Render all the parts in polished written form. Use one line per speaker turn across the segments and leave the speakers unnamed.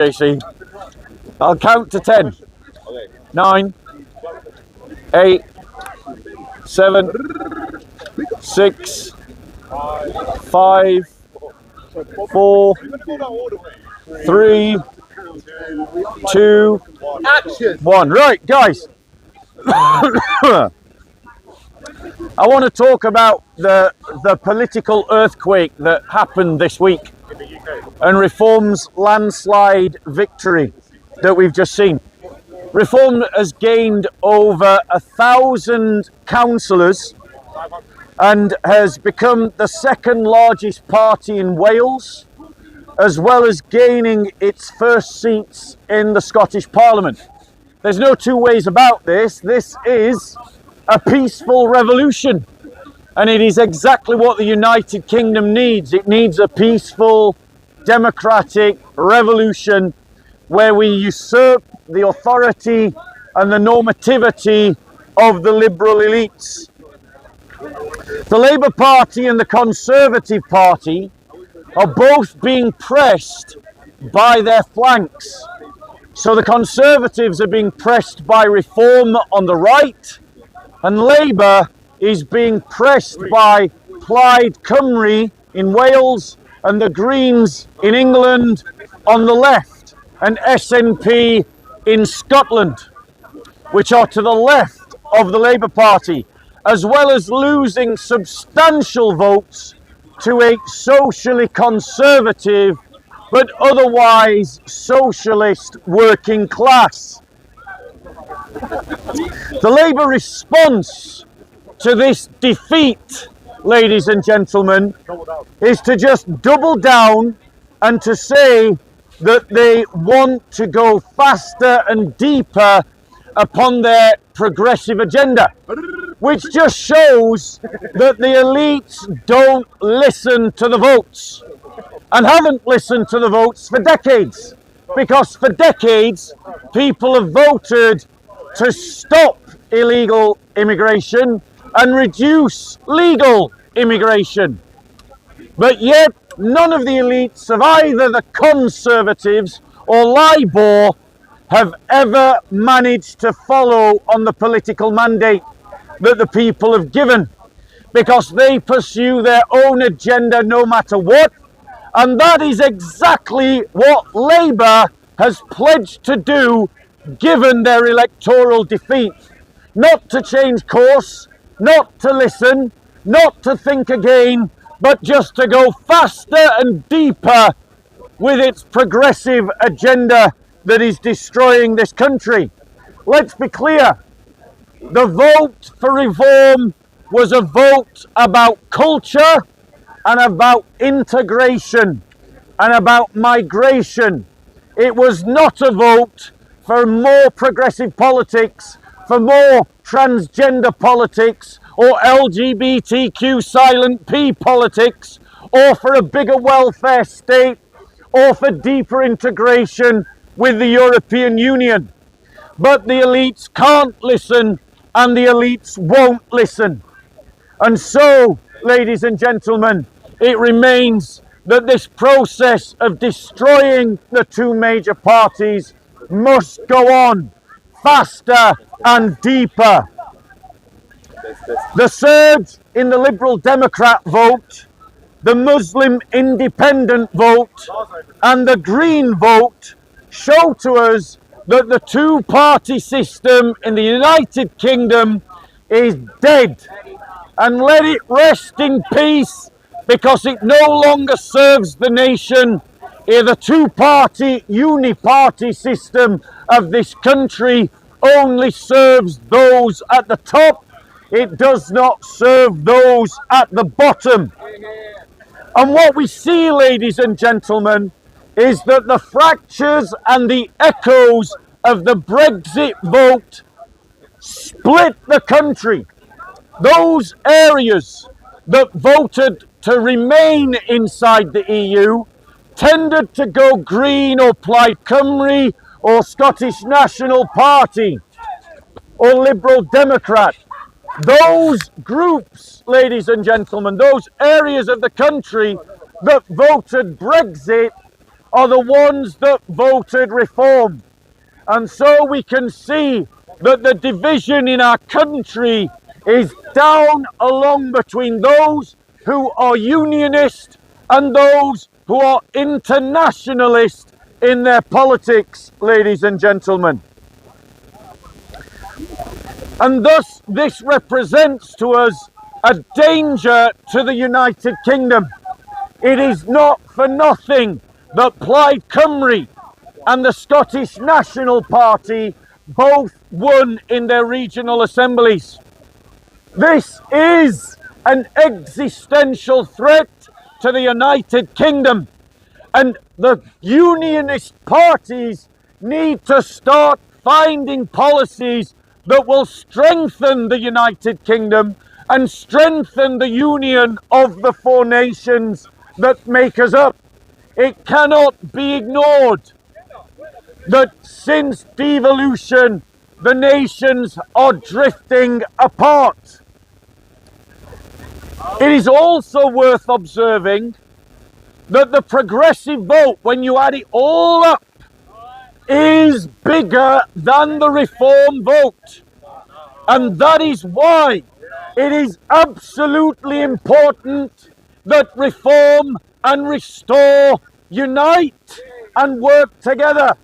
Casey. I'll count to 10. 9, 8, 7, 6, 5, 4, 3, 2, 1. Right, guys. I want to talk about the political earthquake that happened this week and Reform's landslide victory that we've just seen. Reform has gained over 1,000 councillors and has become the second largest party in Wales, as well as gaining its first seats in the Scottish Parliament. There's no two ways about this. This is a peaceful revolution, and it is exactly what the United Kingdom needs. It needs a peaceful, democratic revolution where we usurp the authority and the normativity of the liberal elites. The Labour Party and the Conservative Party are both being pressed by their flanks. So the Conservatives are being pressed by Reform on the right, and Labour is being pressed by Plaid Cymru in Wales and the Greens in England on the left, and SNP in Scotland, which are to the left of the Labour Party, as well as losing substantial votes to a socially conservative but otherwise socialist working class. The Labour response to this defeat, ladies and gentlemen, is to just double down and to say that they want to go faster and deeper upon their progressive agenda, which just shows that the elites don't listen to the votes and haven't listened to the votes for decades, because for decades people have voted to stop illegal immigration and reduce legal immigration. But yet none of the elites of either the Conservatives or Labour have ever managed to follow on the political mandate that the people have given, because they pursue their own agenda no matter what, and that is exactly what Labour has pledged to do given their electoral defeat. Not to change course, not to listen, not to think again, but just to go faster and deeper with its progressive agenda that is destroying this country. Let's be clear. The vote for Reform was a vote about culture and about integration and about migration. It was not a vote for more progressive politics, for more transgender politics, or LGBTQ silent P politics, or for a bigger welfare state, or for deeper integration with the European Union. But the elites can't listen, and the elites won't listen. And so, ladies and gentlemen, it remains that this process of destroying the two major parties must go on faster and deeper. The surge in the Liberal Democrat vote, the Muslim Independent vote, and the Green vote show to us that the two-party system in the United Kingdom is dead, and let it rest in peace, because it no longer serves the nation. The two-party, uni-party system of this country only serves those at the top. It does not serve those at the bottom. And what we see, ladies and gentlemen, is that the fractures and the echoes of the Brexit vote split the country. Those areas that voted to remain inside the EU tended to go Green or Plaid Cymru or Scottish National Party or Liberal Democrat. Those groups, ladies and gentlemen, those areas of the country that voted Brexit are the ones that voted reform. And so we can see that the division in our country is down along between those who are unionist and those who are internationalist in their politics, ladies and gentlemen. And thus this represents to us a danger to the United Kingdom. It is not for nothing that Plaid Cymru and the Scottish National Party both won in their regional assemblies. This is an existential threat to the United Kingdom, and the unionist parties need to start finding policies that will strengthen the United Kingdom and strengthen the union of the four nations that make us up. It cannot be ignored that since devolution, the nations are drifting apart. It is also worth observing that the progressive vote, when you add it all up, is bigger than the reform vote. And that is why it is absolutely important that reform and restore unite and work together.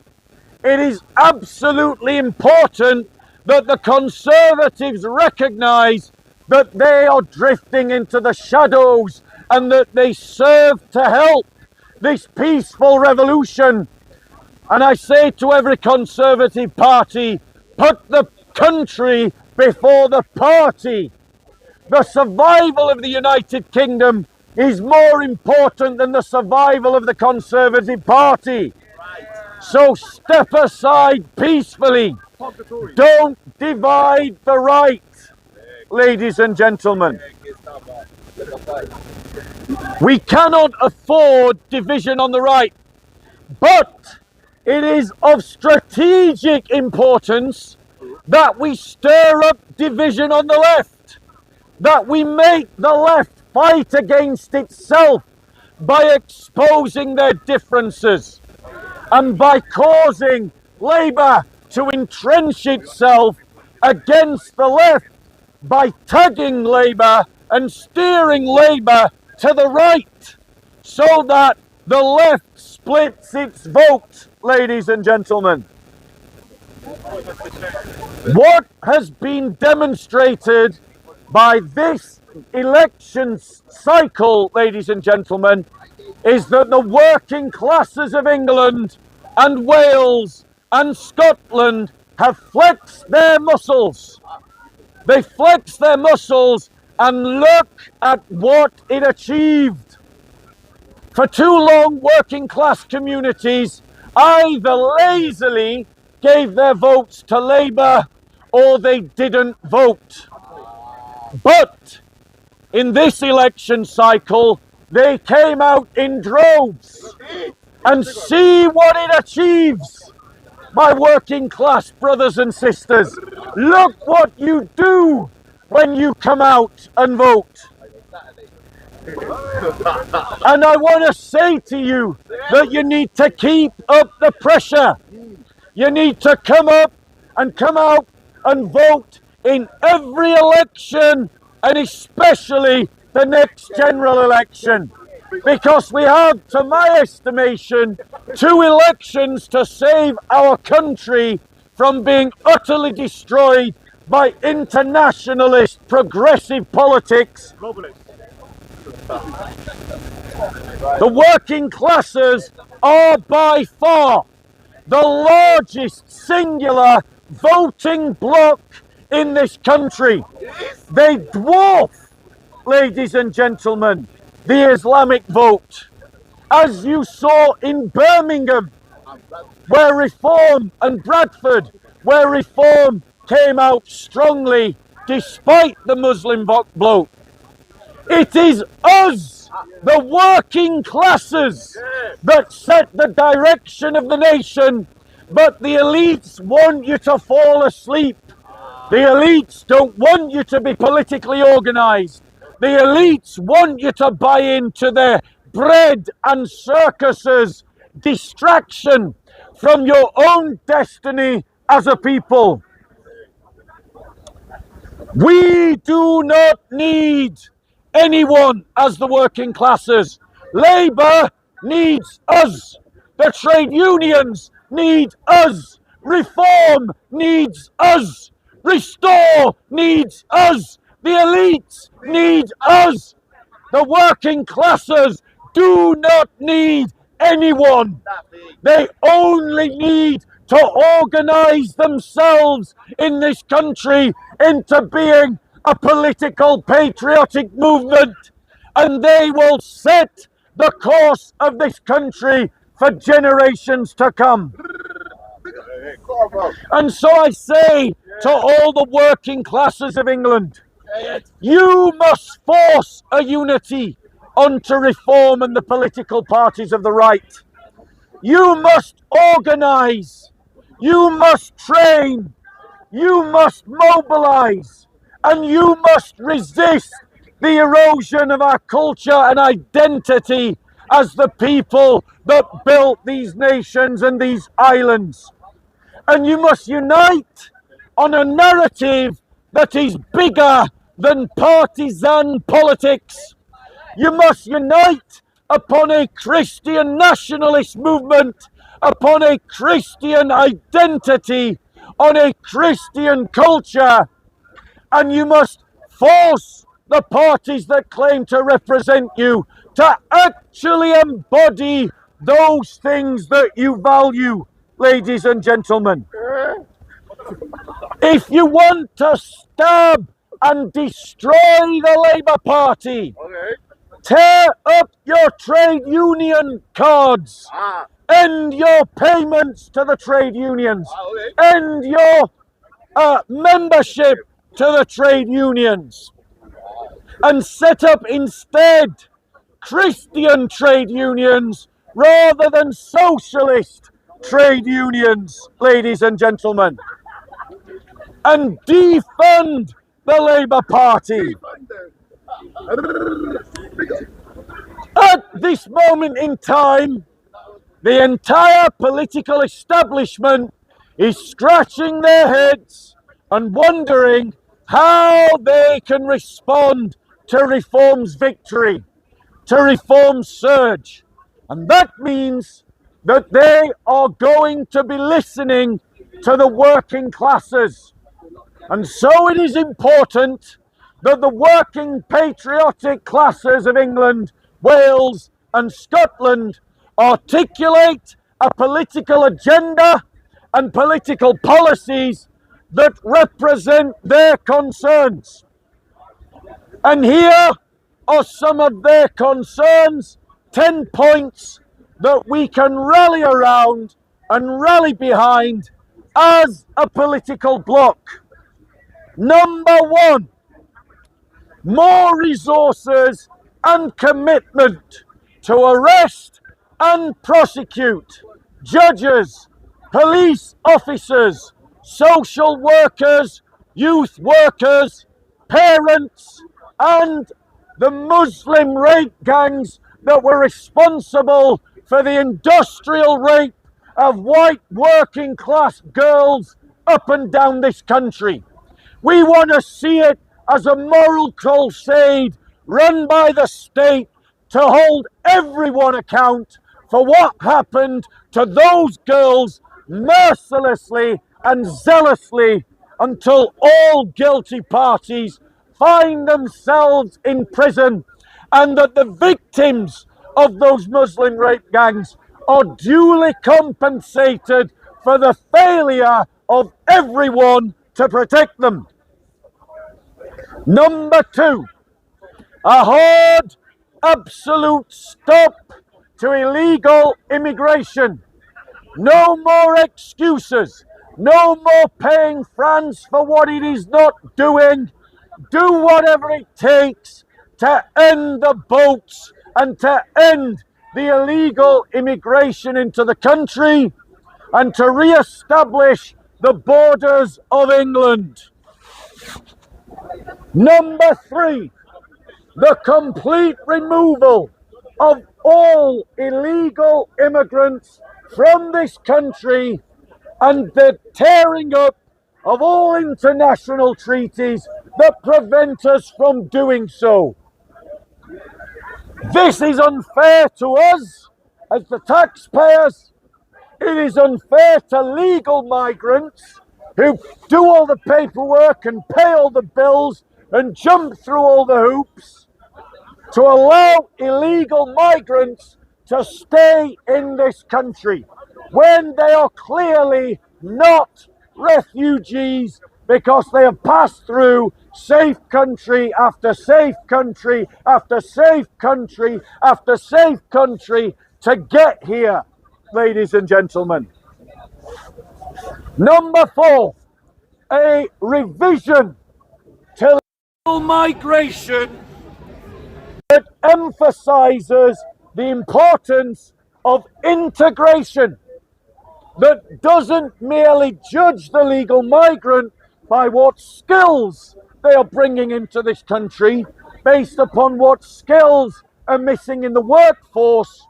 It is absolutely important that the Conservatives recognise that they are drifting into the shadows and that they serve to help this peaceful revolution. And I say to every Conservative party, put the country before the party. The survival of the United Kingdom is more important than the survival of the Conservative Party. So step aside peacefully. Don't divide the right, ladies and gentlemen. We cannot afford division on the right, but it is of strategic importance that we stir up division on the left, that we make the left fight against itself by exposing their differences and by causing Labour to entrench itself against the left by tagging Labour and steering Labour to the right so that the left splits its vote, ladies and gentlemen. What has been demonstrated by this election cycle, ladies and gentlemen, is that the working classes of England and Wales and Scotland have flexed their muscles. They flexed their muscles and look at what it achieved. For too long, working class communities either lazily gave their votes to Labour or they didn't vote. But in this election cycle, they came out in droves. And see what it achieves, my working class brothers and sisters. Look what you do when you come out and vote. And I want to say to you that you need to keep up the pressure. You need to come up and come out and vote in every election, and especially the next general election. Because we have, to my estimation, 2 elections to save our country from being utterly destroyed by internationalist progressive politics. The working classes are by far the largest singular voting bloc in this country. They dwarf, ladies and gentlemen, the Islamic vote, as you saw in Birmingham, where Reform, and Bradford, where Reform came out strongly despite the Muslim vote. It is us, the working classes, that set the direction of the nation, but the elites want you to fall asleep. The elites don't want you to be politically organised. The elites want you to buy into their bread and circuses. distraction from your own destiny as a people. We do not need anyone as the working classes. Labour needs us. The trade unions need us. Reform needs us. Restore needs us. The elites need us. The working classes do not need anyone. They only need to organise themselves in this country into being a political patriotic movement, and they will set the course of this country for generations to come. And so I say to all the working classes of England, you must force a unity onto Reform and the political parties of the right. You must organise, you must train, you must mobilise, and you must resist the erosion of our culture and identity as the people that built these nations and these islands. And you must unite on a narrative that is bigger than partisan politics. You must unite upon a Christian nationalist movement, upon a Christian identity, on a Christian culture, and you must force the parties that claim to represent you to actually embody those things that you value, ladies and gentlemen. If you want to stab and destroy the Labour Party, tear up your trade union cards, end your payments to the trade unions, end your membership to the trade unions, and set up instead Christian trade unions rather than socialist trade unions, ladies and gentlemen, and defund the Labour Party. At this moment in time, the entire political establishment is scratching their heads and wondering how they can respond to Reform's victory, to Reform's surge. And that means that they are going to be listening to the working classes. And so it is important that the working patriotic classes of England, Wales and Scotland articulate a political agenda and political policies that represent their concerns. And here are some of their concerns, 10 points that we can rally around and rally behind as a political bloc. Number one, more resources and commitment to arrest and prosecute judges, police officers, social workers, youth workers, parents, and the Muslim rape gangs that were responsible for the industrial rape of white working class girls up and down this country. We want to see it as a moral crusade run by the state to hold everyone account for what happened to those girls mercilessly and zealously until all guilty parties find themselves in prison, and that the victims of those Muslim rape gangs are duly compensated for the failure of everyone to protect them. Number two, a hard, absolute stop to illegal immigration. No more excuses. No more paying France for what it is not doing. Do whatever it takes to end the boats and to end the illegal immigration into the country and to re-establish the borders of England. Number three, the complete removal of all illegal immigrants from this country and the tearing up of all international treaties that prevent us from doing so. This is unfair to us as the taxpayers. It is unfair to legal migrants who do all the paperwork and pay all the bills and jump through all the hoops, to allow illegal migrants to stay in this country when they are clearly not refugees, because they have passed through safe country after safe country after safe country after safe country to get here, ladies and gentlemen. Number 4, a revision to legal migration that emphasizes the importance of integration, that doesn't merely judge the legal migrant by what skills they are bringing into this country, based upon what skills are missing in the workforce,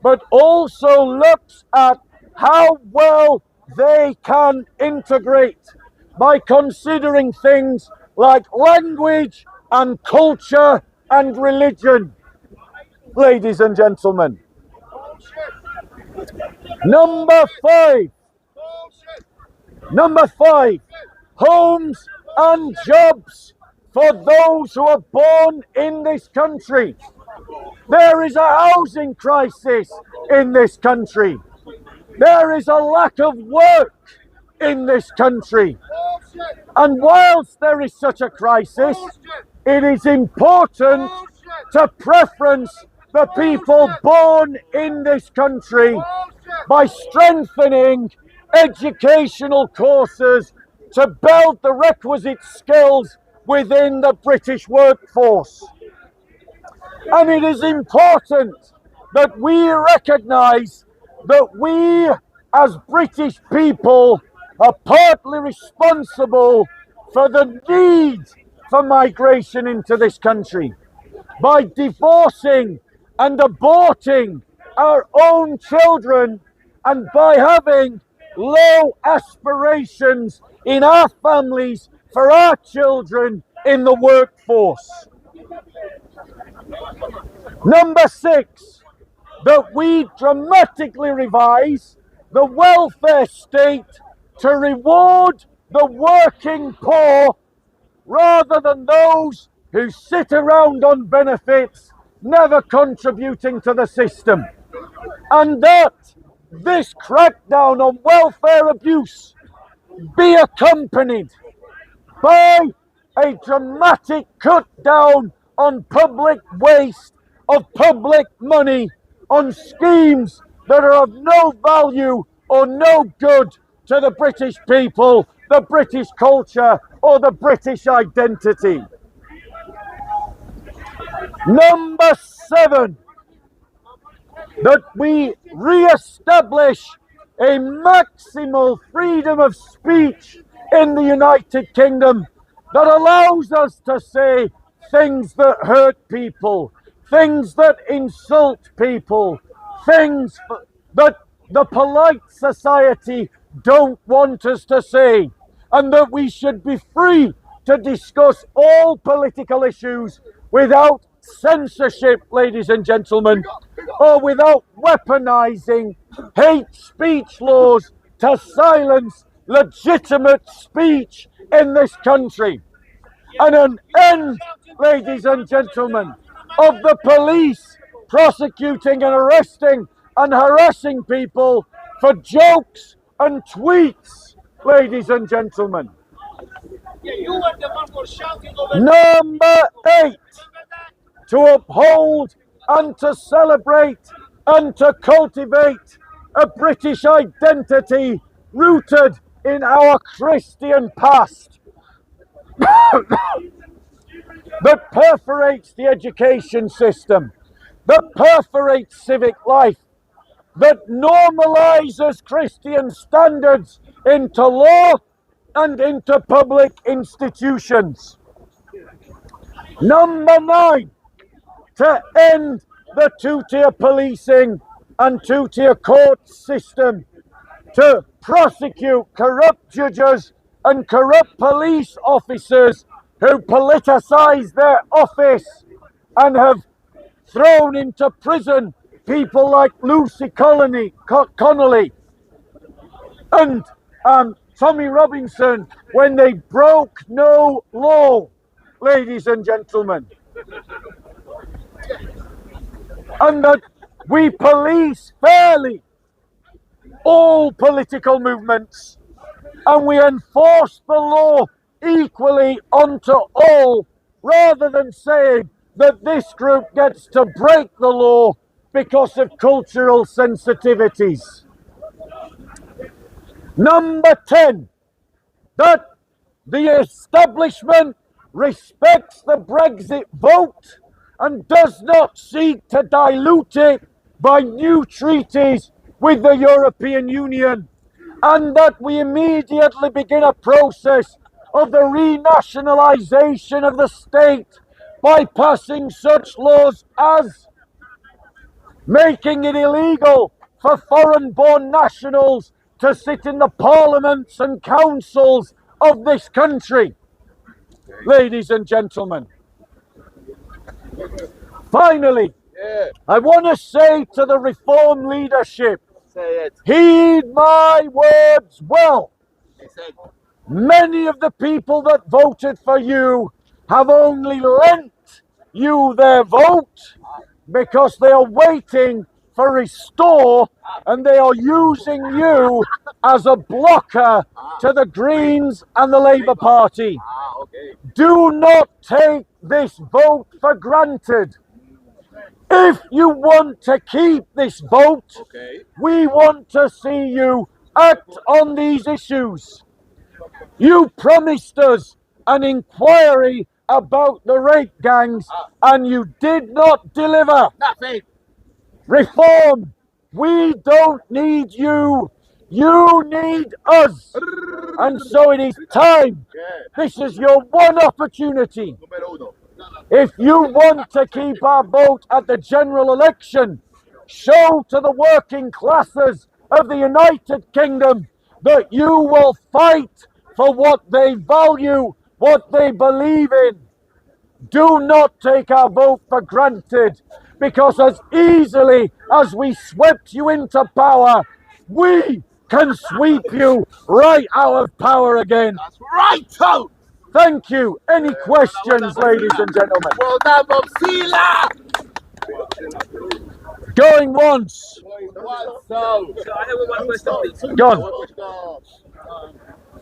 but also looks at how well they can integrate by considering things like language and culture and religion, ladies and gentlemen. Number 5, homes and jobs for those who are born in this country. There is a housing crisis in this country. There is a lack of work in this country. And whilst there is such a crisis, it is important to preference the people born in this country by strengthening educational courses to build the requisite skills within the British workforce. And it is important that we recognise that we as British people are partly responsible for the need for migration into this country by divorcing and aborting our own children and by having low aspirations in our families for our children in the workforce. Number 6, that we dramatically revise the welfare state to reward the working poor rather than those who sit around on benefits, never contributing to the system. And that this crackdown on welfare abuse be accompanied by a dramatic cut down on public waste of public money on schemes that are of no value or no good to the British people, the British culture, or the British identity. Number 7, that we re-establish a maximal freedom of speech in the United Kingdom that allows us to say things that hurt people, things that insult people, things that the polite society don't want us to say, and that we should be free to discuss all political issues without censorship, ladies and gentlemen, or without weaponizing hate speech laws to silence legitimate speech in this country. And an end, ladies and gentlemen, of the police prosecuting and arresting and harassing people for jokes and tweets, ladies and gentlemen. Number 8, to uphold and to celebrate and to cultivate a British identity rooted in our Christian past that perforates the education system, that perforates civic life, that normalizes Christian standards into law and into public institutions. Number 9, to end the two-tier policing and two-tier court system to prosecute corrupt judges and corrupt police officers who politicise their office and have thrown into prison people like Lucy Connolly and Tommy Robinson when they broke no law, ladies and gentlemen. And that we police fairly all political movements and we enforce the law equally onto all, rather than saying that this group gets to break the law because of cultural sensitivities. Number 10, that the establishment respects the Brexit vote and does not seek to dilute it by new treaties with the European Union, and that we immediately begin a process of the renationalisation of the state by passing such laws as making it illegal for foreign-born nationals to sit in the parliaments and councils of this country. Ladies and gentlemen, finally, I want to say to the Reform leadership, heed my words well. Many of the people that voted for you have only lent you their vote because they are waiting for Restore, and they are using you as a blocker to the Greens and the Labour Party. Do not take this vote for granted. If you want to keep this vote, we want to see you act on these issues. You promised us an inquiry about the rape gangs and you did not deliver.
Nothing.
Reform, we don't need you. You need us. And so it is time. This is your one opportunity. If you want to keep our vote at the general election, show to the working classes of the United Kingdom that you will fight for what they value, what they believe in. Do not take our vote for granted, because as easily as we swept you into power, we can sweep you right out of power again.
That's right, Tom.
Thank you. Any questions, ladies and gentlemen?
Well done, Bob Sealer.
Going once.
So
I have one question, please.
Go on.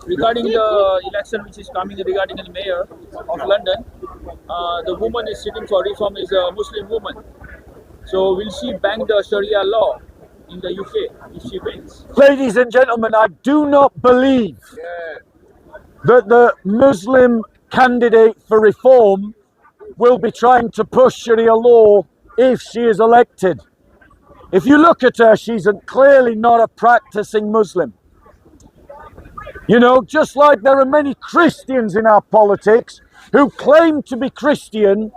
Regarding the election which is coming regarding the mayor of London, the woman is sitting for reform is a Muslim woman. So will she bang the Sharia law in the UK if she wins?
Ladies and gentlemen, I do not believe that the Muslim candidate for reform will be trying to push Sharia law if she is elected. If you look at her, she's clearly not a practicing Muslim. You know, just like there are many Christians in our politics who claim to be Christian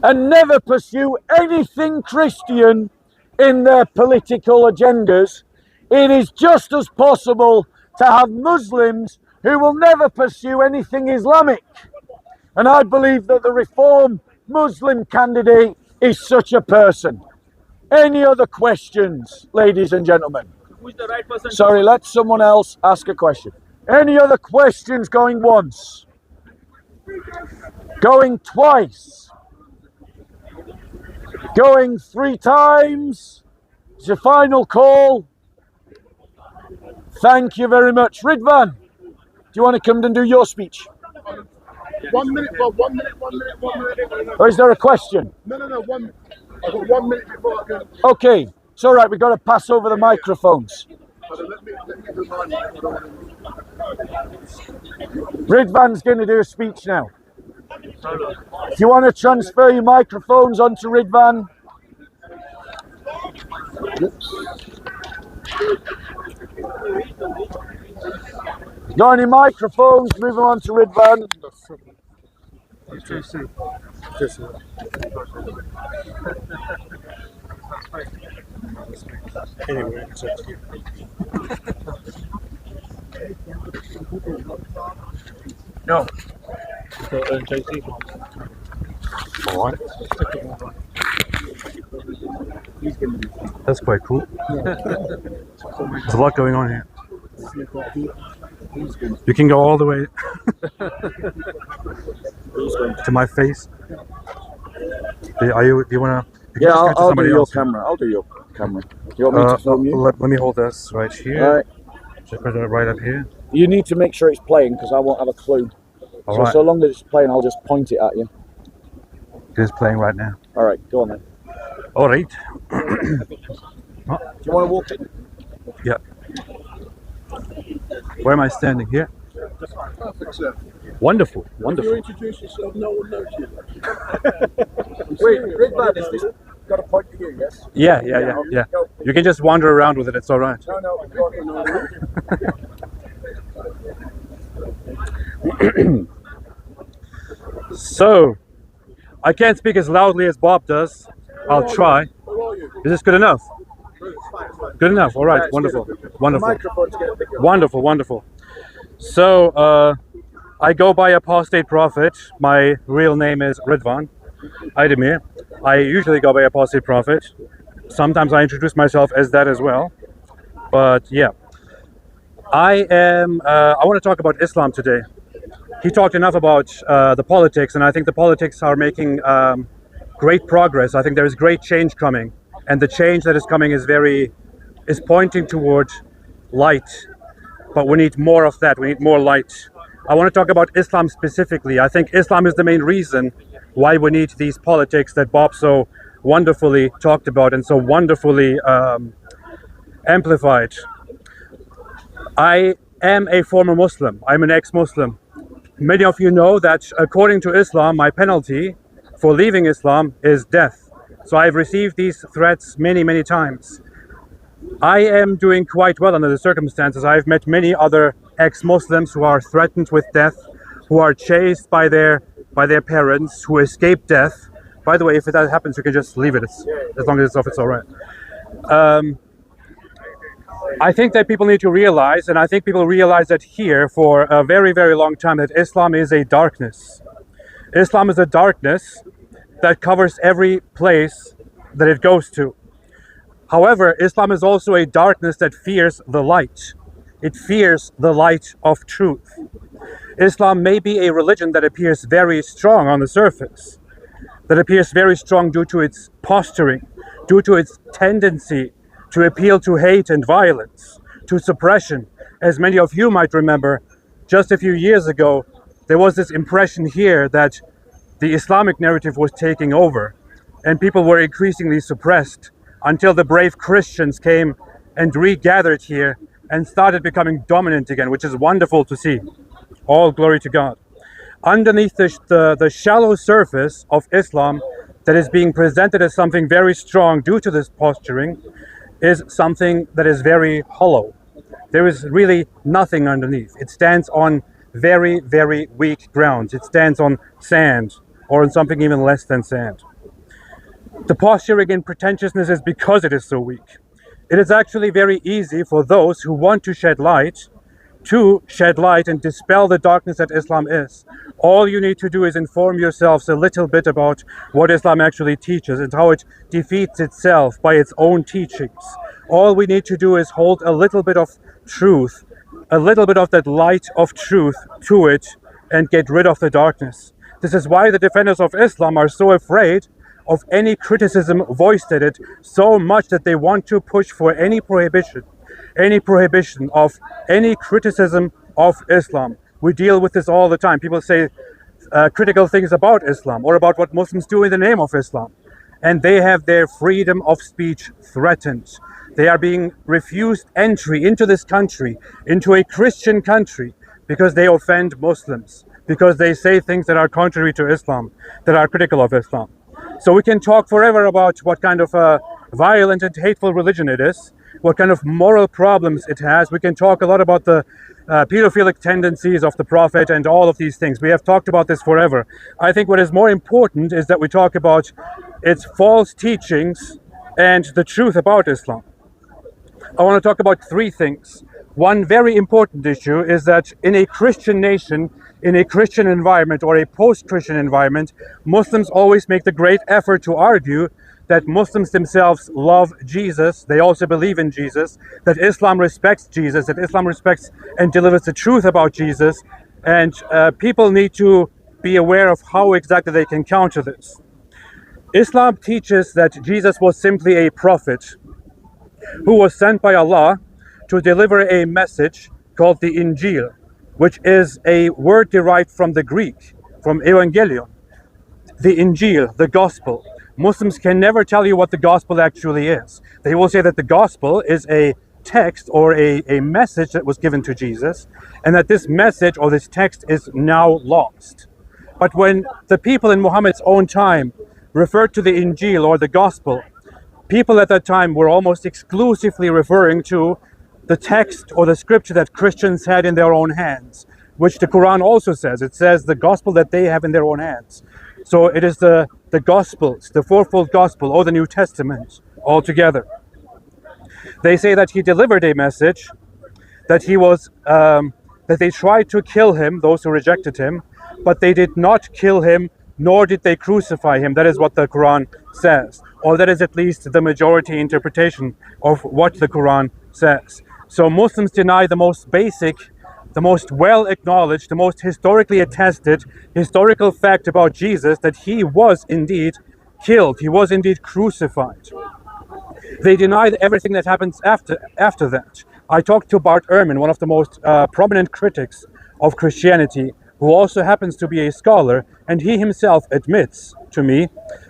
and never pursue anything Christian in their political agendas, it is just as possible to have Muslims who will never pursue anything Islamic. And I believe that the Reform Muslim candidate is such a person. Any other questions, ladies and gentlemen?
Who is the right person?
Sorry, let someone else ask a question. Any other questions? Going once? Going twice? Going 3 times? It's your final call. Thank you very much. Ridvan, do you want to come and do your speech?
1 minute, Bob. 1 minute, 1 minute, 1 minute.
Or is there a question?
No. I've got 1 minute before I can.
Okay, it's all right. We've got to pass over the microphones.
Let me remind you.
Ridvan's going to do a speech now. If you want to transfer your microphones onto Ridvan. Got any microphones? Move them on to Ridvan.
Just anyway, it's up to you.
No.
So, JT.
All right. That's quite cool. There's a lot going on here. You can go all the way to my face. Do you want to?
Yeah, I'll do your camera. I'll do your camera. You want me to film you?
Let me hold this right here.
All right.
Just put it right up here.
You need to make sure it's playing because I won't have a clue.
All right.
So long as it's playing, I'll just point it at you.
It is playing right now.
All right, go on then.
All right.
Do you want to walk in?
Yeah. Where am I standing here?
Perfect, sir.
Wonderful,
If you
wonderful.
introduce yourself, no one knows you.
Wait, Big Man, is this got a point to you, yes?
Yeah. You can just wander around with it. It's all right.
No,
So, I can't speak as loudly as Bob does. I'll try.
Who are you?
Is this good enough?
It's fine, it's fine.
Good enough. All right.
Yeah, it's
Wonderful.
good. The
Wonderful.
microphone's getting bigger.
Wonderful. Wonderful. So, I go by Apostate Prophet. My real name is Ridvan Aydemir. I usually go by Apostate Prophet. Sometimes I introduce myself as that as well. But yeah, I want to talk about Islam today. He talked enough about the politics, and I think the politics are making great progress. I think there is great change coming, and the change that is coming is pointing toward light. But we need more of that. We need more light. I want to talk about Islam specifically. I think Islam is the main reason why we need these politics that Bob so wonderfully talked about and so wonderfully amplified. I am a former Muslim. I'm an ex-Muslim. Many of you know that according to Islam, my penalty for leaving Islam is death. So I've received these threats many, many times. I am doing quite well under the circumstances. I've met many other ex-Muslims who are threatened with death, who are chased by their parents, who escape death. By the way, if that happens, you can just leave it as long as it's off. It's all right. I think that people need to realize, and I think people realize that here for a very, very long time, that Islam is a darkness. Islam is a darkness that covers every place that it goes to. However, Islam is also a darkness that fears the light. It fears the light of truth. Islam may be a religion that appears very strong on the surface, that appears very strong due to its posturing, due to its tendency to appeal to hate and violence, to suppression. As many of you might remember, just a few years ago, there was this impression here that the Islamic narrative was taking over, and people were increasingly suppressed until the brave Christians came and regathered here and started becoming dominant again, which is wonderful to see. All glory to God. Underneath the shallow surface of Islam that is being presented as something very strong due to this posturing is something that is very hollow. There is really nothing underneath. It stands on very, very weak ground. It stands on sand, or on something even less than sand. The posturing and pretentiousness is because it is so weak. It is actually very easy for those who want to shed light and dispel the darkness that Islam is. All you need to do is inform yourselves a little bit about what Islam actually teaches and how it defeats itself by its own teachings. All we need to do is hold a little bit of truth, a little bit of that light of truth to it, and get rid of the darkness. This is why the defenders of Islam are so afraid of any criticism voiced at it, so much that they want to push for any prohibition of any criticism of Islam. We deal with this all the time. People say critical things about Islam or about what Muslims do in the name of Islam, and they have their freedom of speech threatened. They are being refused entry into this country, into a Christian country, because they offend Muslims, because they say things that are contrary to Islam, that are critical of Islam. So we can talk forever about what kind of a violent and hateful religion it is,
what kind of moral problems it has. We can talk a lot about the pedophilic tendencies of the prophet and all of these things. We have talked about this forever. I think what is more important is that we talk about its false teachings and the truth about Islam. I want to talk about three things. One very important issue is that in a Christian nation, in a Christian environment or a post-Christian environment, Muslims always make the great effort to argue that Muslims themselves love Jesus, they also believe in Jesus, that Islam respects Jesus, that Islam respects and delivers the truth about Jesus, and people need to be aware of how exactly they can counter this. Islam teaches that Jesus was simply a prophet who was sent by Allah to deliver a message called the Injil, which is a word derived from the Greek, from Evangelion. The Injil, the gospel. Muslims can never tell you what the gospel actually is. They will say that the gospel is a text or a message that was given to Jesus, and that this message or this text is now lost. But when the people in Muhammad's own time referred to the Injil or the gospel, people at that time were almost exclusively referring to the text or the scripture that Christians had in their own hands, which the Quran also says. It says the gospel that they have in their own hands. So it is the Gospels, the fourfold Gospel, or the New Testament altogether. They say that he delivered a message, that he was, that they tried to kill him, those who rejected him, but they did not kill him, nor did they crucify him. That is what the Quran says, or that is at least the majority interpretation of what the Quran says. So Muslims deny the most basic, the most well acknowledged, the most historically attested historical fact about Jesus, that he was indeed killed, he was indeed crucified. They deny everything that happens after that. I talked to Bart Ehrman, one of the most prominent critics of Christianity, who also happens to be a scholar, and he himself admits to me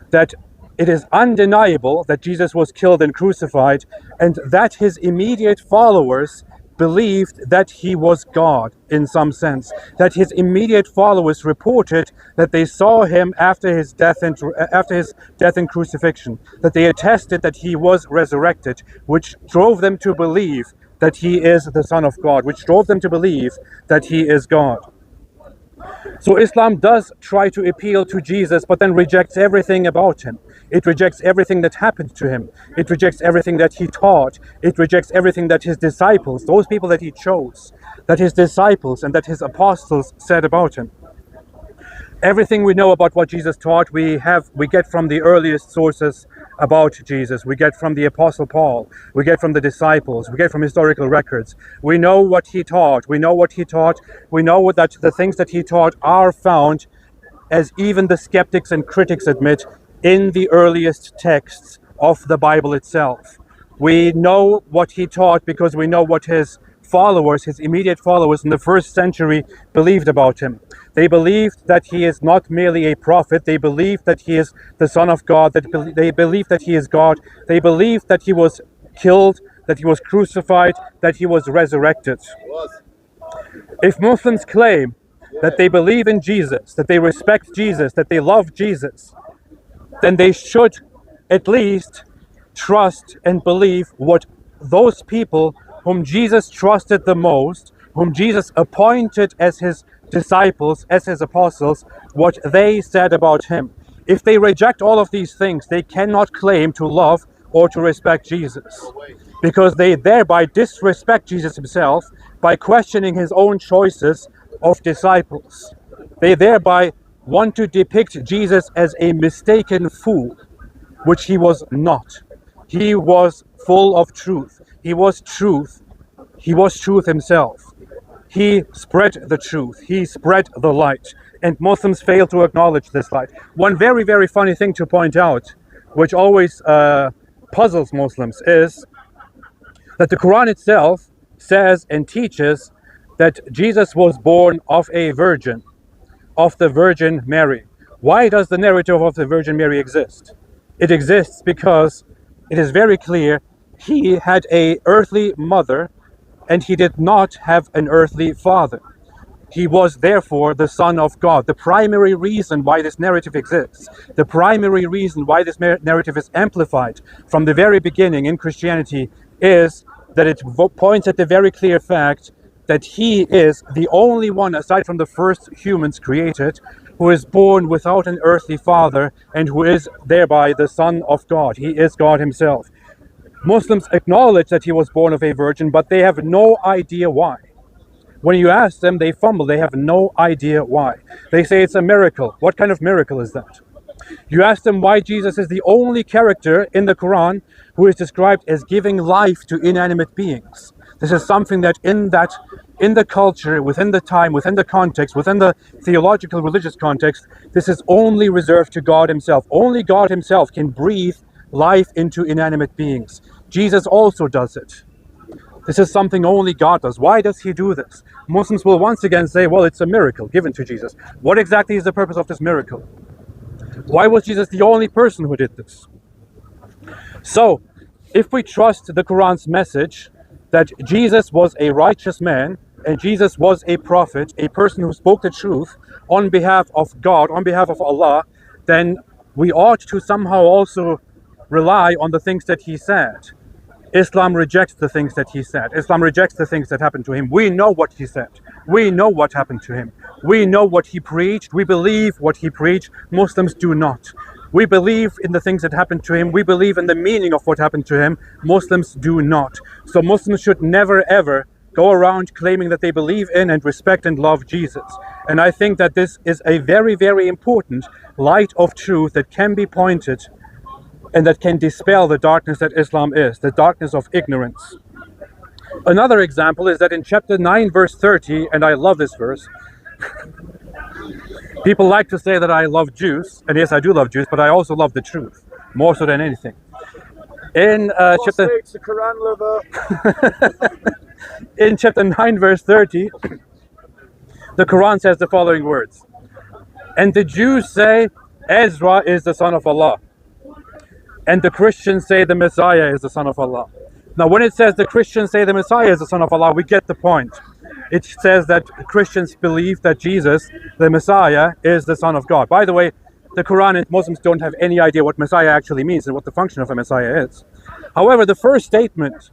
that it is undeniable that Jesus was killed and crucified, and that his immediate followers believed that he was God in some sense, that his immediate followers reported that they saw him after his death and crucifixion, that they attested that he was resurrected, which drove them to believe that he is the Son of God, which drove them to believe that he is God. So Islam does try to appeal to Jesus, but then rejects everything about him. It rejects everything that happened to him. It rejects everything that he taught. It rejects everything that his disciples, those people that he chose, that his disciples and that his apostles said about him. Everything we know about what Jesus taught, we get from the earliest sources about Jesus. We get from the Apostle Paul. We get from the disciples. We get from historical records. We know what he taught. We know what he taught. We know that the things that he taught are found, as even the skeptics and critics admit, in the earliest texts of the Bible itself. We know what he taught because we know what his followers, his immediate followers in the first century believed about him. They believed that he is not merely a prophet. They believed that he is the Son of God. They believed that he is God. They believed that he was killed, that he was crucified, that he was resurrected. If Muslims claim that they believe in Jesus, that they respect Jesus, that they love Jesus, then they should at least trust and believe what those people whom Jesus trusted the most, whom Jesus appointed as his disciples, as his apostles, what they said about him. If they reject all of these things, they cannot claim to love or to respect Jesus, because they thereby disrespect Jesus himself by questioning his own choices of disciples. They thereby want to depict Jesus as a mistaken fool, which he was not. He was full of truth. He was truth. He was truth himself. He spread the truth. He spread the light. And Muslims fail to acknowledge this light. One very, very funny thing to point out, which always puzzles Muslims, is that the Quran itself says and teaches that Jesus was born of a virgin, of the Virgin Mary. Why does the narrative of the Virgin Mary exist? It exists because it is very clear he had an earthly mother and he did not have an earthly father. He was therefore the Son of God. The primary reason why this narrative exists, the primary reason why this narrative is amplified from the very beginning in Christianity, is that it points at the very clear fact that he is the only one, aside from the first humans created, who is born without an earthly father and who is thereby the Son of God. He is God himself. Muslims acknowledge that he was born of a virgin, but they have no idea why. When you ask them, they fumble. They have no idea why. They say it's a miracle. What kind of miracle is that? You ask them why Jesus is the only character in the Quran who is described as giving life to inanimate beings. This is something that in the culture, within the time, within the context, within the theological religious context, this is only reserved to God himself. Only God himself can breathe life into inanimate beings. Jesus also does it. This is something only God does. Why does he do this? Muslims will once again say, well, it's a miracle given to Jesus. What exactly is the purpose of this miracle? Why was Jesus the only person who did this? So, if we trust the Quran's message that Jesus was a righteous man and Jesus was a prophet, a person who spoke the truth on behalf of God, on behalf of Allah, then we ought to somehow also rely on the things that he said. Islam rejects the things that he said. Islam rejects the things that happened to him. We know what he said. We know what happened to him. We know what he preached. We believe what he preached. Muslims do not. We believe in the things that happened to him. We believe in the meaning of what happened to him. Muslims do not. So Muslims should never ever go around claiming that they believe in and respect and love Jesus. And I think that this is a very, very important light of truth that can be pointed and that can dispel the darkness that Islam is, the darkness of ignorance. Another example is that in chapter 9, verse 30, and I love this verse, people like to say that I love Jews, and yes, I do love Jews, but I also love the truth, more so than anything. In chapter...
the Quran lover.
In chapter 9, verse 30, the Quran says the following words, "And the Jews say, Ezra is the son of Allah. And the Christians say the Messiah is the son of Allah." Now, when it says the Christians say the Messiah is the son of Allah, we get the point. It says that Christians believe that Jesus, the Messiah, is the son of God. By the way, the Quran and Muslims don't have any idea what Messiah actually means and what the function of a Messiah is. However, the first statement,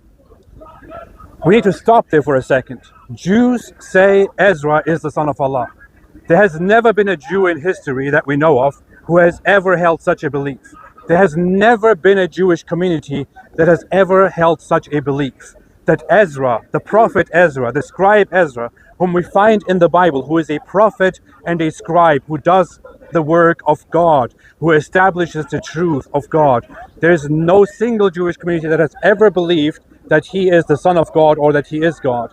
we need to stop there for a second. Jews say Ezra is the son of Allah. There has never been a Jew in history that we know of who has ever held such a belief. There has never been a Jewish community that has ever held such a belief. That Ezra, the prophet Ezra, the scribe Ezra, whom we find in the Bible, who is a prophet and a scribe, who does the work of God, who establishes the truth of God. There is no single Jewish community that has ever believed that he is the Son of God or that he is God.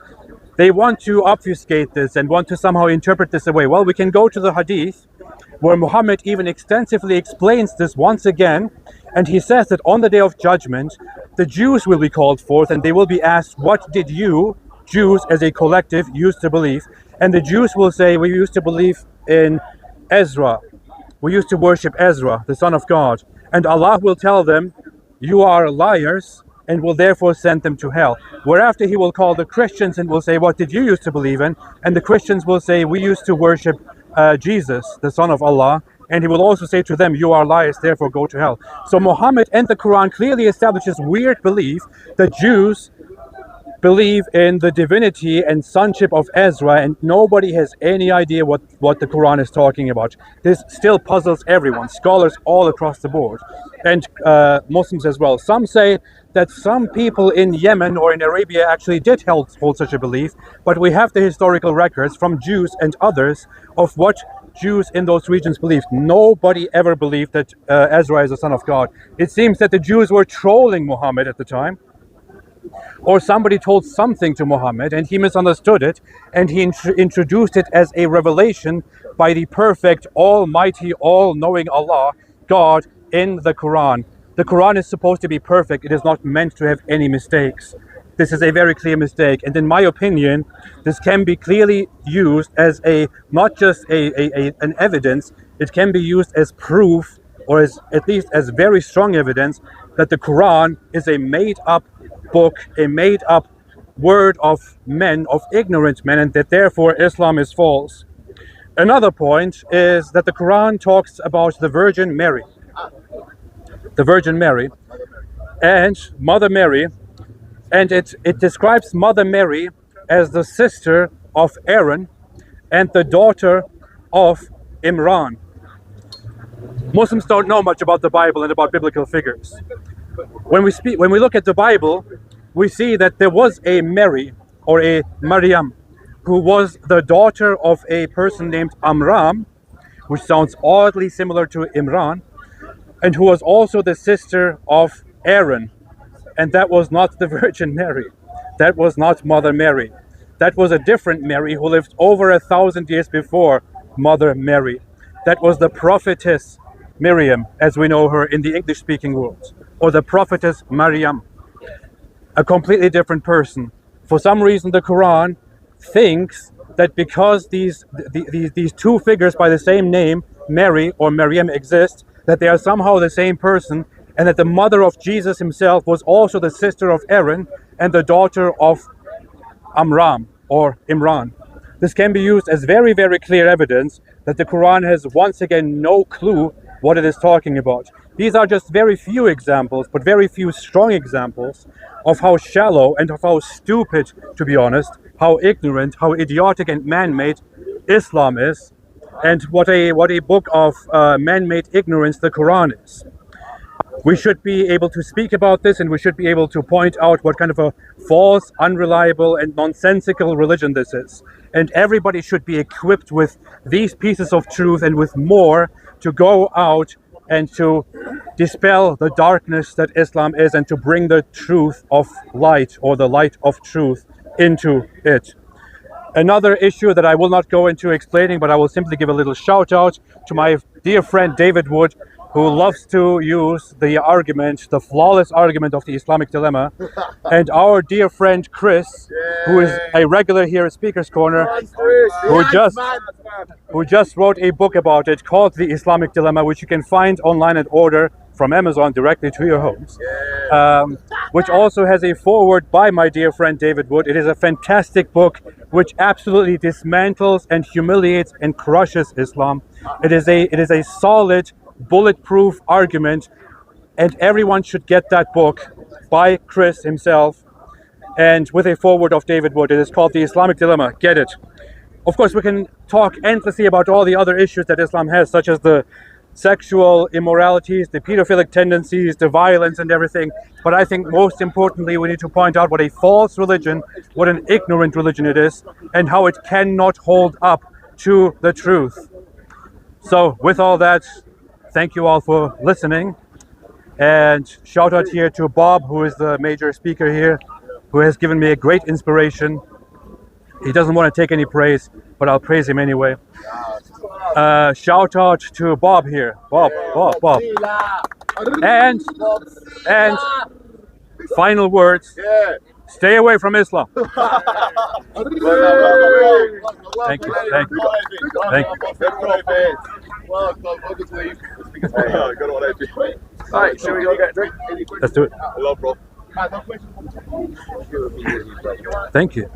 They want to obfuscate this and want to somehow interpret this away. Well, we can go to the Hadith, where Muhammad even extensively explains this once again, and he says that on the day of judgment, the Jews will be called forth and they will be asked, what did you, Jews as a collective, used to believe? And the Jews will say, we used to believe in Ezra. We used to worship Ezra, the son of God. And Allah will tell them, you are liars, and will therefore send them to hell. Whereafter he will call the Christians and will say, what did you used to believe in? And the Christians will say, we used to worship Jesus, the son of Allah. And he will also say to them, you are liars, therefore go to hell. So Muhammad and the Quran clearly establishes weird belief that Jews believe in the divinity and sonship of Ezra, and nobody has any idea what the Quran is talking about. This still puzzles everyone, scholars all across the board, and Muslims as well. Some say that some people in Yemen or in Arabia actually did hold such a belief, but we have the historical records from Jews and others of what Jews in those regions believed. Nobody ever believed that Ezra is the son of God. It seems that the Jews were trolling Muhammad at the time, or somebody told something to Muhammad and he misunderstood it, and he introduced it as a revelation by the perfect, almighty, all-knowing Allah, God, in the Quran. The Quran is supposed to be perfect. It is not meant to have any mistakes. This is a very clear mistake, and in my opinion, this can be clearly used as not just an evidence, it can be used as proof, or as at least as very strong evidence, that the Quran is a made-up book, a made-up word of men, of ignorant men, and that therefore Islam is false. Another point is that the Quran talks about the Virgin Mary. The Virgin Mary. And Mother Mary And it describes Mother Mary as the sister of Aaron and the daughter of Imran. Muslims don't know much about the Bible and about biblical figures. When we look at the Bible, we see that there was a Mary or a Maryam who was the daughter of a person named Amram, which sounds oddly similar to Imran, and who was also the sister of Aaron. And that was not the Virgin Mary. That was not Mother Mary. That was a different Mary who lived over 1,000 years before Mother Mary. That was the prophetess Miriam, as we know her in the English-speaking world, or the prophetess Maryam, a completely different person. For some reason, the Quran thinks that because these two figures by the same name, Mary or Maryam, exist, that they are somehow the same person, and that the mother of Jesus himself was also the sister of Aaron and the daughter of Amram or Imran. This can be used as very, very clear evidence that the Quran has once again no clue what it is talking about. These are just very few examples, but very few strong examples of how shallow and of how stupid, to be honest, how ignorant, how idiotic and man-made Islam is, and what a book of man-made ignorance the Quran is. We should be able to speak about this, and we should be able to point out what kind of a false, unreliable, and nonsensical religion this is. And everybody should be equipped with these pieces of truth and with more to go out and to dispel the darkness that Islam is, and to bring the truth of light, or the light of truth, into it. Another issue that I will not go into explaining, but I will simply give a little shout out to my dear friend David Wood, who loves to use the argument, the flawless argument of the Islamic dilemma, and our dear friend Chris, who is a regular here at Speaker's Corner, who just wrote a book about it called The Islamic Dilemma, which you can find online and order from Amazon directly to your homes, which also has a foreword by my dear friend David Wood. It is a fantastic book which absolutely dismantles and humiliates and crushes Islam. It is a solid, bulletproof argument, and everyone should get that book by Chris himself, and with a foreword of David Wood. It is called The Islamic Dilemma. Get it. Of course, we can talk endlessly about all the other issues that Islam has, such as the sexual immoralities, the pedophilic tendencies, the violence and everything. But I think most importantly, we need to point out what a false religion, what an ignorant religion it is, and how it cannot hold up to the truth. So with all that, thank you all for listening, and shout out here to Bob, who is the major speaker here, who has given me a great inspiration. He doesn't want to take any praise, but I'll praise him anyway. Shout out to Bob here. Bob. And final words. Stay away from Islam. Thank you.
Alright, shall we go get a drink?
Let's do it.
Hello, bro.
Thank you.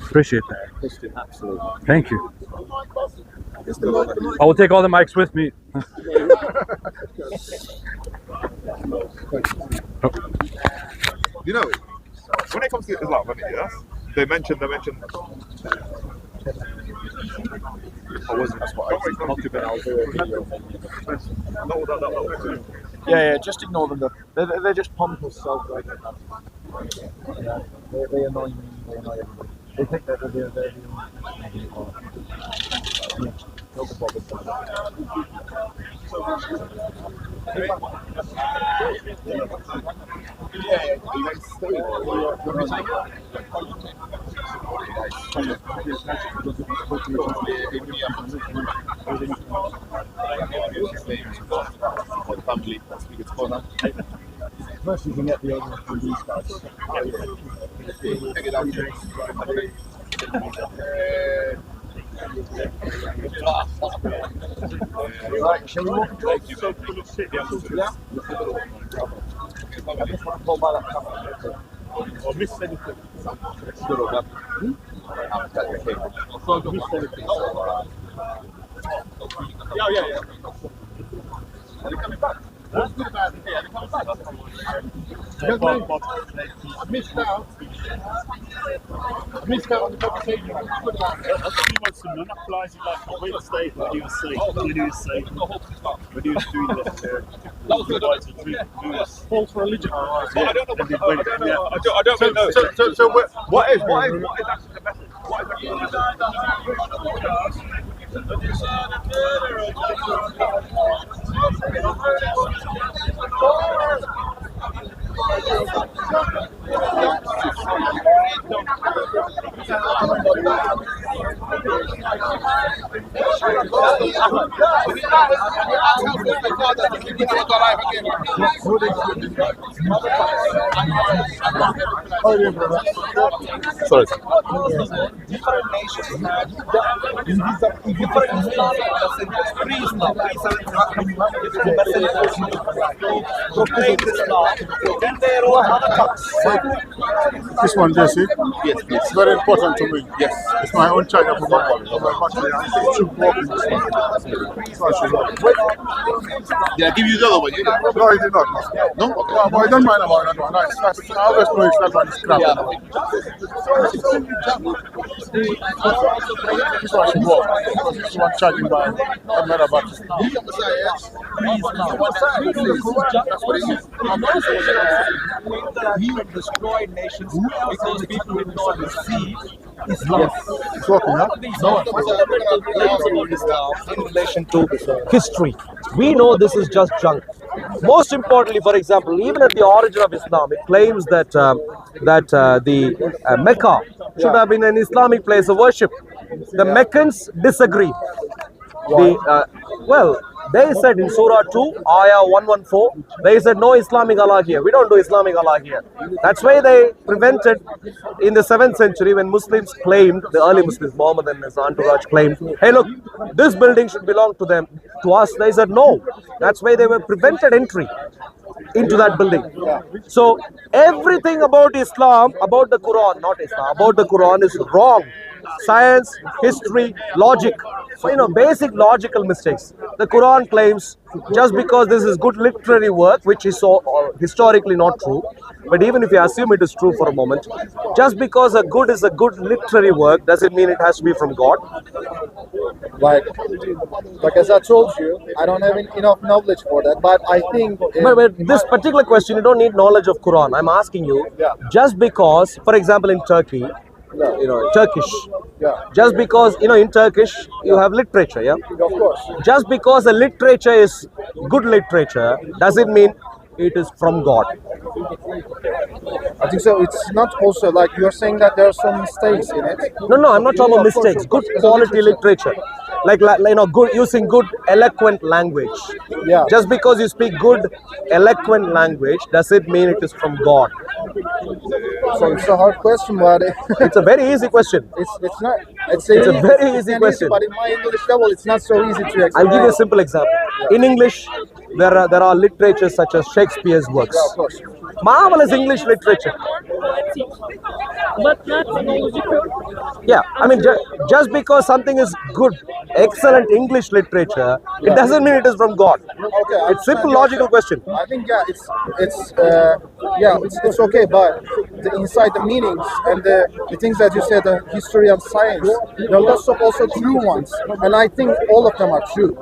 Appreciate that.
Absolutely.
Thank you. I will take all the mics with me.
You know, when it comes to Islam, yes, they mention.
I wasn't Yeah, just ignore them. They're just pompous self-right. Yeah, they annoy me. They annoy everybody. They think that they're the only. Don't bother.
Family, Speaker's Corner.
First, you can get the other from these guys. Right, shall we walk? Yeah. I just want to pull by that camera.
Or miss anything. Yeah. Are you coming back?
missed out on the conversation. None applies in like real estate when he was saying when he was doing this false religion.
I don't know. So what is actually the message? What is Sorry.
Different nations have different Islam, pre-Islam, proclaim Islam, then their own other cuts.
This one, Jesse.
Yes, please.
It's very important to me.
Yes.
It's my own China for my body.
Did I give you the other one?
No, I did not.
No?
Well, but I don't mind about that one. I always know that one is crap. This one should work. This one charging by another battery.
He will destroy nations because people will not receive Islam.
It's working, huh?
No, Islam in relation to history. We know this is just junk. Most importantly, for example, even at the origin of Islam, it claims that Mecca should have been an Islamic place of worship. The Meccans disagree. They said in Surah 2, Ayah 114, they said no Islamic Allah here. We don't do Islamic Allah here. That's why they prevented in the 7th century when Muslims claimed, the early Muslims, Muhammad and his entourage claimed, hey look, this building should belong to them, to us. They said no. That's why they were prevented entry into that building. So everything about Islam, about the Quran, not Islam, about the Quran is wrong. Science, history, logic. So, basic logical mistakes. The Quran claims just because this is good literary work, which is so historically not true, but even if you assume it is true for a moment, just because a good is a good literary work doesn't mean it has to be from God.
Like as I told you, I don't have enough knowledge for that, but I think...
But this particular question, you don't need knowledge of Quran. I'm asking you, just because, for example, in Turkey, Turkish. Just because, in Turkish, you have literature,
Of course.
Just because a literature is good literature, doesn't mean it is from God.
I think so. It's not also like you're saying that there are some mistakes in it.
No, I'm not talking about mistakes. Good quality literature. Like good, using good eloquent language.
Yeah.
Just because you speak good eloquent language doesn't mean it is from God.
So it's a hard question, but
It's a very easy question.
it's not.
It's a very easy question.
But in my English level, it's not so easy to explain.
I'll give you a simple example. In English, there are literatures such as Shakespeare's works.
Yeah, of course.
Marvelous English literature.
But not knowledgeable.
Yeah, I mean, just because something is good, excellent English literature, it doesn't mean it is from God.
Okay,
It's simple logical question.
I think it's okay, but inside the meanings and the things that you said, the history and science, there are lots of also true ones, and I think all of them are true.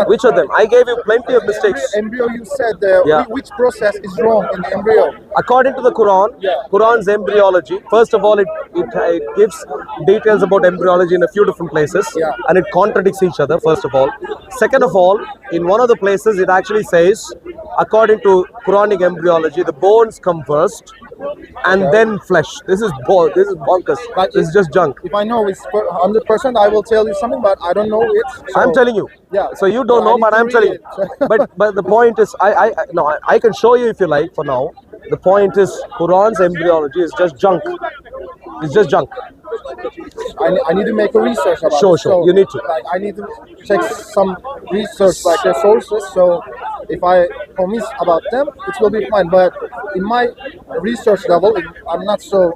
Which of them? I gave you plenty of mistakes.
Embryo, you said
Yeah.
which process is wrong in the embryo.
According to the Quran, Quran's embryology, first of all, it gives details about embryology in a few different places, and it contradicts each other, first of all. Second of all, in one of the places, it actually says, according to Quranic embryology, the bones come first, and then flesh. This is bonkers. This is just junk.
If I know it's 100%, I will tell you something, but I don't know it. So,
I'm telling you.
Yeah.
So you don't know, but I'm telling you. But the point is, I can show you if you like. For now, the point is, Quran's embryology is just junk. It's just junk.
I need to make a research about
Sure,
it.
sure.
So,
You need to.
I need to check some research, like the sources. So if I convince about them, it will be fine. But in my research level, I'm not so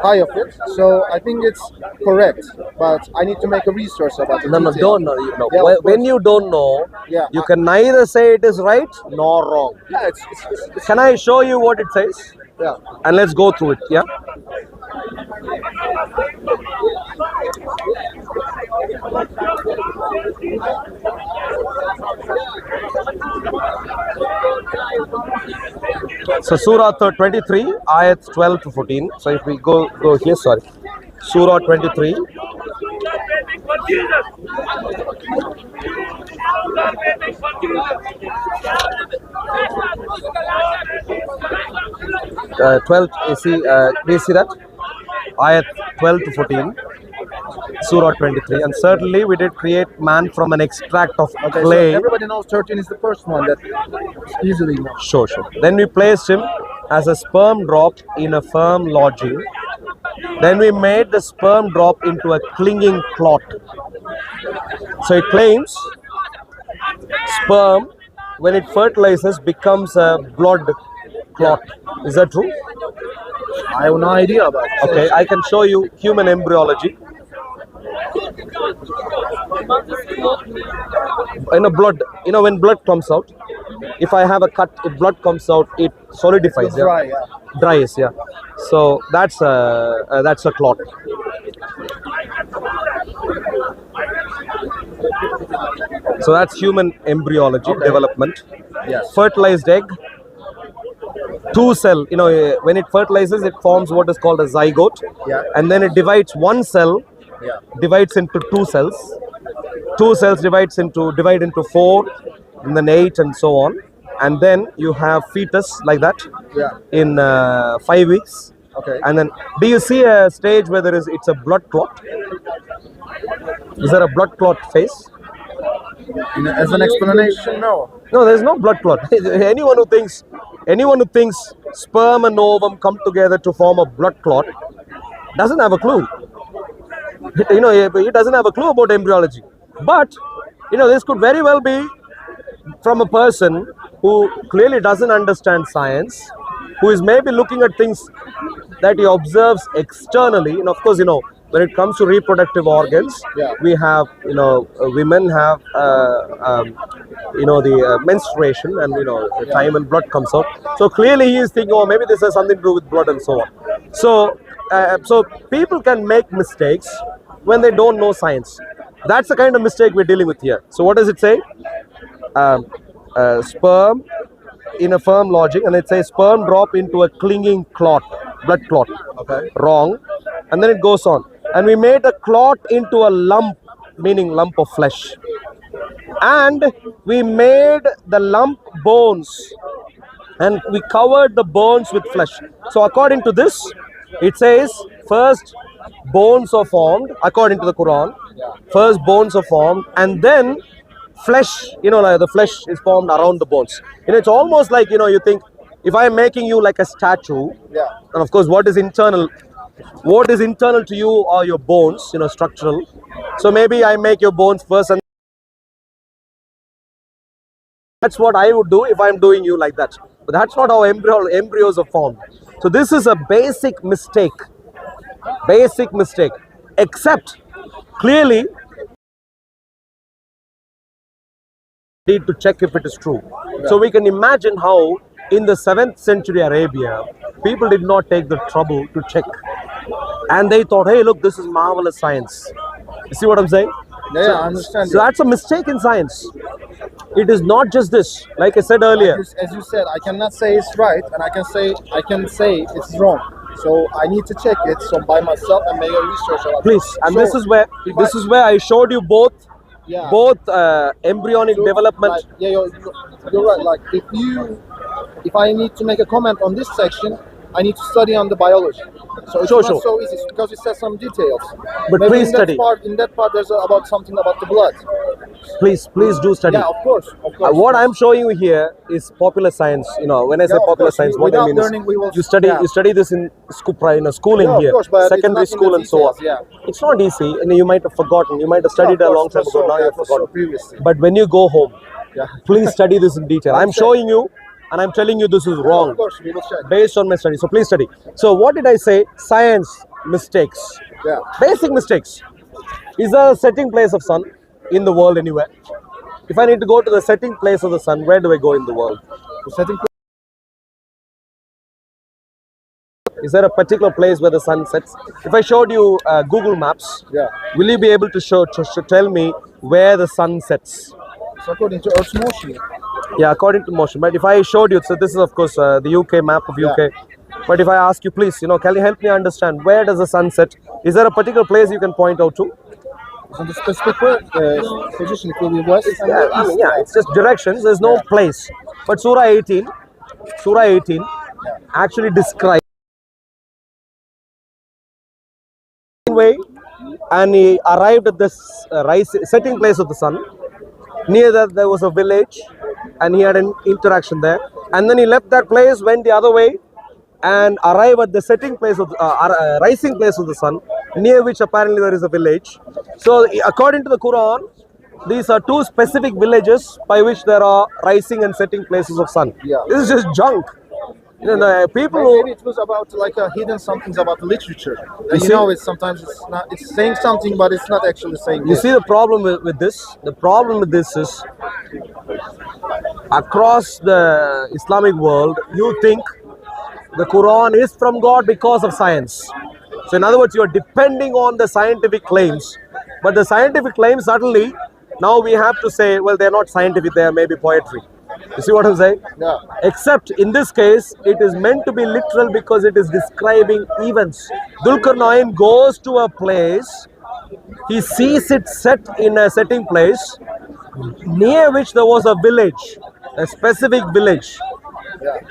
high of it. So I think it's correct, but I need to make a research about it.
No, no, don't know.
Yeah, of
When
course.
you don't know,
Yeah,
you can neither say it is right nor wrong.
Yeah, it's
Can I show you what it says?
yeah.
And let's go through it. Yeah. So Surah 23, ayat 12 to 14. So if we go here, sorry, Surah 23. Uh, 12, do you see that? Ayat 12 to 14, Surah 23. And certainly we did create man from an extract of
Okay,
clay.
so everybody knows 13 is the first one that easily knows.
Sure. Then we placed him as a sperm drop in a firm lodging. Then we made the sperm drop into a clinging clot. So it claims sperm, when it fertilizes, becomes a blood clot. Is that true?
I have no idea about it.
Okay, I can show you human embryology. Blood, when blood comes out, if I have a cut, if blood comes out, it solidifies.
It's dry, yeah.
Dries, yeah. So that's a clot. So that's human embryology development.
Yes.
Fertilized egg, two cell. When it fertilizes, it forms what is called a zygote.
Yeah.
And then it divides one cell,
Yeah.
divides into two cells. Two cells divide into 4, and then 8, and so on. And then you have fetus like that
Yeah.
in 5 weeks.
Okay.
And then, do you see a stage where it's a blood clot? Is there a blood clot phase?
As an explanation, no.
No, there's no blood clot. anyone who thinks sperm and ovum come together to form a blood clot doesn't have a clue. He doesn't have a clue about embryology. But this could very well be from a person who clearly doesn't understand science, who is maybe looking at things that he observes externally. Of course, when it comes to reproductive organs,
Yeah.
we have, women have, the menstruation, and the time when blood comes out. So clearly he is thinking, oh, maybe this has something to do with blood and so on. So people can make mistakes when they don't know science. That's the kind of mistake we're dealing with here. So what does it say? Sperm in a firm lodging, and it says sperm drop into a clinging clot, blood clot.
Okay.
Wrong. And then it goes on. And we made a clot into a lump, meaning lump of flesh. And we made the lump bones, and we covered the bones with flesh. So according to this, it says first bones are formed, according to the Quran. First bones are formed, and then flesh, like the flesh is formed around the bones. It's almost like, you think, if I am making you like a statue,
Yeah.
and of course what is internal to you are your bones, structural. So maybe I make your bones first, and that's what I would do if I'm doing you like that. But that's not how embryos are formed. So this is a basic mistake. Except clearly need to check if it is true. So we can imagine how in the 7th century Arabia, people did not take the trouble to check. And they thought, hey, look, this is marvelous science. You see what I'm saying?
Yeah, I understand.
So that's a mistake in science. It is not just this. Like I said earlier,
As you said, I cannot say it's right, and I can say it's wrong. So I need to check it by myself and make a research about it.
please. And
So
this is where I showed you both embryonic
So,
development.
like, yeah, you're right. Like if I need to make a comment on this section, I need to study on the biology. So it's
Sure,
not
sure.
so easy because it says some details.
But
Maybe
please
in
study.
In that part, there's about something about the blood.
Please do study.
Yeah, of course.
What I'm showing you here is popular science. When I say
Yeah, of
popular
course.
science, what I
Without
mean
learning, we will-
is you study this in schooling
Yeah, of
here,
course, but it's
secondary
not in
school
the
and so on.
details, yeah.
It's not easy, and you might have forgotten. You might have studied a long time ago. Now you've forgotten.
Previously.
But when you go home,
Yeah.
please study this in detail. I'm
sure.
showing you, and I'm telling you this is wrong
Of course, we will check.
based on my study. So please study. So what did I say? Science mistakes.
Yeah.
Basic mistakes. Is there a setting place of sun in the world anywhere? If I need to go to the setting place of the sun, where do I go in the world?
The setting
Is there a particular place where the sun sets? If I showed you Google Maps,
Yeah.
will you be able to tell me where the sun sets?
It's according to Earth's motion.
Yeah, according to motion. But if I showed you, so this is of course the UK map of UK. But if I ask you, please, can you help me understand where does the sun set? Is there a particular place you can point out to?
It's on the specific position. It will be west and
Yeah, I mean, yeah, it's just directions. There's no place. But Surah 18 actually describes way, and he arrived at this setting place of the sun. Near that there was a village, and he had an interaction there. And then he left that place, went the other way, and arrived at the setting place of rising place of the sun, near which apparently there is a village. So according to the Quran, these are two specific villages by which there are rising and setting places of sun.
Yeah.
This is just junk. People
maybe it was about like a hidden something about literature. And
see-
it's sometimes it's not. It's saying something, but it's not actually saying.
You
this.
see the problem with this? The problem with this is across the Islamic world, you think the Quran is from God because of science. So in other words, you are depending on the scientific claims. But the scientific claims suddenly, now we have to say, well, they're not scientific, they are maybe poetry. You see what I'm saying?
Yeah.
Except in this case, it is meant to be literal because it is describing events. Dhul-Qarnayn goes to a place, he sees it set in a setting place near which there was a village, a specific village.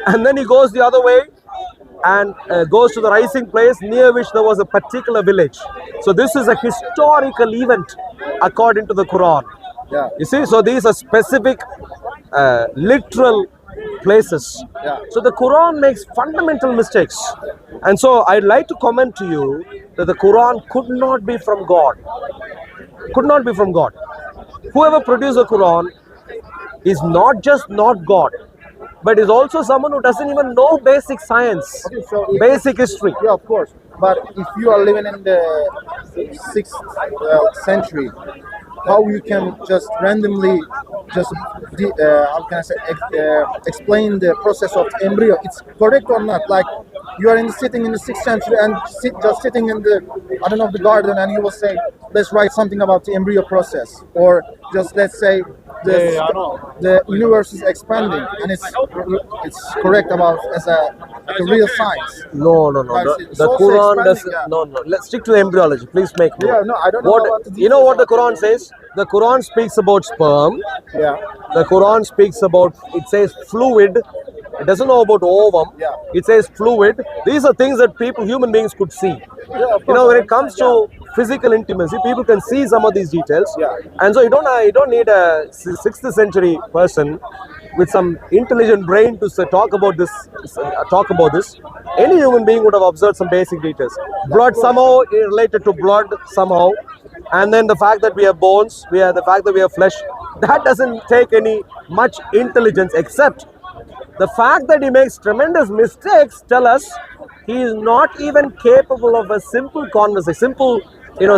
And then he goes the other way and goes to the rising place near which there was a particular village. So this is a historical event according to the Quran.
Yeah.
You see, so these are specific literal places.
Yeah.
So the Quran makes fundamental mistakes. And so I'd like to comment to you that the Quran could not be from God. Could not be from God. Whoever produced the Quran is not just not God, but is also someone who doesn't even know basic science,
Okay, so if-
basic history.
Yeah, of course. But if you are living in the 6th century, how you can just randomly just how can I say explain the process of embryo? It's correct or not? Like you are sitting in the 6th century and just sitting in the the garden, and you will say, let's write something about the embryo process, or just let's say the universe is expanding, and it's correct about as a real science.
No.
It's
The
also
Quran
expanding,
doesn't.
yeah.
No. Let's stick to embryology. Please make note.
Yeah, no, I don't know about the
You know what the
details
Quran says? The Quran speaks about sperm.
Yeah.
The Quran speaks about, it says fluid. It doesn't know about ovum.
Yeah.
It says fluid. These are things that human beings could see.
Yeah, of course,
When it comes to physical intimacy, people can see some of these details.
Yeah.
And so you don't need a 6th century person with some intelligent brain to talk about this. Any human being would have observed some basic details. Blood somehow related to blood somehow, and then the fact that we have bones, the fact that we have flesh, that doesn't take any much intelligence, except the fact that he makes tremendous mistakes tell us he is not even capable of a simple conversation, simple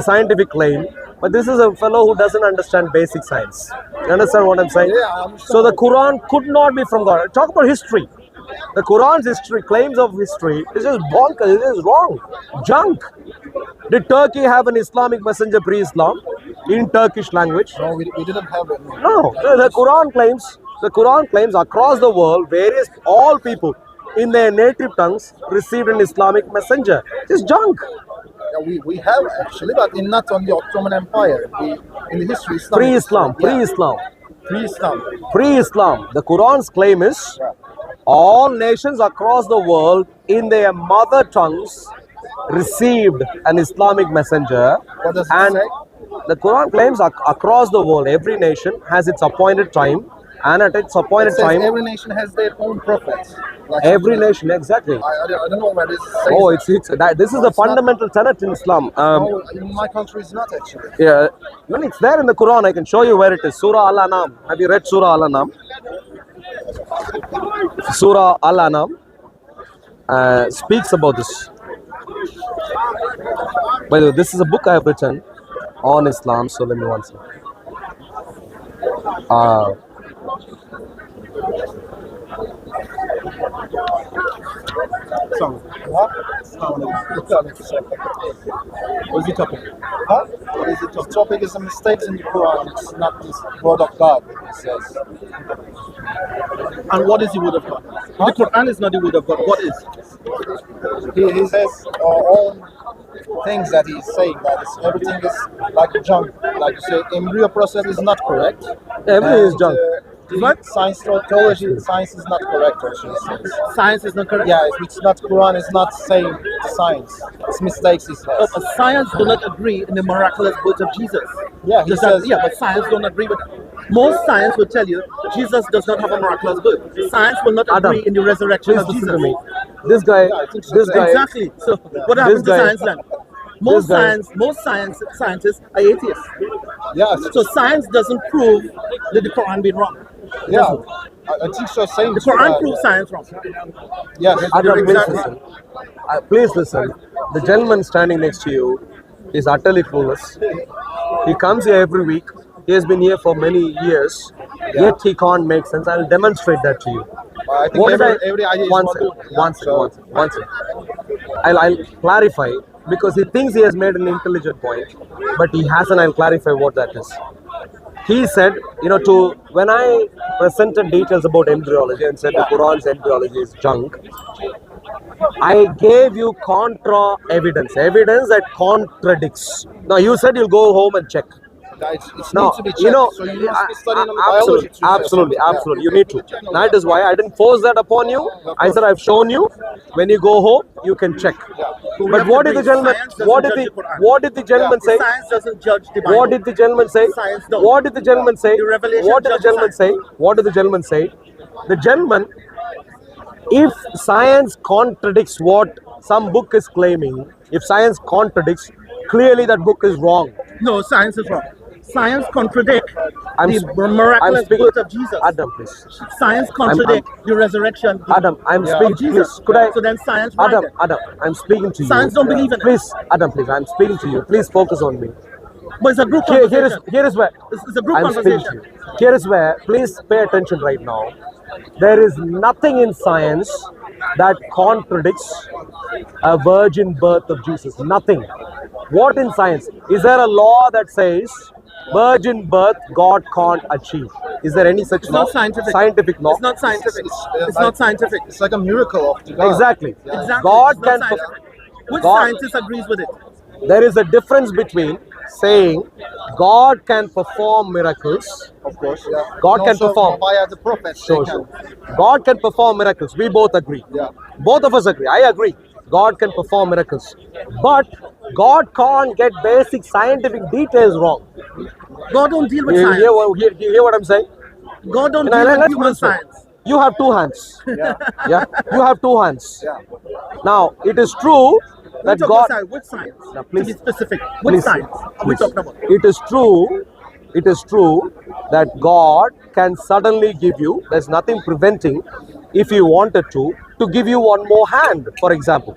scientific claim. But this is a fellow who doesn't understand basic science. You understand what I'm saying?
Yeah, I understand.
So the Quran could not be from God. Talk about history. The Quran's history, claims of history, is just bonkers. It is wrong. Junk. Did Turkey have an Islamic messenger pre-Islam in Turkish language?
No, we didn't have it.
No. The Quran claims across the world, all people in their native tongues received an Islamic messenger. It's junk.
Yeah, we have actually, but not on the Ottoman Empire. In the history, Islam.
Pre-Islam. Pre-Islam. The Quran's claim is all nations across the world in their mother tongues received an Islamic messenger.
What does it
And
say?
the Quran claims across the world, every nation has its appointed time, and at its appointed
It says
time,
every nation has their own prophets. Like
every nation, exactly.
I don't know where this says.
Oh, this is the fundamental tenet in Islam.
No, in my country, it's not actually.
Yeah, well, it's there in the Quran. I can show you where it is. Surah Al-An'am. Have you read Surah Al-An'am? Surah Al-An'am speaks about this. By the way, this is a book I have written on Islam. So let me one second.
What's the topic? Huh? What is it? The topic is the mistakes in the Quran. It's not the word of God, it says.
And what is the word of God? The Quran is not the word of God. What is?
He says all things that he's saying, that is, everything is like junk. Like you say, embryo process is not correct.
Everything is junk.
What? Science, theology, science is not correct, also, he says.
Science is not correct.
Yeah, it's not Quran, it's not saying the science. It's mistakes, he says.
But science do not agree in the miraculous birth of Jesus.
Yeah, he says.
Yeah, but science don't agree with that. Most science will tell you Jesus does not have a miraculous birth. Science will not agree in the resurrection
Please
of
listen
Jesus.
to me. This guy,
Exactly. So what happens to
guy-
science then? Most
guy-
scientists are atheists.
Yeah,
So science doesn't prove that the Quran been wrong.
yeah. I think so. Saying
The Quran proves science wrong.
Yes,
Adam, please
Exactly.
listen. Please listen. The gentleman standing next to you is utterly clueless. He comes here every week. He has been here for many years. Yet he can't make sense. I'll demonstrate that to you.
I think every idea is
one
one.
second. I'll clarify, because he thinks he has made an intelligent point, but he hasn't. I'll clarify what that is. He said, when I presented details about embryology and said the Quran's embryology is junk, I gave you contra evidence that contradicts. Now you said you'll go home and check.
It
No,
needs to be checked. So you must be studying on the biology.
absolutely. You need to. That is why I didn't force that upon you. I said I've shown you. When you go home, you can check. But what did the gentleman? What did the gentleman say?
Science doesn't judge the Bible.
What did the gentleman say?
Science don't.
What did the gentleman say?
The revelation
What did the
judges
gentleman say?
science.
What did the gentleman say? The gentleman, if science contradicts what some book is claiming, if science contradicts, clearly that book is wrong.
No, science is wrong. Science contradicts
I'm
the
sp-
miraculous
speaking-
birth of Jesus.
Adam, please.
Science contradicts the resurrection
Adam, I'm
of
speaking.
Jesus.
Please, could I?
So then science
Adam,
right
Adam, I'm speaking to you.
Science don't believe in it.
Please, Adam, please, I'm speaking to you. Please focus on me.
But it's a group
Here
conversation.
is where
It's a group
I'm speaking to
conversation.
you. Here is where, please pay attention right now. There is nothing in science that contradicts a virgin birth of Jesus. Nothing. What in science? Is there a law that says virgin birth God can't achieve? Is there any such
It's
law?
not scientific.
Scientific law?
It's not scientific. It's
like-
not scientific.
It's like a miracle of God.
Exactly.
Exactly.
God
It's not
can.
scientific. Which
God-
scientist agrees with it?
There is a difference between saying God can perform miracles.
Of course, yeah.
God
And
can
also
perform.
via the prophets. they
Sure.
can.
God can perform miracles. We both agree.
Yeah.
Both of us agree. I agree. God can perform miracles. But God can't get basic scientific details wrong.
God don't deal with
You
science.
hear what I'm saying?
God don't
You
deal
know,
with
let's
human
put it this way.
science.
You have two hands.
Yeah.
Yeah. You have two hands.
Yeah.
Now, it is true that
Which of
God.
us are- which science?
Now,
To
please-
be specific. Which
Please,
science are we
please.
talking about?
It is true that God can suddenly give you, there's nothing preventing, if He wanted to give you one more hand, for example.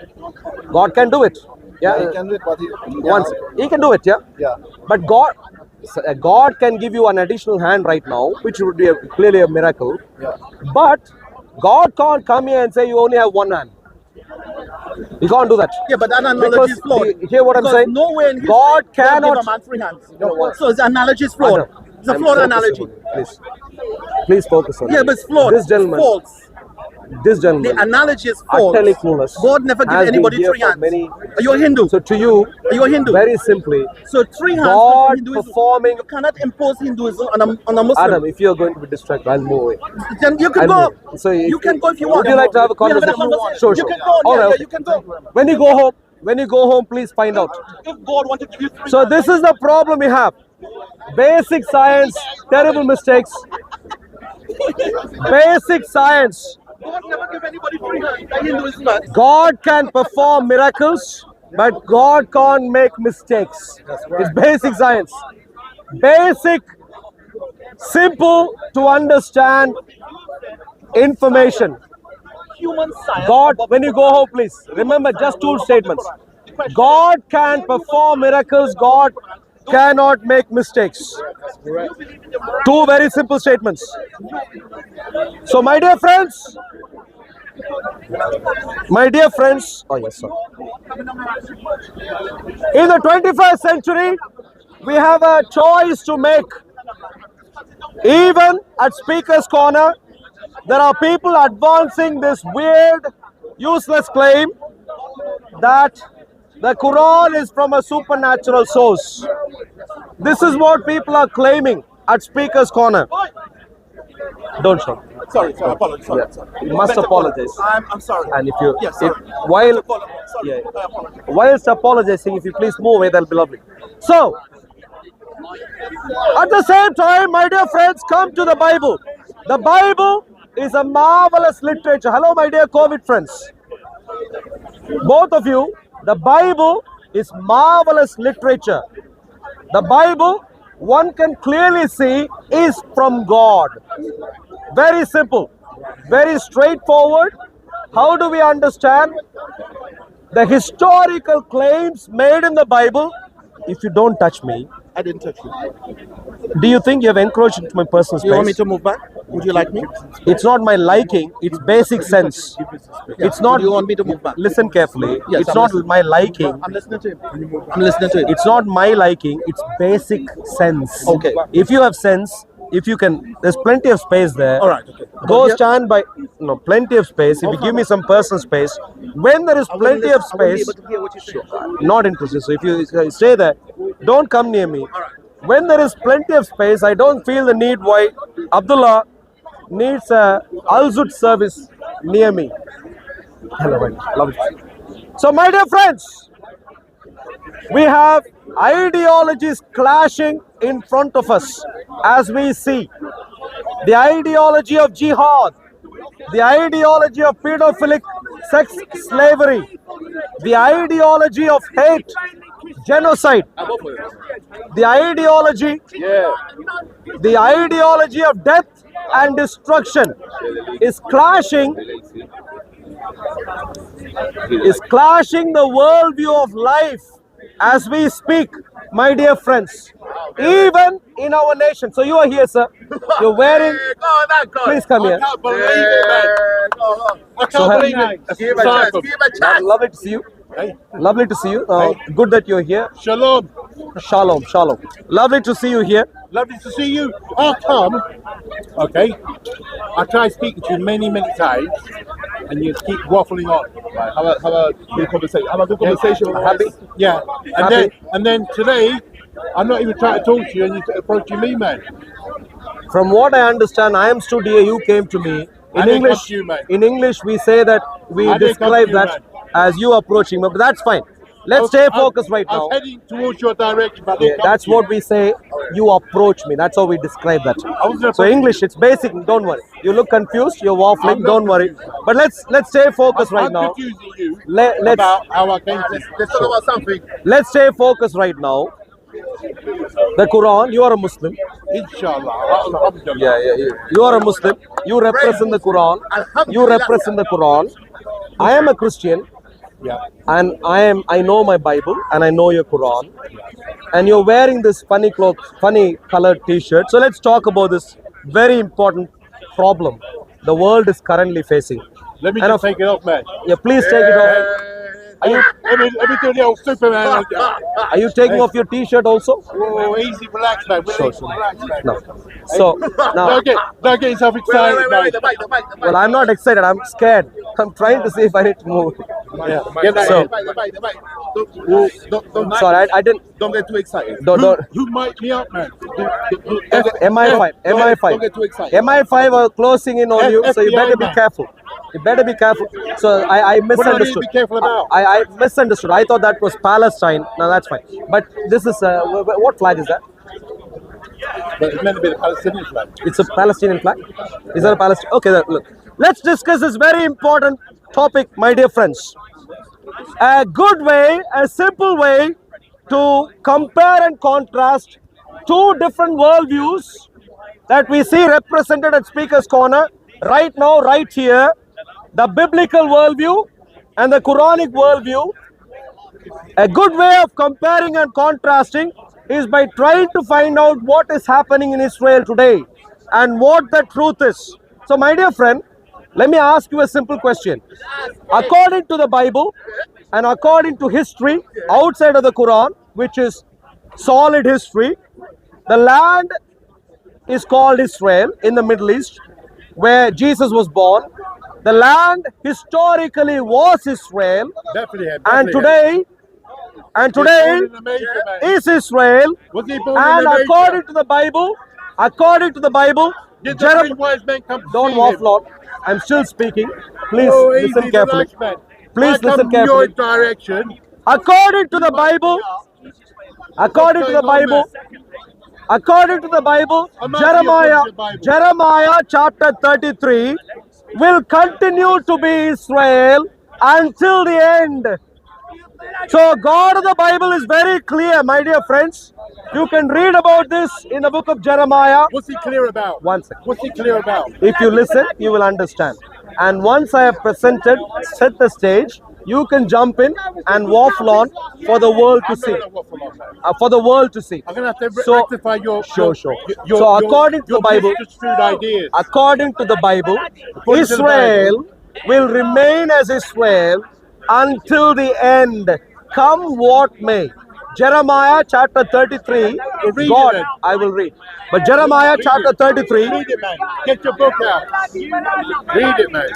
God can do it.
Yeah,
Yeah.
he can do it, but
Once He can do it, yeah.
yeah.
But God can give you an additional hand right now, which would be clearly a miracle.
Yeah.
But God can't come here and say you only have one hand. He can't do that.
Yeah, but that analogy
Because
is flawed.
hear what I'm
Because
saying?
nowhere in history
God
God
cannot.
give a man free hands.
know what?
So his analogy is flawed.
Adam,
It's a
I'm
flawed
focusing
analogy.
on you, please focus on
Yeah,
it.
but it's flawed.
This gentleman,
It's false.
this gentleman,
The analogy is false.
utterly clueless.
God never give
has been
anybody
here
three
for
hands.
many-
Are you a Hindu?
So to you,
Are you a Hindu?
very simply,
So three hands
God
for Hinduism.
performing.
You cannot impose Hinduism on a Muslim.
Adam, if you're going to be distracted, I'll move away.
Then you can
I'll
go.
move. So
You can go if you want.
Would you like to have a
We have
conversation? Sure.
You can go.
All
Yeah,
right,
yeah,
okay.
you can go.
When you go home, please find out.
If God wanted to give you three
So this is the problem we have. Basic science, terrible mistakes. Basic science.
God never give anybody free hands. Like Hinduism.
God can perform miracles, but God can't make mistakes. It's basic science. Basic, simple to understand information.
Human science.
God, when you go home, please remember just two statements. God can perform miracles. God cannot make mistakes. Two very simple statements. So, my dear friends, oh yes, sir. In the 21st century, we have a choice to make. Even at Speaker's Corner, there are people advancing this weird, useless claim that the Quran is from a supernatural source. This is what people are claiming at Speaker's Corner. Don't shout.
Sorry, apologize. Sorry.
You must apologize.
I'm sorry.
And if you,
Yes, sorry.
while,
Sorry,
yeah,
I apologize.
whilst apologizing, if you please move away, that'll be lovely. So, at the same time, my dear friends, come to the Bible. The Bible is a marvelous literature. Hello, my dear COVID friends. Both of you, the Bible is marvelous literature. The Bible, one can clearly see, is from God. Very simple, very straightforward. How do we understand the historical claims made in the Bible? If you don't touch me,
I didn't touch you.
do you think you have encroached into my personal space?
You want me to move back? Would you like me?
It's not my liking, it's basic sense. It's not.
Do you want me to move back?
Listen carefully.
Yes,
It's
I'm
not
listening.
my liking.
I'm listening to him. I'm listening to him.
It's not my liking, it's basic sense.
Okay.
If you have sense, if you can, there's plenty of space there.
All right, okay.
Go
Here-
stand by, no, plenty of space. If you give me some personal space, when there is plenty of
I won't be
space,
able to hear what you're saying.
not interested. So if you stay there, don't come near me. When there is plenty of space, I don't feel the need why Abdullah needs a Al-Zud service near me. Hello, man. Love it. So, my dear friends, we have ideologies clashing in front of us as we see. The ideology of jihad, the ideology of pedophilic sex slavery, the ideology of hate, genocide, the ideology of death and destruction is clashing the worldview of life as we speak, my dear friends, even in our nation. So you are here, sir. You're wearing. Please come here.
I can't believe it, man. I can't
So,
believe it.
Give him a chance. Give him a chance.
Lovely to see you. Lovely to see you. Good that you're here.
Shalom.
Shalom, shalom. Lovely to see you here.
Lovely to see you. How come? Okay. I tried speaking to you many times, and you keep waffling on.
Right, have a good conversation. Have a good conversation.
Happy?
Yeah.
Happy.
And then today, I'm not even trying to talk to you, and you're approaching me, man.
From what I understand, I am stood here. You came to me.
I
In
didn't come
English,
to you, man.
in English, we say that we
I didn't come
describe
to you,
that as you approaching me, but that's fine. Let's stay focused right
I
now.
was heading towards your direction, but I
Yeah,
didn't come
that's
to you.
what we say. You approach me. That's how we describe that.
wasn't
So
approaching
English, it's basic. Don't worry. You look confused. You're waffling.
I'm not
Don't worry.
confused.
But let's stay focused right
I'm
now.
confusing you
Let's
about how I came to
Let's talk about something.
let's stay focused right now. The Quran. You are a Muslim.
Inshallah. Alhamdulillah.
Yeah. You are a Muslim. You represent the Quran. You represent the Quran. I am a Christian.
Yeah.
And I know my Bible and I know your Quran, and you're wearing this funny colored t-shirt. So let's talk about this very important problem the world is currently facing.
Let me
And
just take it off, man.
Yeah, please take it off. Are you
Let me do the old Superman.
are you taking off your t-shirt also?
Oh, easy, relax, man.
Sure.
Relax, man.
No. So now,
Don't get yourself excited, man.
The mic.
well, I'm not excited. I'm scared. I'm trying to see if I need to move.
Yeah. Get that
So-
in.
The mic. Don't
Sorry, I didn't.
don't get too excited.
Don't.
Who mic'd me up, man?
MI5,
Don't get too excited.
MI5 are closing in on you, so you better be
FBI, man.
careful. You better be careful. So I
What do I need to
misunderstood.
be careful about?
I misunderstood. I thought that was Palestine. No, that's fine. But this is what flag is that?
But it's meant to be the Palestinian flag.
It's a Palestinian flag. Is that a Palestinian? Okay, look. Let's discuss this very important topic, my dear friends. A good way, a simple way to compare and contrast two different worldviews that we see represented at Speaker's Corner right now, right here. The biblical worldview and the Quranic worldview A good way of comparing and contrasting is by trying to find out what is happening in Israel today and what the truth is. So, my dear friend, let me ask you a simple question. According to the Bible and according to history outside of the Quran, which is solid history, the land is called Israel in the Middle East, where Jesus was born. The land historically was Israel, and today is Israel. And according to the Bible, don't waffle on. I'm still speaking. Please listen carefully. Please listen carefully. According to the Bible, Jeremiah chapter 33 will continue to be Israel until the end. So God of the Bible is very clear, my dear friends. You can read about this in the book of Jeremiah.
What's he clear about?
One second.
What's he clear about?
If you listen, you will understand. And once I have presented, set the stage, you can jump in and waffle on for the world to see. For the world to see.
I'm going to have to
So,
rectify your...
Sure.
Your,
So according to the Bible,
misconstrued ideas.
according to the Bible,
According to the
Israel will remain as Israel until the end, come what may. Jeremiah chapter 33,
Read
God,
it, man.
I will read. But Jeremiah chapter 33,
Read it, man. Get your book out. Read it, man.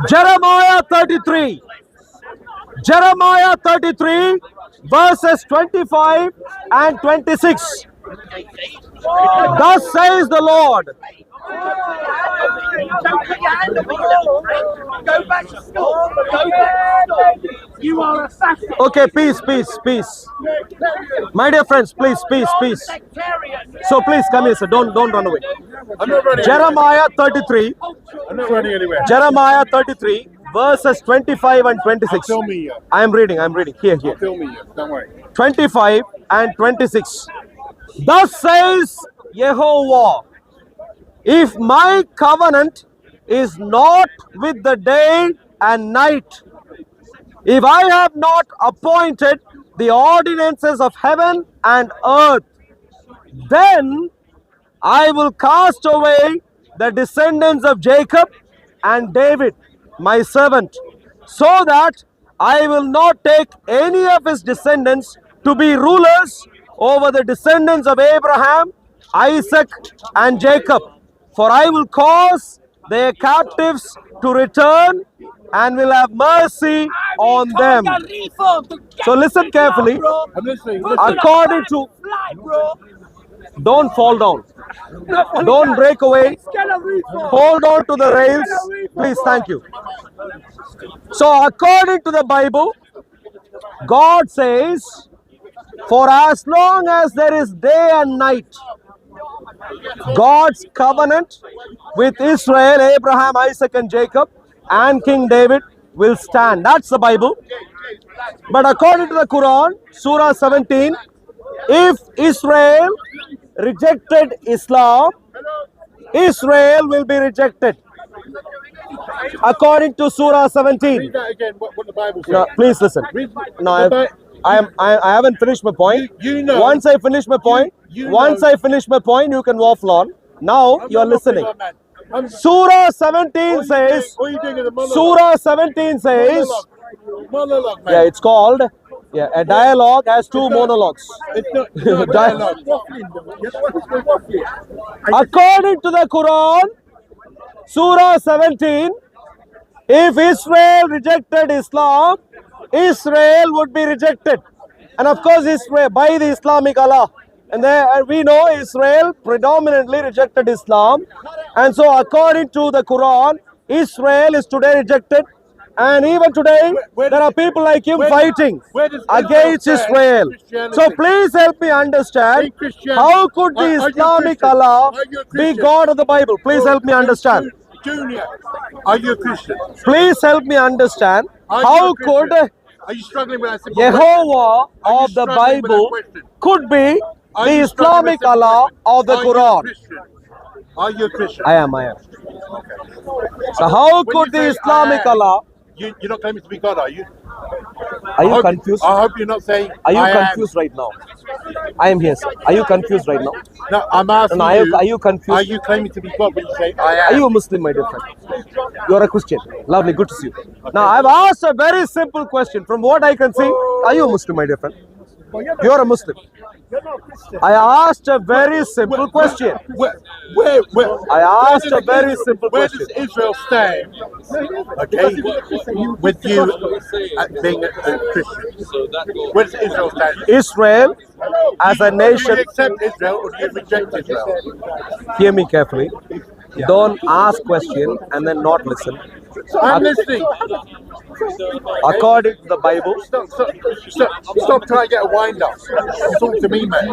Jeremiah 33. Jeremiah 33 verses 25 and 26. Thus says the Lord.
Go back to school. Go back to school. You are a fascist.
Okay, peace. My dear friends, please. So please come here, sir. Don't run away.
I'm not running
Jeremiah 33.
anywhere. I'm not running anywhere.
Jeremiah 33 verses 25 and 26.
Film me here.
I'm reading. Here.
Film me here. Don't worry.
25 and 26. Thus says Yehovah, if my covenant is not with the day and night, if I have not appointed the ordinances of heaven and earth, then I will cast away the descendants of Jacob and David, my servant, so that I will not take any of his descendants to be rulers over the descendants of Abraham, Isaac, and Jacob. For I will cause their captives to return and will have mercy on them. So listen carefully.
I'm listening.
According to... Don't fall down. Don't break away. Hold on to the rails. Please, thank you. So according to the Bible, God says, for as long as there is day and night, God's covenant with Israel, Abraham, Isaac, and Jacob, and King David will stand. That's the Bible. But according to the Quran, Surah 17, if Israel rejected Islam, Israel will be rejected. According to Surah 17.
Read that again, what the Bible says.
No, please listen. No, I haven't finished my point.
You know.
Once I finish my point, you can waffle on. Now you're listening. Surah 17 says. Surah 17 says.
Monologue, man.
Yeah, it's called. Yeah, a dialogue has two monologues.
It's not a dialogue.
According to the Quran, Surah 17, if Israel rejected Islam, Israel would be rejected. And of course, Israel by the Islamic Allah. And we know Israel predominantly rejected Islam. And so according to the Quran, Israel is today rejected. And even today, there are people like him fighting against Israel. So please help me understand, how could the Islamic Allah be God of the Bible? Please help me understand.
Junior, are you a Christian?
Please help me understand, how could
Are you struggling with that simple
Yehovah
Are you
of the
struggling with that
Bible
question?
could be
Are
the
you struggling
Islamic
with simple
Allah
question?
of the
Are you a
Quran.
Christian? Are you a Christian?
I am. So how
When
could
you
the
say
Islamic
I am,
Allah?
you're not claiming to be God, are you?
Are you confused?
I hope you're not saying
Are you
I
confused right now? I am here, sir. Are you confused right now?
am. No, I'm asking
No, are you confused?
Are you claiming to be God when you say I am?
Are you a Muslim, my dear friend? You are a Christian. Lovely, good to see you. Now, I've asked a very simple question. From what I can see, are you a Muslim, my dear friend? You are a Muslim. I asked a very simple question. I asked a very simple
Where
question.
does Israel stand? Okay, with you being a Christian. Where does Israel stand?
Israel, as a
Do
nation,
you accept Israel or do you reject Israel?
hear me carefully. Don't ask question and then not listen.
I'm listening.
According to the Bible,
Stop trying to get a wind up. Talk to me, man.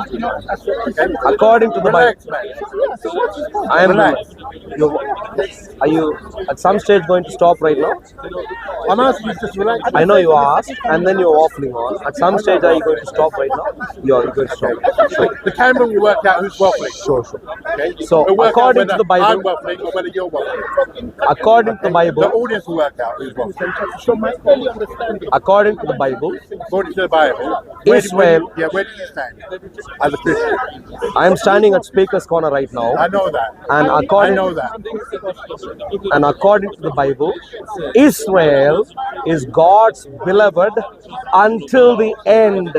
Okay?
according to the
Relax,
Bible,
man.
I am
Relax.
Are you at some stage going to stop right now?
I'm asking you to just relax.
I know you asked, and then you're waffling on. At some stage, are you going to stop right now? You're going to stop. Sure.
The camera will work out who's waffling.
Sure.
Okay?
So,
It'll work out
according to
whether
the Bible-
I'm waffling or whether you're waffling.
According to the
The
Bible,
audience will work out who's waffling.
according to the Bible,
According to the Bible,
Israel-
where do you stand as a Christian?
I am standing at Speaker's Corner right now,
I know that.
and
I
according
know that.
to the Bible, Israel is God's beloved until the end,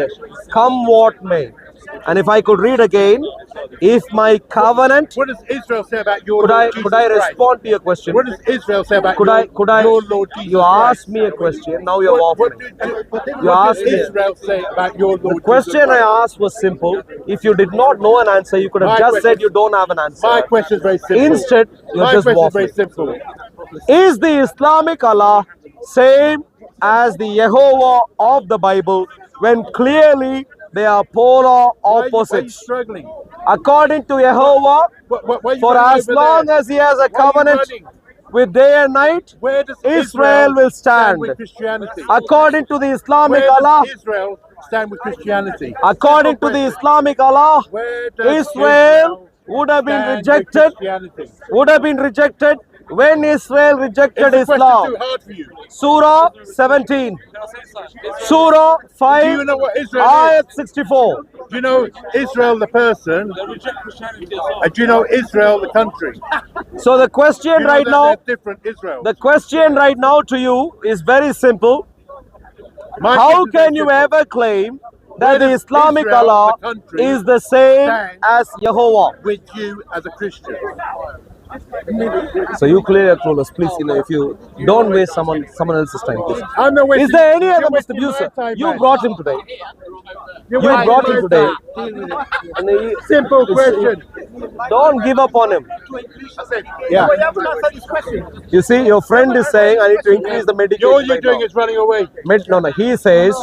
come what may. And if I could read again, if my covenant,
What does Israel say about your
could
Lord
I
Jesus Christ?
respond to your question?
What does Israel say about
Could I?
your Lord Jesus
You
Christ?
asked me a question. Now you're
What
waffling. You
does
asked me.
Israel say about your Lord
The question
Jesus
I
Christ?
asked was simple. If you did not know an answer, you could have
My
just
question-
said you don't have an answer.
My question is very simple.
Instead, you're
My
just
question is very
waffling.
simple.
Is the Islamic Allah same as the Yehovah of the Bible when clearly they are polar
Why are you
opposites?
struggling?
According to Yehovah,
Why are you
for
running
as
over
long
there?
as he has a
Why are you
covenant
running?
with day and night,
Where does
Israel will stand.
with Christianity?
According to the Islamic
Where
Allah,
does Israel stand with Christianity?
according to the Islamic Allah,
Where does
Israel would have been
stand with
rejected,
Christianity?
when Israel rejected
Is the question
Islam.
too hard for you?
Surah 17, Surah
Do
5,
you know what Israel
Ayat
is?
64.
Do you know Israel the person? And do you know Israel the country?
So the question
Do you know
right
that
now,
they're different Israel?
the question right now to you is very simple.
My
How
question is very
can you
simple.
ever claim
Where
that the
does
Islamic
Israel,
Allah
the country,
is the same
stand
as Yehovah?
with you as a Christian?
So you clear your rulers, please. If you don't waste someone else's time, please.
I'm not wasting.
Is there any other
you're
Muslim?
wasting
You,
my
sir,
time,
you
man.
brought him today.
You're
You
wasting
brought
my
him today.
time.
And he-
Simple question.
Don't give up on him.
Yeah.
You see, your friend is saying, I need to increase the medication.
All you're
right
doing
now.
is running away.
No, he says,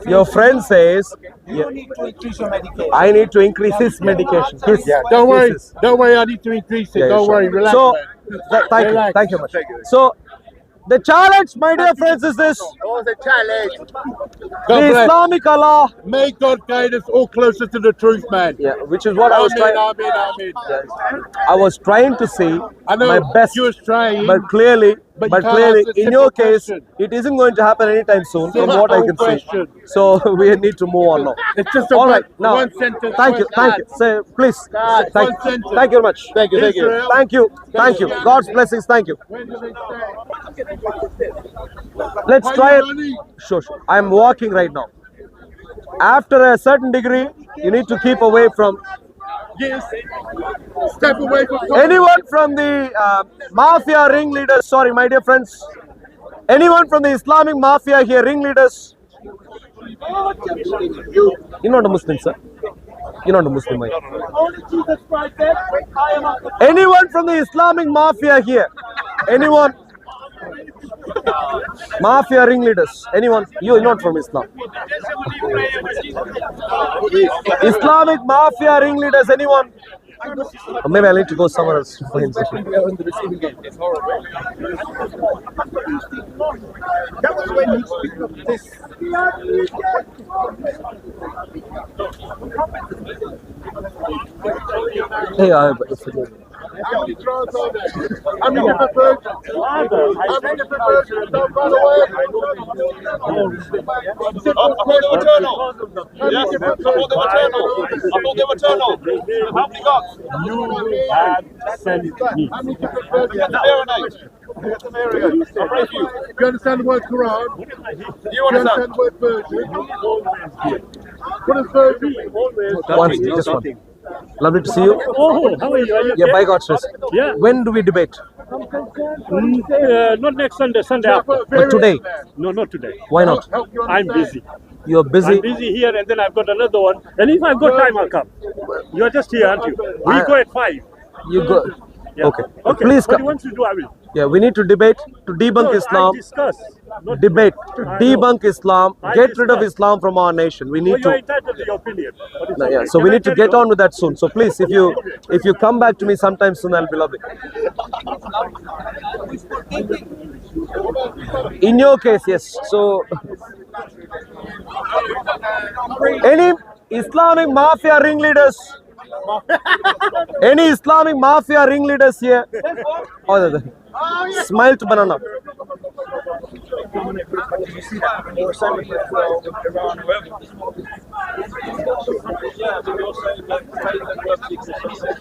your friend says,
You need to increase your medication.
I need to increase his medication.
Yeah. Don't worry. I need to increase it.
Yeah,
Don't
sure.
worry. Relax.
So,
man.
thank
Relax.
you much. So, the challenge, my dear friends, is this.
What was a challenge?
The
God bless.
Islamic Allah,
May God guide us all closer to the truth, man.
yeah, which is what I was trying.
Amen.
I was trying to see
I know
my best,
you was trying,
but clearly,
but you can't
clearly,
answer a
in your
simple
case,
question.
it isn't going to happen anytime soon, from
Simple
what I can
question.
see. So we need to move on now.
It's just
All right, now,
one sentence.
thank you. Say, please,
God,
thank
one sentence.
you very much.
Israel,
Thank you. God's blessings. Thank you.
When do they say?
Let's
Why
try
you
it.
running?
Sure. I'm walking right now. After a certain degree, you need to keep away from
Yes. Step away from
anyone from the mafia ringleaders. Sorry, my dear friends. Anyone from the Islamic mafia here, ringleaders? You're not a Muslim, sir. You're not a Muslim, are you?
Only Jesus Christ said, I am of the
Anyone from the Islamic mafia here? Anyone? Mafia ringleaders? Anyone? You're not from Islam. Islamic mafia ringleaders? Anyone? Or maybe I need to go somewhere else to find something.
We are on the receiving end. It's horrible.
That was when you speak of this.
Hey,
How many throws are there? How many different versions? How many different versions? Don't run away.
I thought they were turtle. Yes, I thought they were turtle. How many got?
You had sent me.
How many different versions?
Get the marinade. Get the marinade. I'll break you.
Do you understand the word Quran?
Do you
Do you understand
understand?
the word version? What is version?
just one. Lovely to see you.
Oh, how are you? Are you
Yeah,
okay?
by God's grace.
Yeah.
When do we debate?
Not next Sunday, Sunday after.
But today.
No, not today.
Why not?
Help you
I'm
understand.
busy.
You're busy.
I'm busy here and then I've got another one. And if I've got time, I'll come. You're just here, aren't you? We
I-
go at 5.
You go.
Yeah.
Okay.
Okay.
Please
what
come.
you want to do, I will.
Yeah, we need to debate to debunk
No,
Islam.
I discuss. Not
Debate,
I know.
debunk Islam,
I
get rid of
discuss.
Islam from our nation. We
Oh,
need
you're
to.
entitled to your opinion. But it's
No,
okay.
yeah, so
Can
we
I
need to
carry
get on with that soon. So please, if you come back to me sometime soon, that'll be lovely. In your case, yes. So, any Islamic mafia ringleaders? Any Islamic mafia ringleaders here? Oh, smile to banana.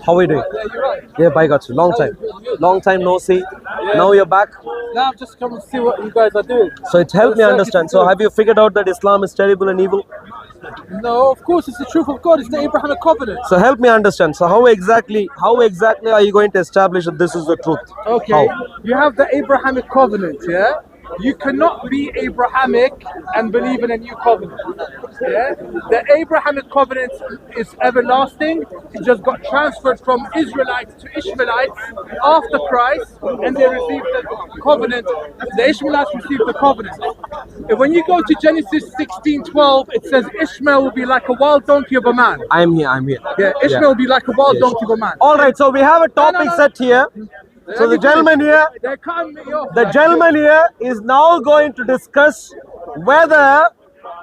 How are we doing? Yeah, by God, long time no see. Now you're back.
Now I'm just coming to see what you guys are doing.
So it helped me understand. So have you figured out that Islam is terrible and evil?
No, of course it's the truth of God. It's the Abrahamic covenant.
So help me understand. So how exactly are you going to establish that this is the truth?
Okay,
How?
you have the Abrahamic covenant, yeah? You cannot be Abrahamic and believe in a new covenant. Yeah? The Abrahamic covenant is everlasting. It just got transferred from Israelites to Ishmaelites after Christ, and they received the covenant. The Ishmaelites received the covenant. And when you go to Genesis 16:12, it says Ishmael will be like a wild donkey of a man.
I'm here.
Yeah, Ishmael will be like a wild donkey of a man.
All right, so we have a topic
no.
set here. So the gentleman here,
They're cutting me off.
the gentleman here is now going to discuss whether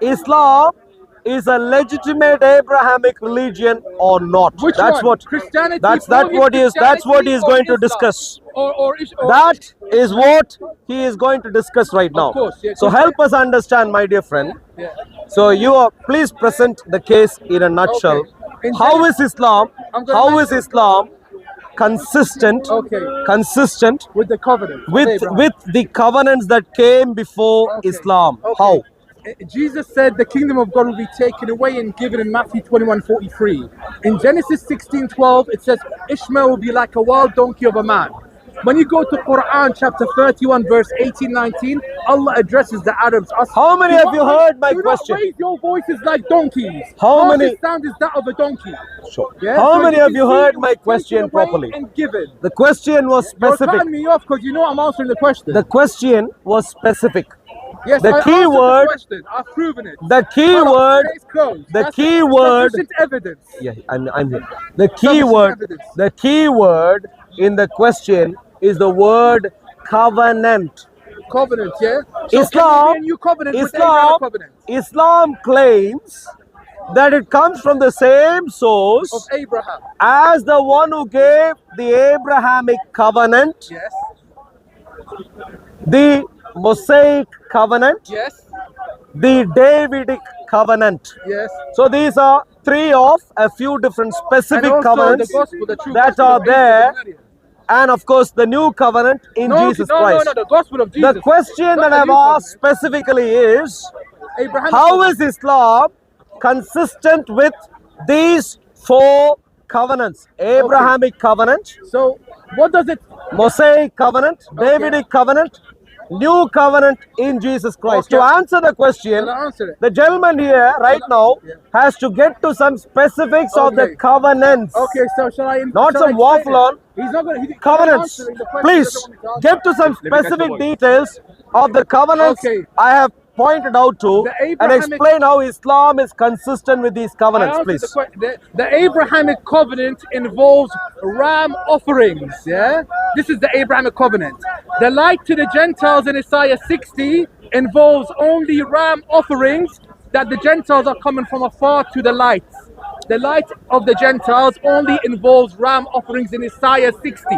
Islam is a legitimate Abrahamic religion or not.
Which
That's
one?
what
Christianity,
that's
Christianity
what he is going to
or
discuss.
Or
That is what he is going to discuss right now.
course, yeah,
So help us understand, my dear friend.
Yeah.
So please present the case in a nutshell.
Okay. In
How
Genesis-
is Islam?
I'm gonna
How
mention-
is Islam consistent?
Okay.
Consistent
with the covenant of
with
Abraham.
the covenants that came before
Okay.
Islam.
Okay.
How?
Jesus said the kingdom of God will be taken away and given in Matthew 21:43. In Genesis 16:12, it says Ishmael will be like a wild donkey of a man. When you go to Quran chapter 31 verse 18-19, Allah addresses the Arabs.
How many of you heard my question?
Do not raise your voices like donkeys.
How
Half
many-
the sound is that of a donkey.
Sure.
Yeah?
How
So
many
you
of
can
you
see
heard
it
my
was
question
taken away
properly?
and given.
The question was
You're
specific.
cutting me off because you know I'm answering the question.
The question was specific.
Yes,
the
I
key
answered
word-
the question. I've proven it.
The key
Hold on,
word.
case closed.
The
That's
key word.
sufficient evidence.
Yeah, I'm here. The key
Sufficient
word.
evidence.
The key word in the question is the word covenant.
Covenant, yeah. So
Islam-
can there be a new covenant with the Abrahamic covenant
Islam claims that it comes from the same
of
source
Abraham.
as the one who gave the Abrahamic covenant,
Yes,
the Mosaic covenant,
yes,
the Davidic covenant.
yes.
So these are three of a few different
And
specific
also
covenants
the gospel, the true
that
gospel
are
of Jesus
there,
of Maryam.
and of course the new covenant in Jesus Christ.
No, the gospel of Jesus.
The question
Not
that
the
I've
new
asked
covenant.
specifically is,
Abrahamic
how
covenant.
is Islam consistent with these four covenants? Abrahamic covenant,
So what does it?
Mosaic covenant, Davidic covenant, new covenant in Jesus Christ.
Okay.
To answer the question,
Shall I answer it?
the gentleman here right now has to get to some specifics of the
Okay.
covenants.
Okay, so shall I?
Not
shall I
some waffle
explain
on.
it? He's not going to.
Covenants. Please get to some specific details of the covenants
Okay.
I have point it out to
The
and
Abrahamic-
explain how Islam is consistent with these covenants,
I answered
please.
the Abrahamic covenant involves ram offerings. Yeah, this is the Abrahamic covenant. The light to the Gentiles in Isaiah 60 involves only ram offerings, that the Gentiles are coming from afar to the light. The light of the Gentiles only involves ram offerings in Isaiah 60.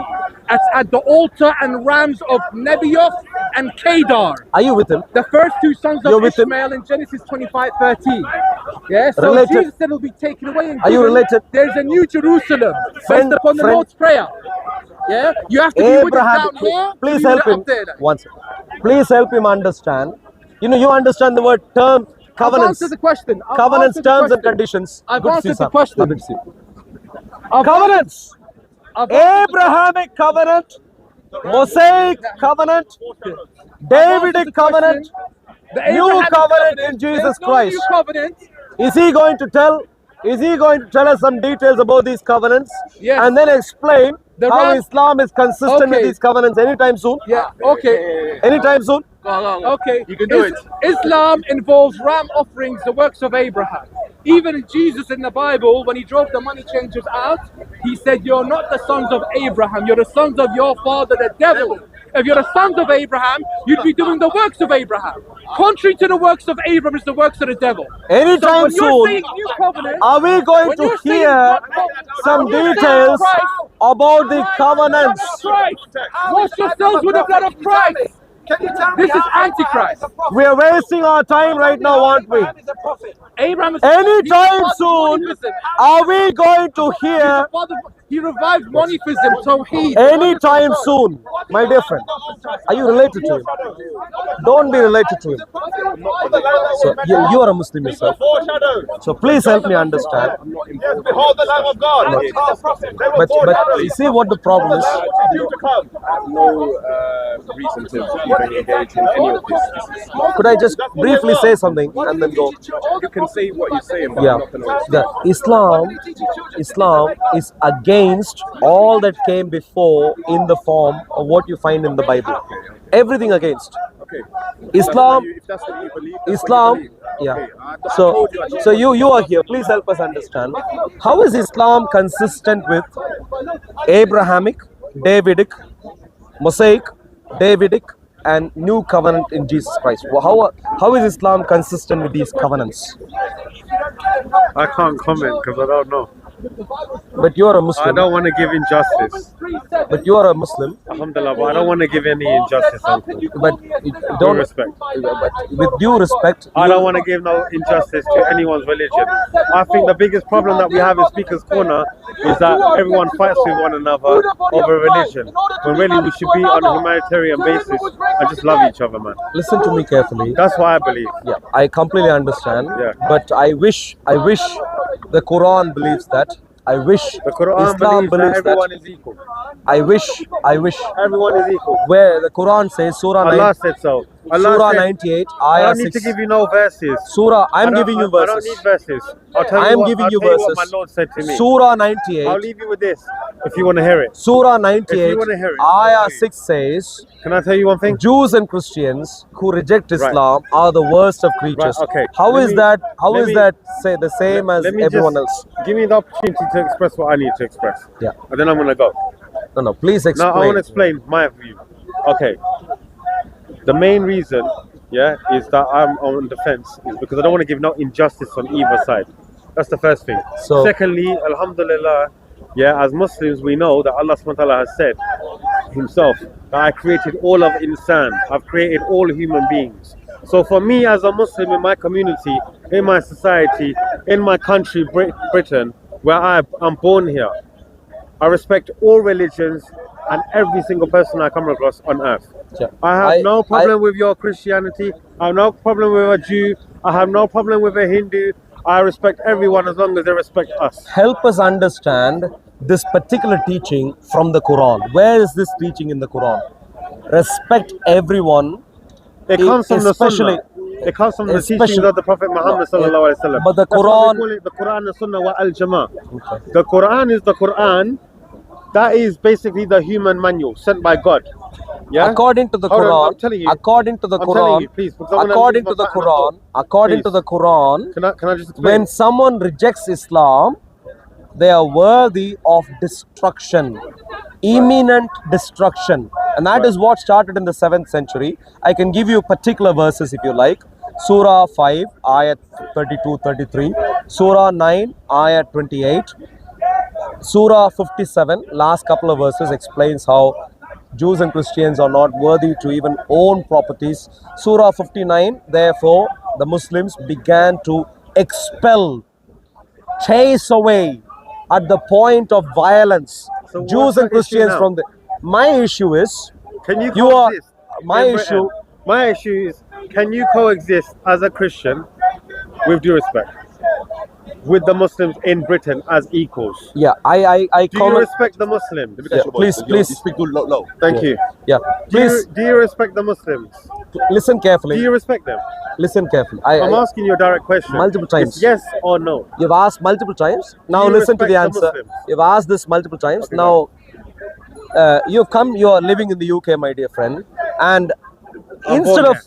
At the altar and rams of Nebaioth and Kedar.
Are you with him?
The first two sons
You're
of
with him?
Ishmael in Genesis 25:13. Yeah, so
Related.
Jesus said will be taken away. And
Are you
given.
related?
There's a new Jerusalem
Friend-
based upon the
friend-
Lord's Prayer. Yeah, you have to be with it
Abraham,
down here.
please
be with
help
it
him.
up there.
One second. Please help him understand. You understand the word term,
I've
covenants.
answered the question. I've
Covenants,
answered the
terms and
question.
conditions.
I've
Good to see
answered
you,
the
sir.
question.
Lovely to see you.
I've
Covenants.
I've answered the-
Abrahamic covenant, Mosaic covenant,
I've answered
Davidic
the
covenant,
The
new
Abrahamic
covenant in Jesus
There's no
Christ.
new covenant.
Is he going to tell us some details about these covenants?
Yes.
And then explain
The
how
ram-
Islam is consistent with
Okay.
these covenants anytime soon?
Yeah, okay.
Anytime soon?
Okay.
You can do it.
Islam involves ram offerings, the works of Abraham. Even Jesus in the Bible, when he drove the money changers out, he said, "You're not the sons of Abraham, you're the sons of your father, the devil." If you're the sons of Abraham, you'd be doing the works of Abraham. Contrary to the works of Abraham is the works of the devil.
Anytime
when you're
soon,
saying new covenant,
are we going
when
to
you're saying
hear
what-
some
when you're saying
details
Christ,
about the covenants?
Christ, wash yourselves with the blood of Christ. This is Antichrist.
We are wasting our time right now, aren't we?
Abraham is
Anytime
he's
soon,
monotheism.
are we going to hear
He revived monotheism, Tawheed.
anytime soon, my dear friend? Are you related to him? Don't be related to him. So you are a Muslim yourself. So please help me understand.
Yes, behold the Lamb of God.
But you see what the problem is?
No reason to even engage in any of this.
Could I just briefly say something and then go?
You can say what you're saying, but
Yeah,
I'm not gonna.
the Islam is against all that came before in the form of what you find in the Bible. Everything against.
Okay.
Islam,
If that's what you believe, that's what you
Islam,
believe.
yeah.
Okay, I
So,
told you I don't
so you are here. Please help us understand. How is Islam consistent with Abrahamic, Davidic, Mosaic, Davidic, and New Covenant in Jesus Christ? How is Islam consistent with these covenants?
I can't comment because I don't know.
But you are a
I
Muslim.
don't want to give injustice.
But you are a Muslim.
Alhamdulillah, but I don't want to give any injustice, uncle.
But
Due
don't.
respect.
But with due respect,
I don't want to give no injustice to anyone's religion. I think the biggest problem that we have in Speaker's Corner is that everyone fights with one another over religion. When really we should be on a humanitarian basis and just love each other, man.
listen to me carefully.
That's what I believe.
Yeah, I completely understand.
Yeah.
But I wish the Quran believes that. I wish
The Quran
Islam
believes that everyone
that.
is equal.
I wish
Everyone is equal.
where the Quran says Surah
Allah
9,
said so.
Surah
Allah said,
98,
I
Ayah
don't need to
6.
give you no verses.
Surah, I'm
I don't-
giving you
I don't
verses.
need verses. I'll tell
I
you
am
what,
giving
I'll
you
tell you what
verses.
my Lord said to me.
Surah
I'll
98,
leave you with this if you want to hear it.
Surah
If
98,
you want to hear it,
Ayah
okay.
6 says,
Can I tell you one thing?
Jews and Christians who reject Islam are the worst of creatures.
Right, okay.
How
Let
is
me-
that? How
let
is
me-
that say the same as
Let me
everyone
just
else?
give me the opportunity to express what I need to express.
Yeah.
And then I'm going to go.
No, please
Now
explain.
I want to explain my view. Okay. The main reason, is that I'm on the fence is because I don't want to give no injustice on either side. That's the first thing.
So-
Secondly, alhamdulillah, as Muslims we know that Allah subhanahu wa ta'ala has said himself that I created all of insan. I've created all human beings. So for me as a Muslim in my community, in my society, in my country, Britain, where I'm born here, I respect all religions and every single person I come across on earth.
Yeah.
I have no problem with your Christianity. I have no problem with a Jew. I have no problem with a Hindu. I respect everyone as long as they respect us.
Help us understand this particular teaching from the Quran. Where is this teaching in the Quran? Respect everyone.
It comes from the
especially-
Sunnah. It comes from the teachings
especially-
of the Prophet Muhammad sallallahu alaihi wasallam.
But the
That's why
Quran-
we call it the Quran, the Sunnah, wa al-Jama'ah. The Quran is the Quran. That is basically the human manual sent by God. Yeah.
According to the
Hold on,
Quran,
I'm telling you.
according to the
I'm telling
Quran,
you, please, because I wanna
according
lose
to the
my train of thought.
Quran, according to
Please.
the Quran,
Can I just explain?
when someone rejects Islam, they are worthy of destruction, imminent destruction, and that is what started in the 7th century. I can give you particular verses if you like. Surah 5, ayat 32-33, Surah 9, ayat 28, Surah 57, last couple of verses explains how Jews and Christians are not worthy to even own properties. Surah 59, therefore, the Muslims began to expel, chase away at the point of violence
So what's
Jews
your
and Christians
issue now?
from the. My issue is,
Can you
you are.
coexist
My
in Britain?
issue.
My issue is, can you coexist as a Christian, with due respect, with the Muslims in Britain as equals?
Yeah, I
Do you
comment.
respect the Muslims?
Yeah, please, please.
You speak low.
Thank you.
Yeah, please
Do you respect the Muslims?
listen
Do
carefully.
you respect them?
Listen carefully.
I'm asking you a direct question.
Multiple times.
It's yes or no.
You've asked multiple times. Now
you
listen to the
respect the
answer.
Muslims?
You've asked this multiple times.
Okay,
Now, you've come. You are living in the UK, my dear friend, and
I'm
instead
born
of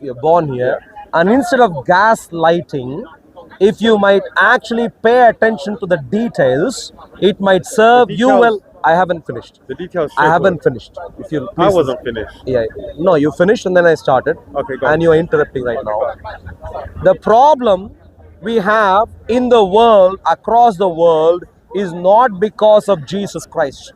you're born here, and instead of gaslighting, if you might actually pay attention to the details, it might serve you
details-
well. I haven't finished.
The details.
I haven't finished. If you
I
please
wasn't
listen.
finished.
Yeah. No, you finished and then I started.
Okay, go
And
on.
you're interrupting right now. The problem we have in the world, across the world, is not because of Jesus Christ.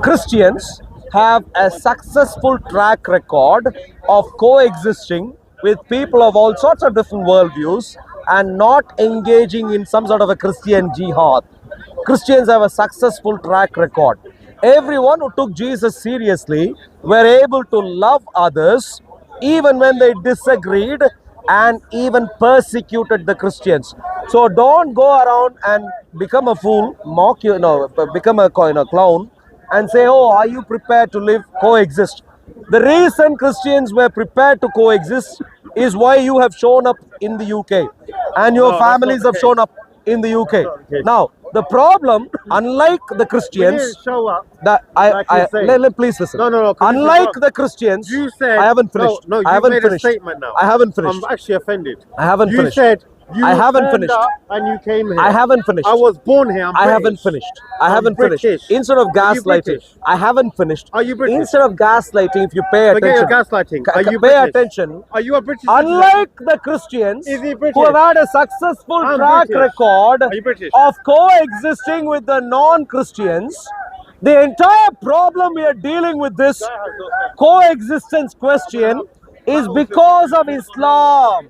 Christians have a successful track record of coexisting with people of all sorts of different worldviews and not engaging in some sort of a Christian jihad. Christians have a successful track record. Everyone who took Jesus seriously were able to love others even when they disagreed and even persecuted the Christians. So don't go around and become a fool, mock become a clown and say, oh, are you prepared to coexist? The reason Christians were prepared to coexist is why you have shown up in the UK and your
No, that's not
families
the
have
case.
shown up in the UK.
not the case.
Now, the problem, unlike the
We
Christians,
didn't show up.
that
like you're saying.
please listen.
No, 'cause this is
Unlike
wrong.
the Christians,
You said
I haven't finished.
No, you
I haven't
made
finished.
a statement now.
I haven't finished.
I'm actually offended.
I haven't
you
finished.
said you
I haven't
turned
finished.
up and you came here.
I haven't finished.
I was born here.
I haven't finished. I haven't finished.
British.
Instead of
Are you
gaslighting,
British?
I haven't finished.
Are you British?
Instead of gaslighting, if you pay
Forget
attention,
your gaslighting. Are you
pay
British?
attention.
Are you a British citizen?
Unlike the Christians,
Is he British?
who have had a successful
I'm
track
British.
record
Are you British?
of coexisting with the non-Christians, the entire problem we are dealing with this coexistence question is because of Islam.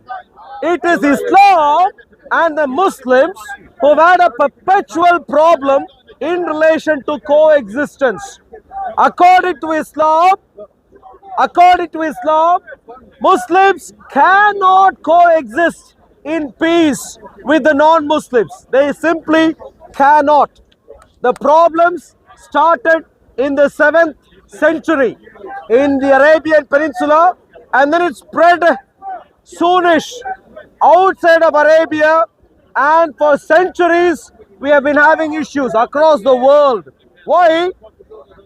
It is Islam and the Muslims who have had a perpetual problem in relation to coexistence. According to Islam, Muslims cannot coexist in peace with the non-Muslims. They simply cannot. The problems started in the 7th century in the Arabian Peninsula, and then it spread soonish outside of Arabia, and for centuries we have been having issues across the world. Why?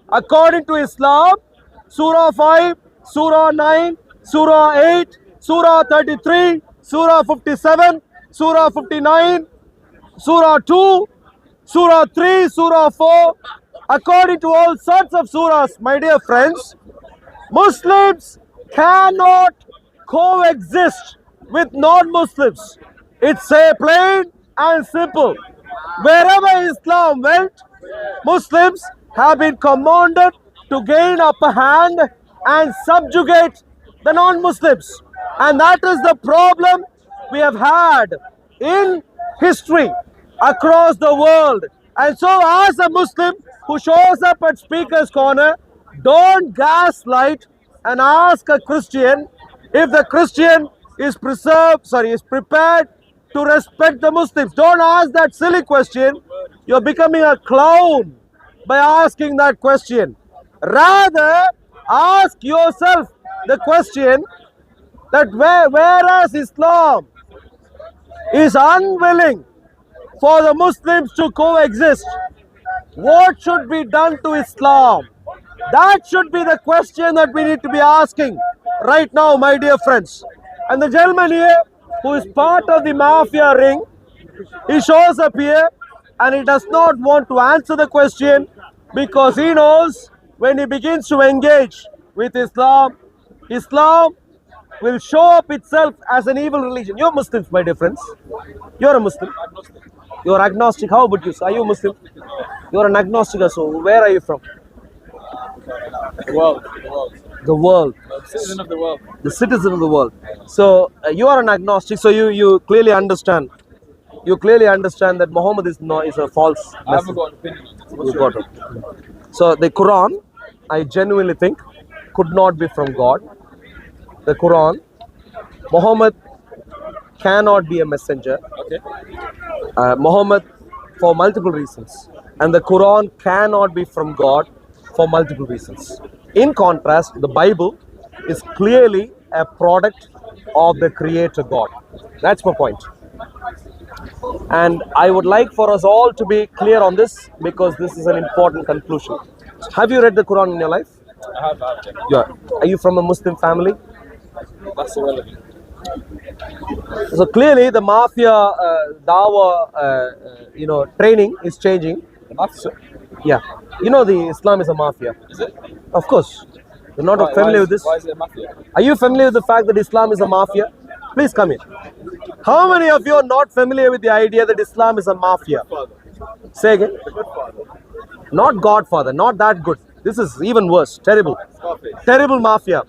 According to Islam, Surah 5, Surah 9, Surah 8, Surah 33, Surah 57, Surah 59, Surah 2, Surah 3, Surah 4, according to all sorts of surahs, my dear friends, Muslims cannot coexist with non-Muslims. It's plain and simple. Wherever Islam went, Muslims have been commanded to gain upper hand and subjugate the non-Muslims. And that is the problem we have had in history across the world. And so as a Muslim who shows up at Speaker's Corner, don't gaslight and ask a Christian if the Christian is prepared to respect the Muslims. Don't ask that silly question. You're becoming a clown by asking that question. Rather, ask yourself the question that whereas Islam is unwilling for the Muslims to coexist, what should be done to Islam? That should be the question that we need to be asking right now, my dear friends. And the gentleman here, who is part of the mafia ring, he shows up here and he does not want to answer the question because he knows when he begins to engage with Islam, Islam will show up itself as an evil religion. You're Muslims, my dear friends. You're a Muslim. You're agnostic. How about you? Are you Muslim? You're an agnostic. So where are you from?
The world.
The world.
The citizen of the world.
The citizen of the world. So you are an agnostic. So you clearly understand. You clearly understand that Muhammad is a false
I haven't
message.
got an opinion on this.
You got it. So the Quran, I genuinely think, could not be from God. The Quran, Muhammad cannot be a messenger.
Okay.
Muhammad, for multiple reasons, and the Quran cannot be from God for multiple reasons. In contrast, the Bible is clearly a product of the Creator God. That's my point. And I would like for us all to be clear on this because this is an important conclusion. Have you read the Quran in your life?
I have.
Yeah. Are you from a Muslim family?
That's irrelevant.
So clearly the mafia dawah training is changing.
Mafia?
Yeah. You know the Islam is a mafia.
Is it?
Of course. You're not familiar with this?
Why is it a mafia?
Are you familiar with the fact that Islam is a mafia? Please come in. How many of you are not familiar with the idea that Islam is a mafia? Say again. Not Godfather, not that good. This is even worse. Terrible. Terrible mafia.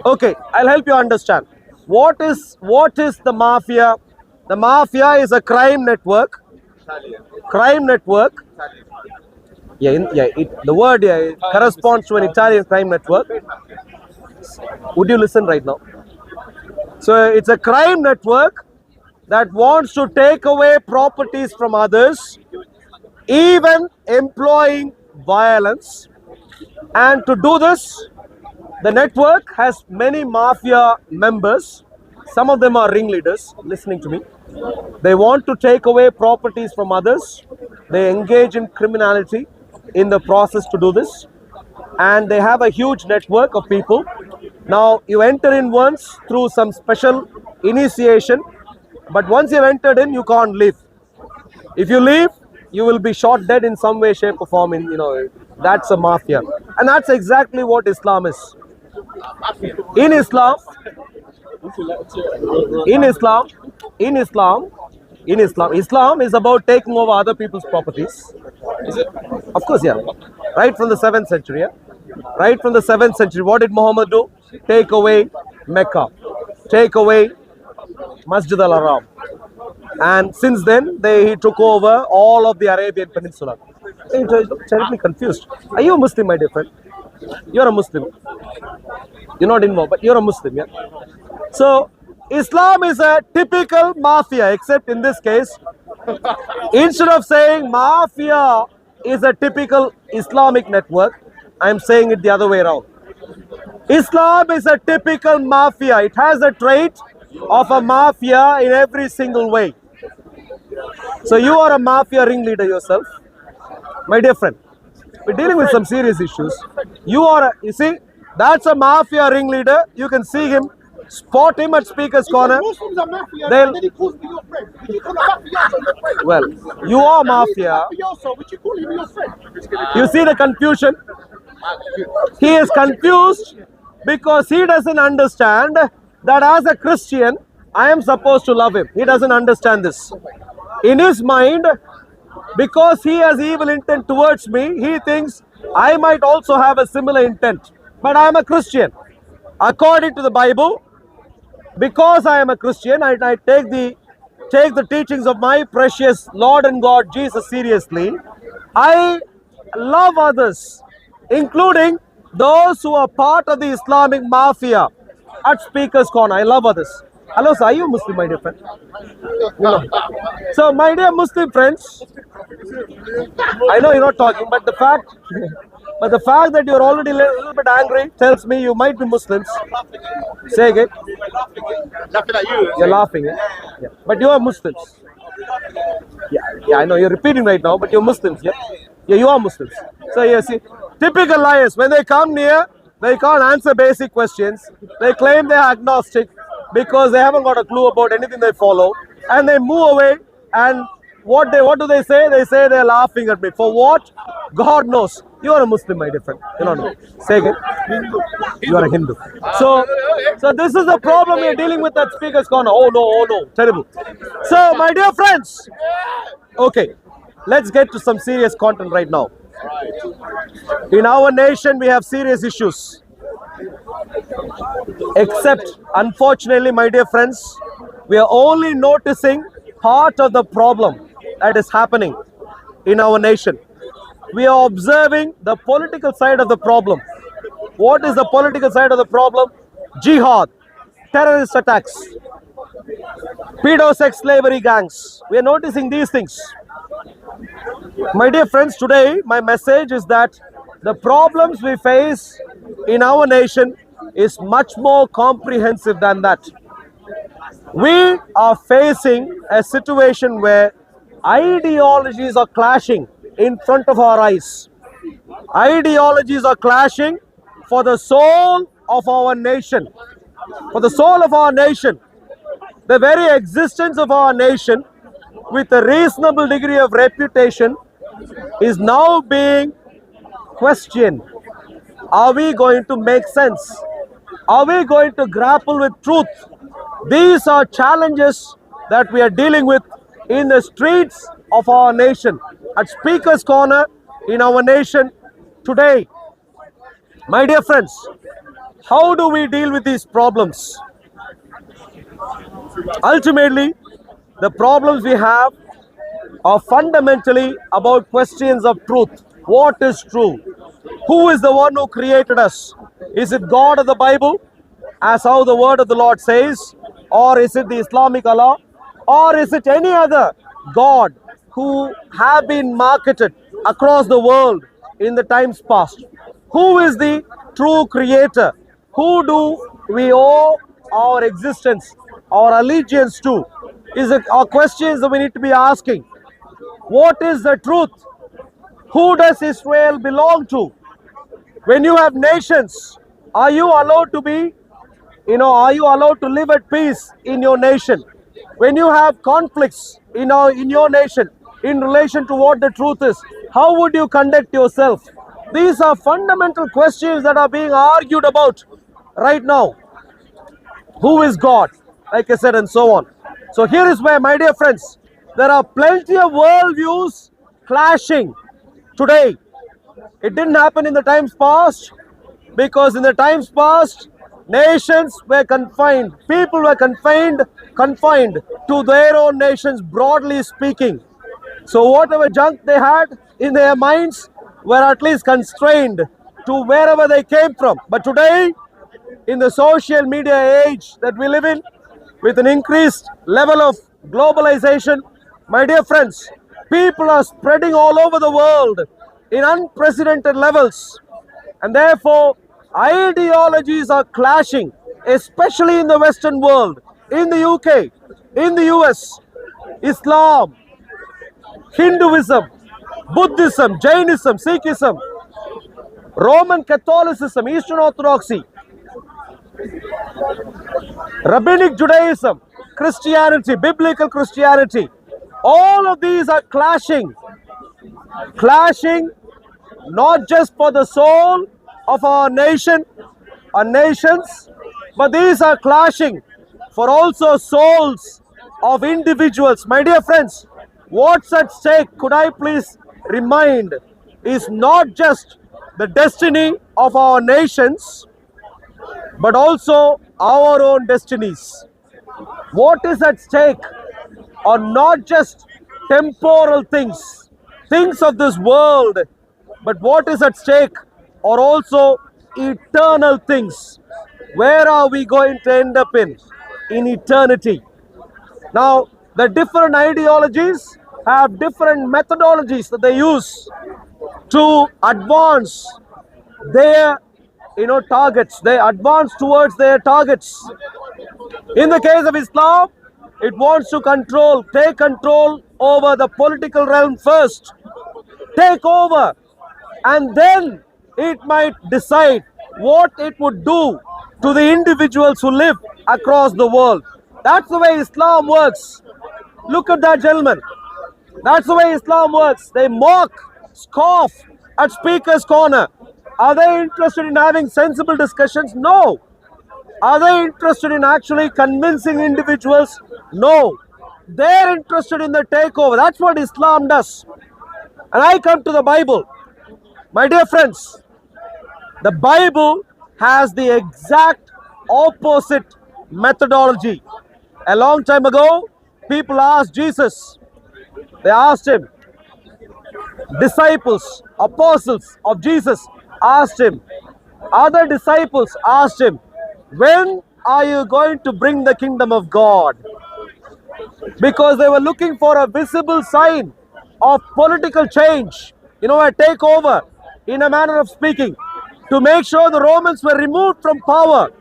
Okay, I'll help you understand. What is the mafia? The mafia is a crime network. Crime network. The word corresponds to an Italian crime network. Would you listen right now? So it's a crime network that wants to take away properties from others, even employing violence. And to do this, the network has many mafia members. Some of them are ringleaders, listening to me. They want to take away properties from others. They engage in criminality in the process to do this. And they have a huge network of people. Now, you enter in once through some special initiation. But once you've entered in, you can't leave. If you leave, you will be shot dead in some way, shape or form. That's a mafia. And that's exactly what Islam is. In Islam, Islam is about taking over other people's properties.
Is it?
Of course, yeah. Right from the 7th century, yeah. Right from the 7th century, what did Muhammad do? Take away Mecca. Take away Masjid al-Haram. And since then, he took over all of the Arabian Peninsula. Hey, you look terribly confused. Are you a Muslim, my dear friend? You're a Muslim. You're not involved, but you're a Muslim, yeah? So, Islam is a typical mafia, except in this case, instead of saying mafia is a typical Islamic network, I'm saying it the other way around. Islam is a typical mafia. It has a trait of a mafia in every single way. So you are a mafia ringleader yourself, my dear friend. We're dealing with some serious issues. You see, that's a mafia ringleader. You can see him, spot him at Speaker's Corner. Well, you are mafia. You see the confusion? He is confused because he doesn't understand that as a Christian, I am supposed to love him. He doesn't understand this. In his mind, because he has evil intent towards me, he thinks I might also have a similar intent. But I am a Christian. According to the Bible, because I am a Christian, I take the teachings of my precious Lord and God Jesus seriously. I love others, including those who are part of the Islamic mafia at Speaker's Corner. I love others. Hello, sir. Are you Muslim, my dear friend? No. So, my dear Muslim friends, I know you're not talking, but the fact that you're already a little bit angry tells me you might be Muslims. Say again.
Laughing at you.
You're laughing, eh? Yeah. But you are Muslims. Yeah, I know you're repeating right now, but you're Muslims, yeah? Yeah, you are Muslims. So, yeah, see, Typical liars. When they come near, they can't answer basic questions. They claim they are agnostic because they haven't got a clue about anything they follow, and they move away. And what do they say? They say they're laughing at me. For what? God knows. You are a Muslim, my dear friend. You don't know. Say again. You are a Hindu. So this is the problem we're dealing with at Speaker's Corner. Oh no, terrible. So, my dear friends, okay, let's get to some serious content right now. In our nation, we have serious issues. Except, unfortunately, my dear friends, we are only noticing part of the problem that is happening in our nation. We are observing the political side of the problem. What is the political side of the problem? Jihad, terrorist attacks, pedo sex slavery gangs. We are noticing these things. My dear friends, today my message is that the problems we face in our nation is much more comprehensive than that. We are facing a situation where ideologies are clashing in front of our eyes. Ideologies are clashing for the soul of our nation. For the soul of our nation. The very existence of our nation, with a reasonable degree of reputation, is now being questioned. Are we going to make sense? Are we going to grapple with truth? These are challenges that we are dealing with in the streets of our nation, at Speaker's Corner in our nation today. My dear friends, how do we deal with these problems? Ultimately, the problems we have are fundamentally about questions of truth. What is true? Who is the one who created us? Is it God of the Bible, as how the word of the Lord says? Or is it the Islamic Allah? Or is it any other God who have been marketed across the world in the times past? Who is the true creator? Who do we owe our existence, our allegiance to? Are questions that we need to be asking. What is the truth? Who does Israel belong to? When you have nations, are you allowed to be, are you allowed to live at peace in your nation? When you have conflicts in your nation in relation to what the truth is, how would you conduct yourself? These are fundamental questions that are being argued about right now. Who is God? Like I said, and so on. So here is where, my dear friends, there are plenty of worldviews clashing today. It didn't happen in the times past, because in the times past, nations were confined, people were confined to their own nations, broadly speaking. So whatever junk they had in their minds were at least constrained to wherever they came from. But today, in the social media age that we live in, with an increased level of globalization, my dear friends, people are spreading all over the world in unprecedented levels. And therefore, ideologies are clashing, especially in the Western world, in the UK, in the US. Islam, Hinduism, Buddhism, Jainism, Sikhism, Roman Catholicism, Eastern Orthodoxy, Rabbinic Judaism, Christianity, biblical Christianity. All of these are clashing not just for the soul of our nation, our nations, but these are clashing for also souls of individuals. My dear friends, what's at stake, could I please remind, is not just the destiny of our nations, but also our own destinies. What is at stake are not just temporal things of this world, but what is at stake are also eternal things. Where are we going to end up in eternity? Now, the different ideologies have different methodologies that they use to advance their targets. They advance towards their targets. In the case of Islam, it wants to take control over the political realm first, take over, and then it might decide what it would do to the individuals who live across the world. That's the way Islam works. Look at that, gentlemen. That's the way Islam works. They mock, scoff at Speaker's Corner. Are they interested in having sensible discussions? No. Are they interested in actually convincing individuals? No. They're interested in the takeover. That's what Islam does. And I come to the Bible. My dear friends, the Bible has the exact opposite methodology. A long time ago, people asked Jesus, they asked him, disciples, apostles of Jesus asked him, other disciples asked him, when are you going to bring the kingdom of God? Because they were looking for a visible sign of political change, a takeover, in a manner of speaking, to make sure the Romans were removed from power.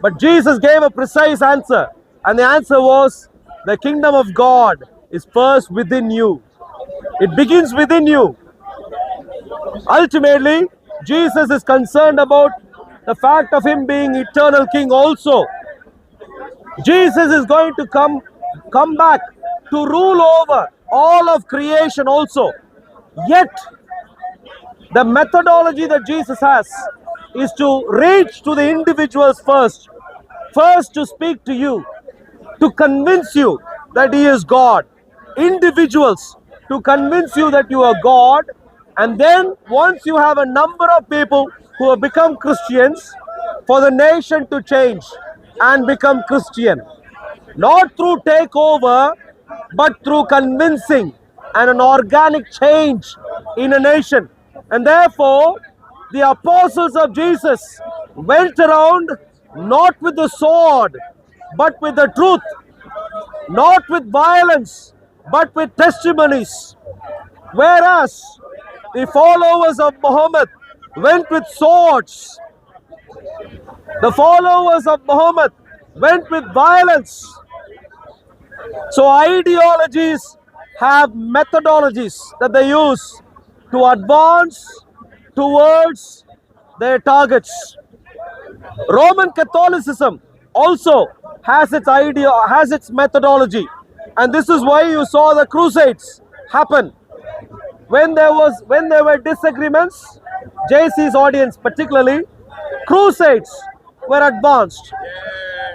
But Jesus gave a precise answer, and the answer was, the kingdom of God is first within you. It begins within you. Ultimately, Jesus is concerned about the fact of him being eternal king also. Jesus is going to come back to rule over all of creation also. Yet, the methodology that Jesus has is to reach to the individuals first. First to speak to you, to convince you that he is God. Individuals to convince you that you are God. And then once you have a number of people who have become Christians, for the nation to change and become Christian. Not through takeover, but through convincing and an organic change in a nation. And therefore, the apostles of Jesus went around not with the sword, but with the truth. Not with violence, but with testimonies. Whereas the followers of Muhammad went with swords. The followers of Muhammad went with violence. So ideologies have methodologies that they use to advance towards their targets. Roman Catholicism also has its methodology, and this is why you saw the Crusades happen. When there were disagreements, JC's audience particularly, Crusades were advanced.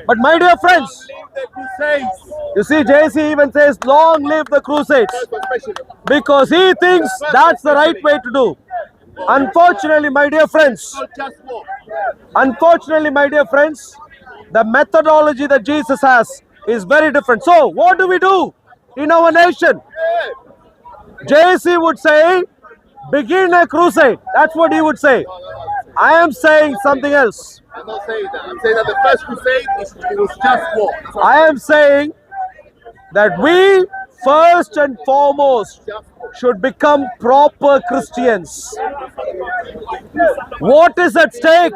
But my dear friends, you see, JC even says, long live the Crusades, because he thinks that's the right way to do. Unfortunately, my dear friends, the methodology that Jesus has is very different. So, what do we do in our nation? JC would say, begin a crusade. That's what he would say. I am saying something else.
I'm not saying that. I'm saying that the first crusade was just war.
I am saying that we first and foremost should become proper Christians. What is at stake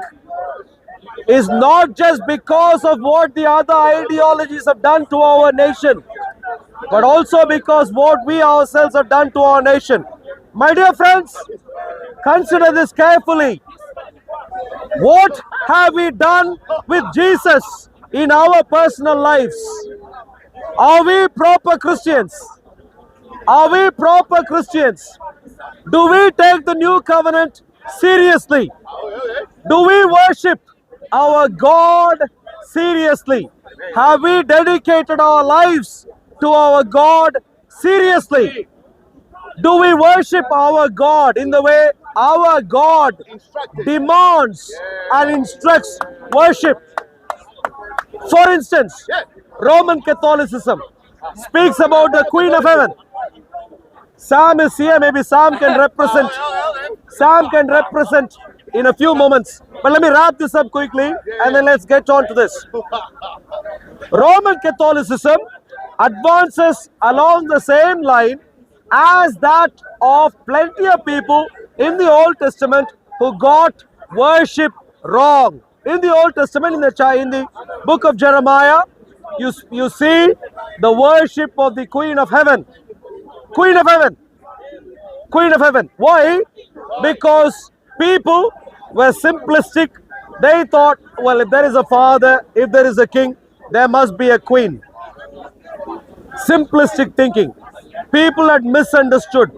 is not just because of what the other ideologies have done to our nation, but also because what we ourselves have done to our nation. My dear friends, consider this carefully. What have we done with Jesus in our personal lives? Are we proper Christians? Are we proper Christians? Do we take the new covenant seriously? Do we worship our God seriously? Have we dedicated our lives to our God seriously? Do we worship our God in the way our God demands and instructs worship? For instance, Roman Catholicism speaks about the Queen of Heaven. Sam is here, maybe Sam can represent in a few moments. But let me wrap this up quickly and then let's get on to this. Roman Catholicism advances along the same line as that of plenty of people in the Old Testament who got worship wrong. In the Old Testament, in the book of Jeremiah, you see the worship of the Queen of Heaven. Queen of Heaven. Queen of Heaven. Why? Because People were simplistic. They thought, well, if there is a father, if there is a king, there must be a queen. Simplistic thinking. People had misunderstood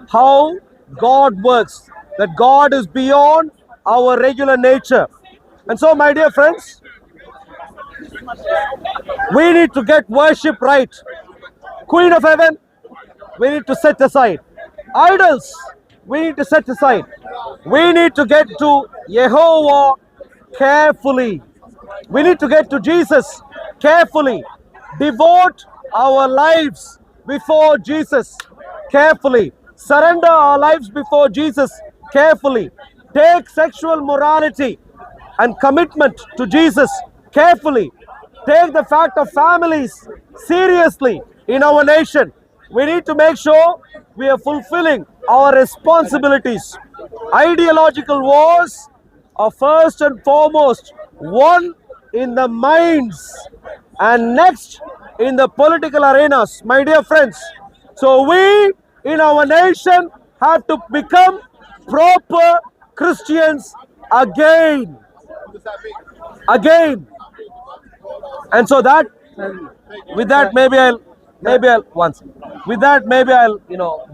how God works, that God is beyond our regular nature. And so, my dear friends, we need to get worship right. Queen of heaven, we need to set aside. Idols, we need to set aside. We need to get to Yehovah carefully. We need to get to Jesus carefully. Devote our lives before Jesus carefully. Surrender our lives before Jesus carefully. Take sexual morality and commitment to Jesus carefully. Take the fact of families seriously in our nation. We need to make sure we are fulfilling our responsibilities. Ideological wars are first and foremost won in the minds and next in the political arenas, my dear friends. So we in our nation have to become proper Christians again. And so that, with that, maybe I'll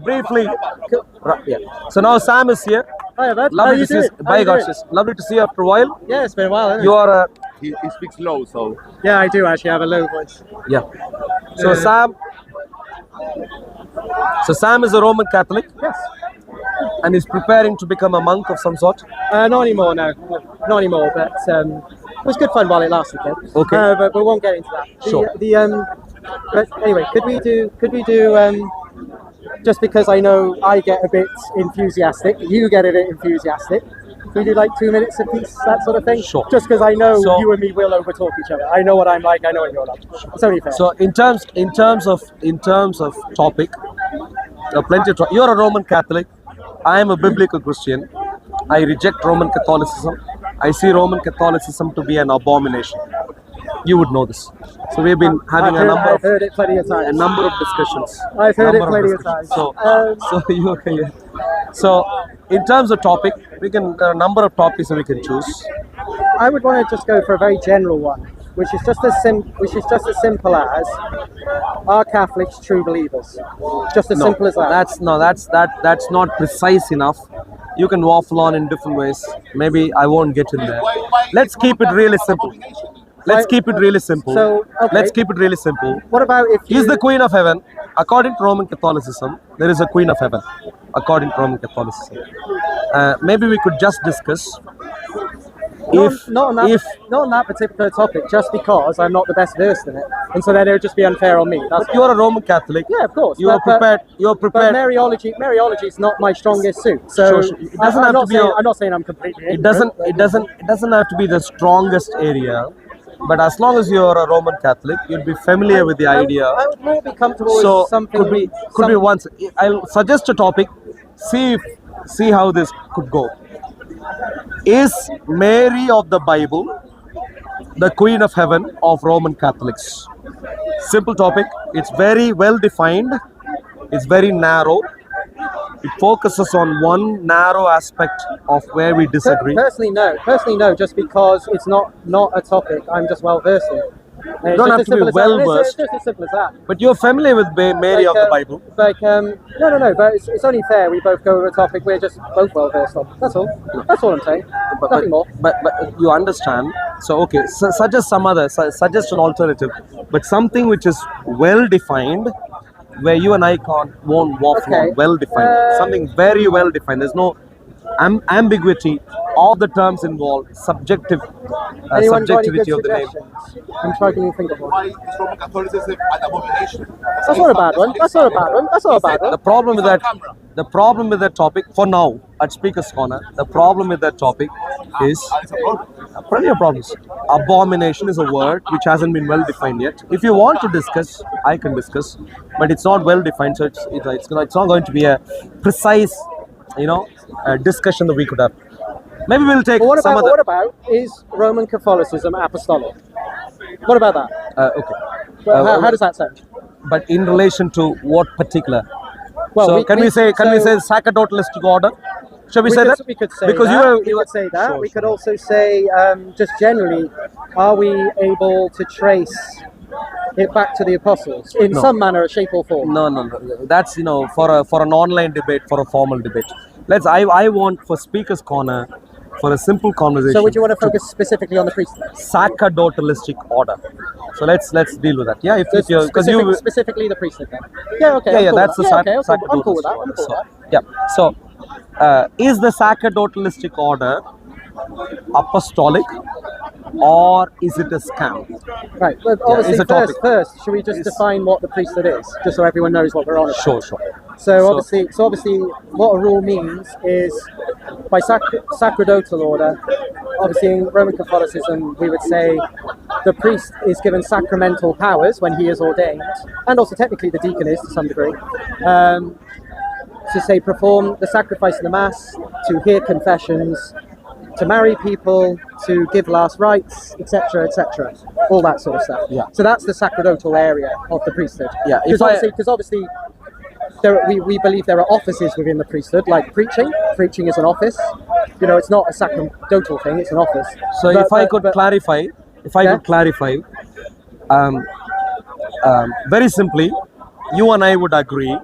briefly. Yeah. So now Sam is here.
Hi, bud.
Lovely to see you. Bye, God. Lovely to see you after a while.
Yeah, it's been a while.
You are a.
He speaks low, so.
Yeah, I do actually have a low voice.
Yeah. So Sam is a Roman Catholic.
Yes.
And he's preparing to become a monk of some sort.
Not anymore, no. Not anymore, but it was good fun while it lasted, though.
Okay.
But we won't get into that.
Sure.
But anyway, could we do just because I know I get a bit enthusiastic, you get a bit enthusiastic. Could we do like 2 minutes apiece, that sort of thing?
Sure.
Just because I know you and me will overtalk each other. I know what I'm like. I know what you're like. It's only fair.
So in terms of topic, plenty of. You're a Roman Catholic. I am a biblical Christian. I reject Roman Catholicism. I see Roman Catholicism to be an abomination. You would know this. So we've been having a number of discussions.
I've heard it plenty of times.
So in terms of topic, there are a number of topics that we can choose.
I would want to just go for a very general one, which is just as simple as, are Catholics true believers? Just as simple as that.
That's not precise enough. You can waffle on in different ways. Maybe I won't get in there. Let's keep it really simple. Let's keep it really simple. Let's keep it really simple.
What about if
Is the Queen of Heaven? According to Roman Catholicism, there is a Queen of Heaven. According to Roman Catholicism, maybe we could just discuss.
Not on that particular topic, just because I'm not the best versed in it, and so then it would just be unfair on me.
But you're a Roman Catholic.
Yeah, of course.
You are prepared.
But Mariology is not my strongest suit. So
it doesn't have to be.
I'm not saying I'm completely.
It doesn't have to be the strongest area. But as long as you're a Roman Catholic, you'll be familiar with the idea.
I would more be comfortable with something.
Could be once. I'll suggest a topic. See how this could go. Is Mary of the Bible the Queen of Heaven of Roman Catholics? Simple topic. It's very well defined. It's very narrow. It focuses on one narrow aspect of where we disagree.
Personally, no. Just because it's not a topic I'm just well versed in.
You don't have to be well versed.
It's just as simple as that.
But you're familiar with Mary of the Bible.
No. But it's only fair we both go over a topic we're just both well versed on. That's all. That's all I'm saying. Nothing more.
But you understand. So okay. Suggest an alternative, but something which is well defined, where you and I won't waffle on. Well defined. Something very well defined. There's no ambiguity. All the terms involved, subjectivity of the name.
I'm trying to think of one.
Why is Roman Catholicism an abomination?
That's not a bad one.
The problem with that topic, for now, at Speaker's Corner, the problem with that topic is plenty of problems. Abomination is a word which hasn't been well defined yet. If you want to discuss, I can discuss, but it's not well defined, so it's not going to be a precise, discussion that we could have. Maybe we'll take
what about is Roman Catholicism apostolic? What about that?
Okay.
How does that sound?
But in relation to what particular?
Well,
so can we say sacerdotalistic order? Shall we say that?
We could say
because
that.
you
We could say that.
Sure,
we could
sure.
also say, just generally, are we able to trace it back to the apostles in
No.
some manner, shape, or form?
No. That's for an online debate, for a formal debate. I want for Speakers Corner, for a simple conversation.
So would you want to focus specifically on the priesthood?
Sacerdotalistic order. So let's deal with that. Yeah, if you're because
specifically the priesthood. Then. Yeah. Okay.
yeah, that's the
sacerdotalistic I'm cool with that.
order.
I'm cool with that.
Yeah. So, is the sacerdotalistic order apostolic or is it a scam?
Right. But
Yeah,
obviously,
it's a topic.
first, should we just define what the priesthood is, just so everyone knows what we're on about?
Sure.
So obviously, what a rule means is by sacerdotal order. Obviously, in Roman Catholicism, we would say the priest is given sacramental powers when he is ordained, and also technically the deacon is to some degree, to say perform the sacrifice of the Mass, to hear confessions, to marry people, to give last rites, etc., all that sort of stuff.
Yeah.
So that's the sacerdotal area of the priesthood.
Yeah.
Because obviously, we believe there are offices within the priesthood, like preaching. Preaching is an office. It's not a sacerdotal thing; it's an office.
So if I could clarify, very simply, you and I would agree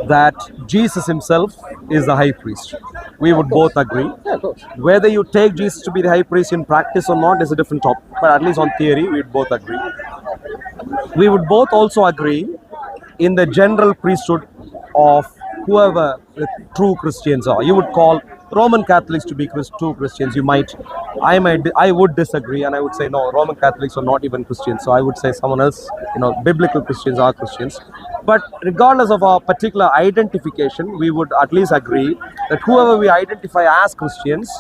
that Jesus himself is the high priest. We would both agree.
Yeah, of course.
Whether you take Jesus to be the high priest in practice or not is a different topic, but at least on theory, we would both agree. We would both also agree in the general priesthood of whoever the true Christians are. You would call Roman Catholics to be true Christians. I would disagree, and I would say no, Roman Catholics are not even Christians. So I would say someone else, biblical Christians are Christians. But regardless of our particular identification, we would at least agree that whoever we identify as Christians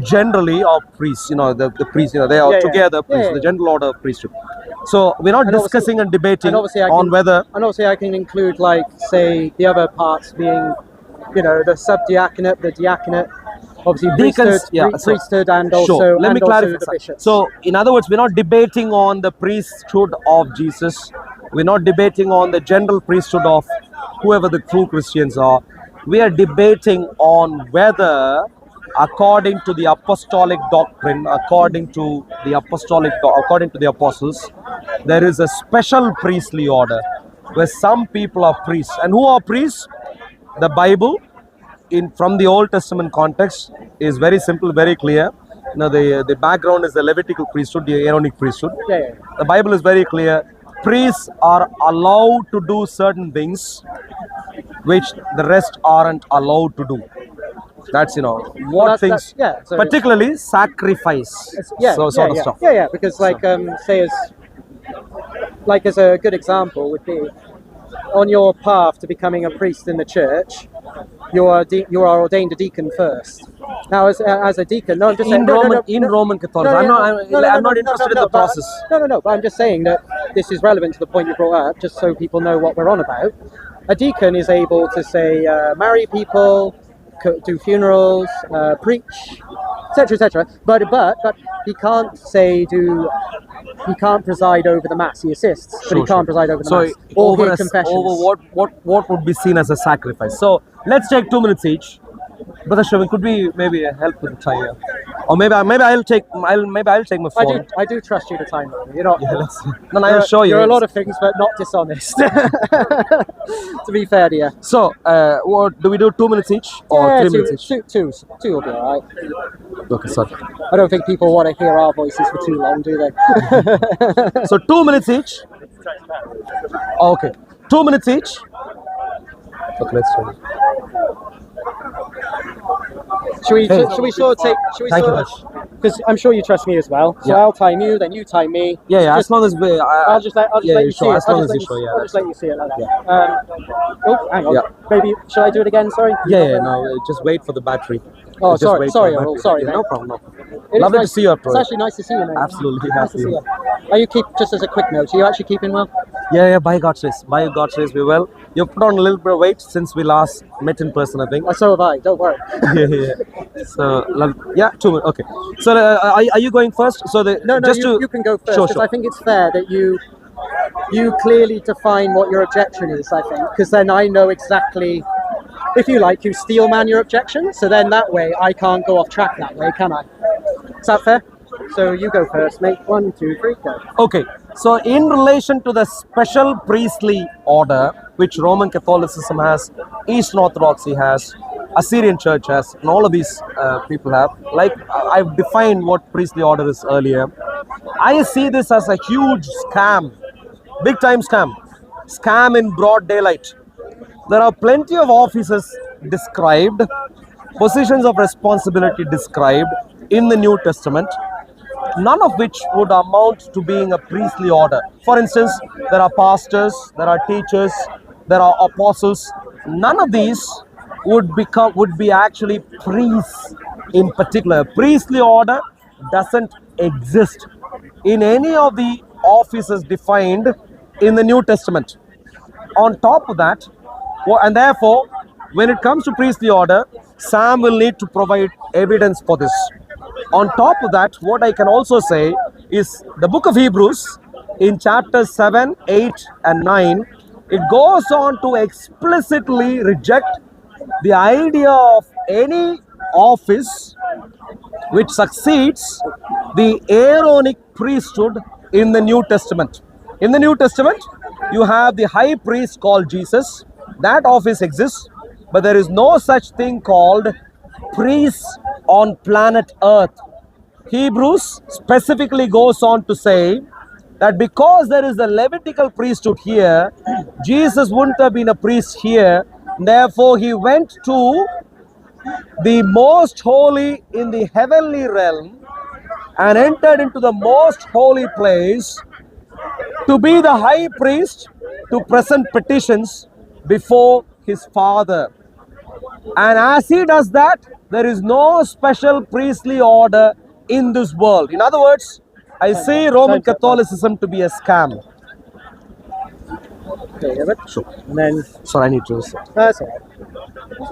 generally are priests. The priests, they are together priests, the general order of priesthood. So we're not discussing and debating on whether.
And obviously, I can include, say, the other parts being, the subdiaconate, the diaconate, obviously priesthood, and also
sure. Let me clarify.
The bishops.
So, in other words, we're not debating on the priesthood of Jesus. We're not debating on the general priesthood of whoever the true Christians are. We are debating on whether, according to the apostolic doctrine, according to the apostles, there is a special priestly order where some people are priests. And who are priests? The Bible, from the Old Testament context, is very simple, very clear. The background is the Levitical priesthood, the Aaronic priesthood. The Bible is very clear. Priests are allowed to do certain things which the rest aren't allowed to do. That's things, particularly sacrifice, sort of stuff.
Yeah, because say as a good example would be, on your path to becoming a priest in the church, you are ordained a deacon first. Now, as a deacon, no, I'm just saying,
Roman Catholicism, I'm not interested in the process.
No, but I'm just saying that this is relevant to the point you brought up, just so people know what we're on about. A deacon is able to say, marry people, do funerals, preach, etc., but he can't he can't preside over the Mass. He assists, but he can't preside over the Mass. Or hear confessions.
Over what would be seen as a sacrifice. So let's take 2 minutes each. Brother Sherwin, could we maybe help with the time here? Or maybe I'll take my phone.
I do trust you to time me. You're not.
No, I assure you.
You're a lot of things, but not dishonest. To be fair to you.
So, what do we do? 2 minutes each or 3 minutes each?
Two will be all right.
Okay, sorry.
I don't think people want to hear our voices for too long, do they?
So 2 minutes each. Okay, 2 minutes each. Okay, let's try.
Should we sort of take? Because I'm sure you trust me as well. So I'll time you, then you time me.
Yeah. As long as
I'll just let you see it.
As long as you show,
I'll just let you see it like that. Oh, hang on. Yeah. Maybe should I do it again? Sorry.
No. Just wait for the battery.
Oh, sorry, sorry.
No problem. Lovely to see you, bro.
It's actually nice to see you, mate.
Absolutely
nice to see you. Are you just as a quick note? Are you actually keeping well?
Yeah. By God's grace, we're well. You've put on a little bit of weight since we last met in person, I think.
So have I. Don't worry.
Yeah. So 2 minutes. Okay. So are you going first? So
you can go first because I think it's fair that you clearly define what your objection is. I think because then I know exactly if you like, you steel man your objection. So then that way I can't go off track that way, can I? Is that fair? So you go first, mate. 1, 2, 3, go.
Okay, so in relation to the special priestly order which Roman Catholicism has, Eastern Orthodoxy has, Assyrian Church has, and all of these people have, like I've defined what priestly order is earlier, I see this as a huge scam, big time scam in broad daylight. There are plenty of offices described, positions of responsibility described in the New Testament, none of which would amount to being a priestly order. For instance, there are pastors, there are teachers, there are apostles. None of these would be actually priests in particular. Priestly order doesn't exist in any of the offices defined in the New Testament. On top of that, and therefore, when it comes to priestly order, Sam will need to provide evidence for this. On top of that, what I can also say is the book of Hebrews in chapters 7, 8 and 9, it goes on to explicitly reject the idea of any office which succeeds the Aaronic priesthood in the New Testament. In the New Testament, you have the high priest called Jesus. That office exists, but there is no such thing called priests on planet Earth. Hebrews specifically goes on to say that because there is a Levitical priesthood here, Jesus wouldn't have been a priest here. Therefore, he went to the most holy in the heavenly realm and entered into the most holy place to be the high priest to present petitions before his Father. And as he does that, there is no special priestly order in this world. In other words, I see Roman Catholicism to be a scam.
Okay, David.
Sure.
And then...
Sorry, I need to...
That's all right.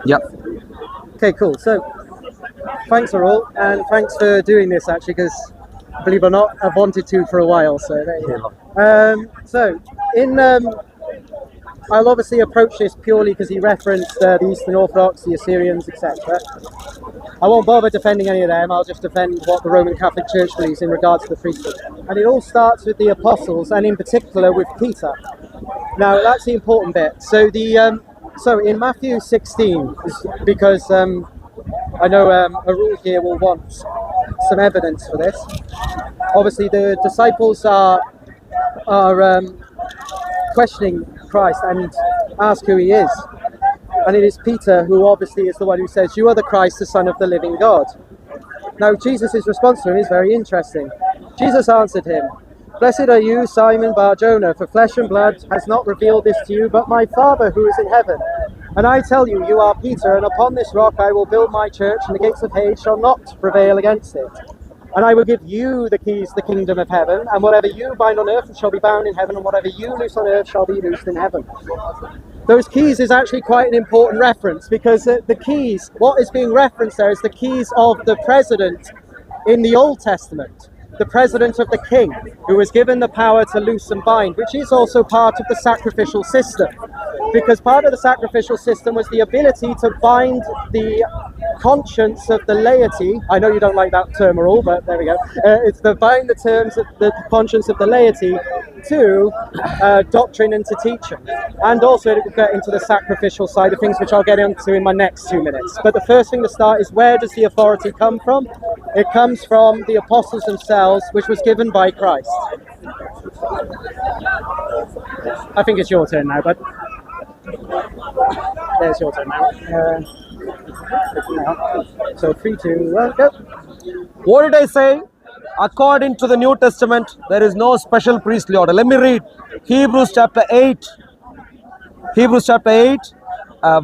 Yeah.
Okay, cool. So, thanks for all, and thanks for doing this actually, because believe it or not, I've wanted to for a while. So there you go. I'll obviously approach this purely because he referenced the Eastern Orthodox, the Assyrians, etc. I won't bother defending any of them. I'll just defend what the Roman Catholic Church believes in regards to the priesthood. And it all starts with the apostles, and in particular with Peter. Now that's the important bit. So so in Matthew 16, because I know Arul here will want some evidence for this. Obviously, the disciples are questioning Christ and ask who he is. And it is Peter who obviously is the one who says, "You are the Christ, the Son of the living God." Now, Jesus' response to him is very interesting. Jesus answered him, "Blessed are you, Simon Bar-Jonah, for flesh and blood has not revealed this to you, but my Father who is in heaven. And I tell you, you are Peter, and upon this rock I will build my church, and the gates of Hades shall not prevail against it. And I will give you the keys to the kingdom of heaven, and whatever you bind on earth shall be bound in heaven, and whatever you loose on earth shall be loosed in heaven." Those keys is actually quite an important reference, because the keys, what is being referenced there is the keys of the president in the Old Testament, the president of the king, who was given the power to loose and bind, which is also part of the sacrificial system. Because part of the sacrificial system was the ability to bind the conscience of the laity. I know you don't like that term, Raul, but there we go. It's to bind the terms of the conscience of the laity to doctrine and to teaching. And also to get into the sacrificial side of things, which I'll get into in my next 2 minutes. But the first thing to start is, where does the authority come from? It comes from the apostles themselves, which was given by Christ. I think it's your turn now, bud. There's your turn now. So 3, 2, 1, go.
What did I say? According to the New Testament, there is no special priestly order. Let me read Hebrews chapter 8. Hebrews chapter 8,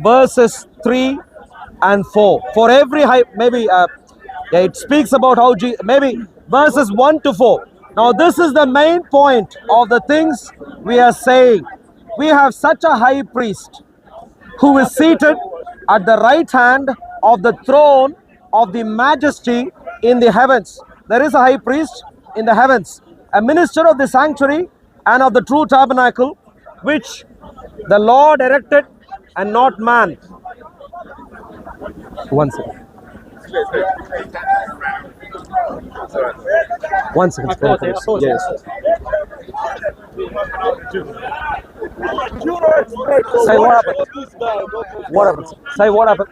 verses 3 and 4. For every high, maybe it speaks about how maybe verses 1 to 4. Now this is the main point of the things we are saying. We have such a high priest who is seated at the right hand of the throne of the majesty in the heavens. There is a high priest in the heavens, a minister of the sanctuary and of the true tabernacle, which the Lord erected and not man. One second. One second. Yes. Say what happened? What happened? Say what happened?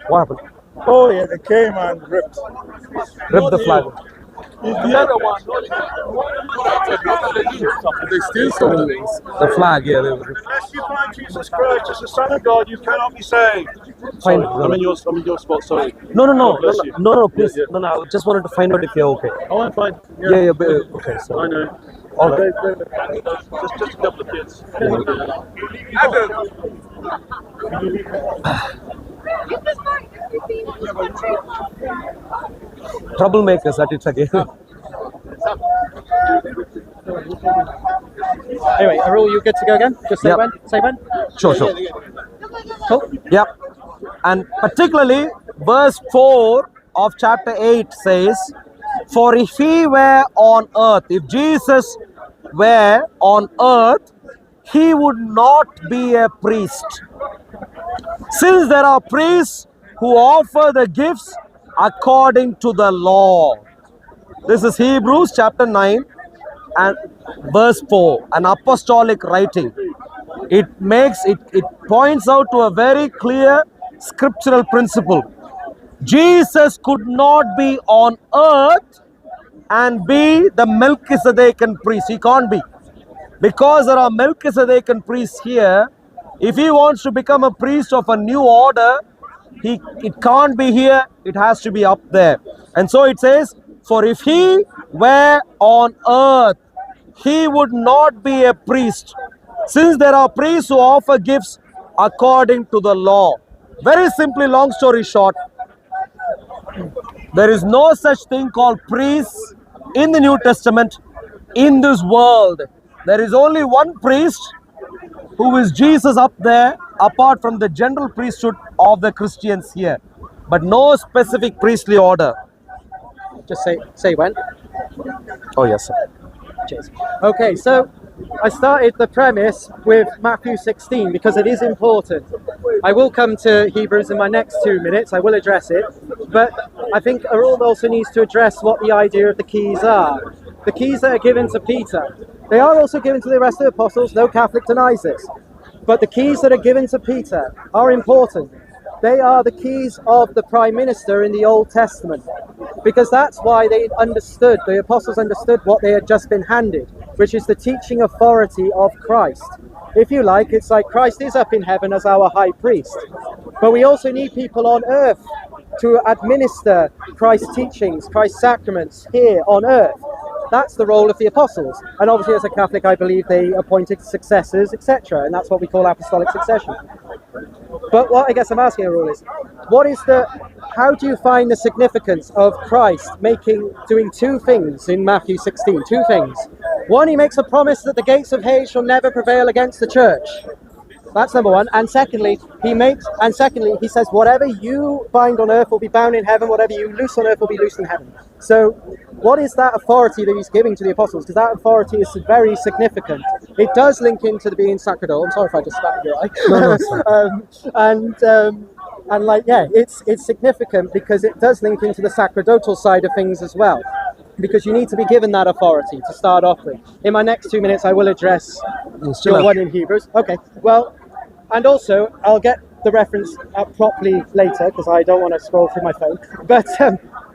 What happened?
Oh yeah, they came and ripped
Rip the flag.
They still saw
The flag, yeah.
Unless you find Jesus Christ as the Son of God, you cannot be saved.
Fine.
I'm in your spot. Sorry.
No,
bless you.
please.
Yeah.
No, I just wanted to find out if you're okay.
Oh, I'm fine.
Yeah, okay, so.
I know.
All right.
Just a couple of kids.
Troublemakers at it again.
Anyway, are all you good to go again? Just say
Yep.
when? Say when?
Sure.
Cool.
Yep. And particularly verse 4 of chapter 8 says, for if he were on earth, if Jesus were on earth, he would not be a priest. Since there are priests who offer the gifts according to the law. This is Hebrews chapter 9 and verse 4, an apostolic writing. It points out to a very clear scriptural principle. Jesus could not be on earth and be the Melchizedekan priest. He can't be. Because there are Melchizedekan priests here, if he wants to become a priest of a new order, it can't be here, it has to be up there. And so it says, for if he were on earth, he would not be a priest. Since there are priests who offer gifts according to the law. Very simply, long story short, there is no such thing called priests in the New Testament in this world. There is only one priest, who is Jesus up there, apart from the general priesthood of the Christians here. But no specific priestly order.
Just say when.
Oh, yes, sir.
Cheers. Okay, so I started the premise with Matthew 16 because it is important. I will come to Hebrews in my next 2 minutes. I will address it. But I think Arul also needs to address what the idea of the keys are. The keys that are given to Peter, they are also given to the rest of the apostles. No Catholic denies this. But the keys that are given to Peter are important. They are the keys of the Prime Minister in the Old Testament. Because that's why the apostles understood what they had just been handed, which is the teaching authority of Christ. If you like, it's like Christ is up in heaven as our high priest. But we also need people on earth to administer Christ's teachings, Christ's sacraments here on earth. That's the role of the apostles. And obviously as a Catholic, I believe they appointed successors, etc. And that's what we call apostolic succession. But what I guess I'm asking, Arul, is how do you find the significance of Christ doing two things in Matthew 16? Two things. One, he makes a promise that the gates of Hades shall never prevail against the church. That's number one. And secondly, he says, whatever you bind on earth will be bound in heaven, whatever you loose on earth will be loosed in heaven. So what is that authority that he's giving to the apostles? Because that authority is very significant. It does link into the being sacerdotal. I'm sorry if I just spat in your eye. It's significant because it does link into the sacerdotal side of things as well. Because you need to be given that authority to start off with. In my next 2 minutes, I will address your one in Hebrews. Okay, well, and also, I'll get the reference up properly later, because I don't want to scroll through my phone. But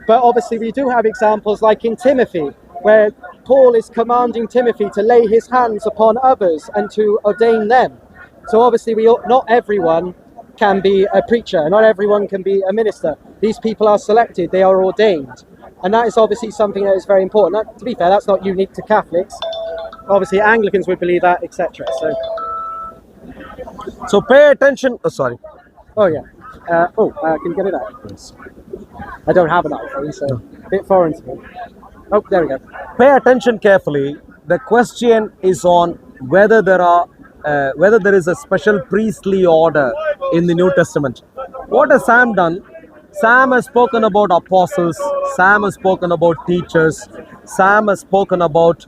obviously, we do have examples like in Timothy, where Paul is commanding Timothy to lay his hands upon others and to ordain them. So obviously, not everyone can be a preacher, not everyone can be a minister. These people are selected, they are ordained. And that is obviously something that is very important. Now, to be fair, that's not unique to Catholics. Obviously, Anglicans would believe that, etc.
So pay attention. Oh, sorry.
Oh, yeah. Can you get it out?
Yes.
I don't have an iPhone, so a bit foreign to me. Oh, there we go.
Pay attention carefully. The question is on whether there is a special priestly order in the New Testament. What has Sam done? Sam has spoken about apostles. Sam has spoken about teachers. Sam has spoken about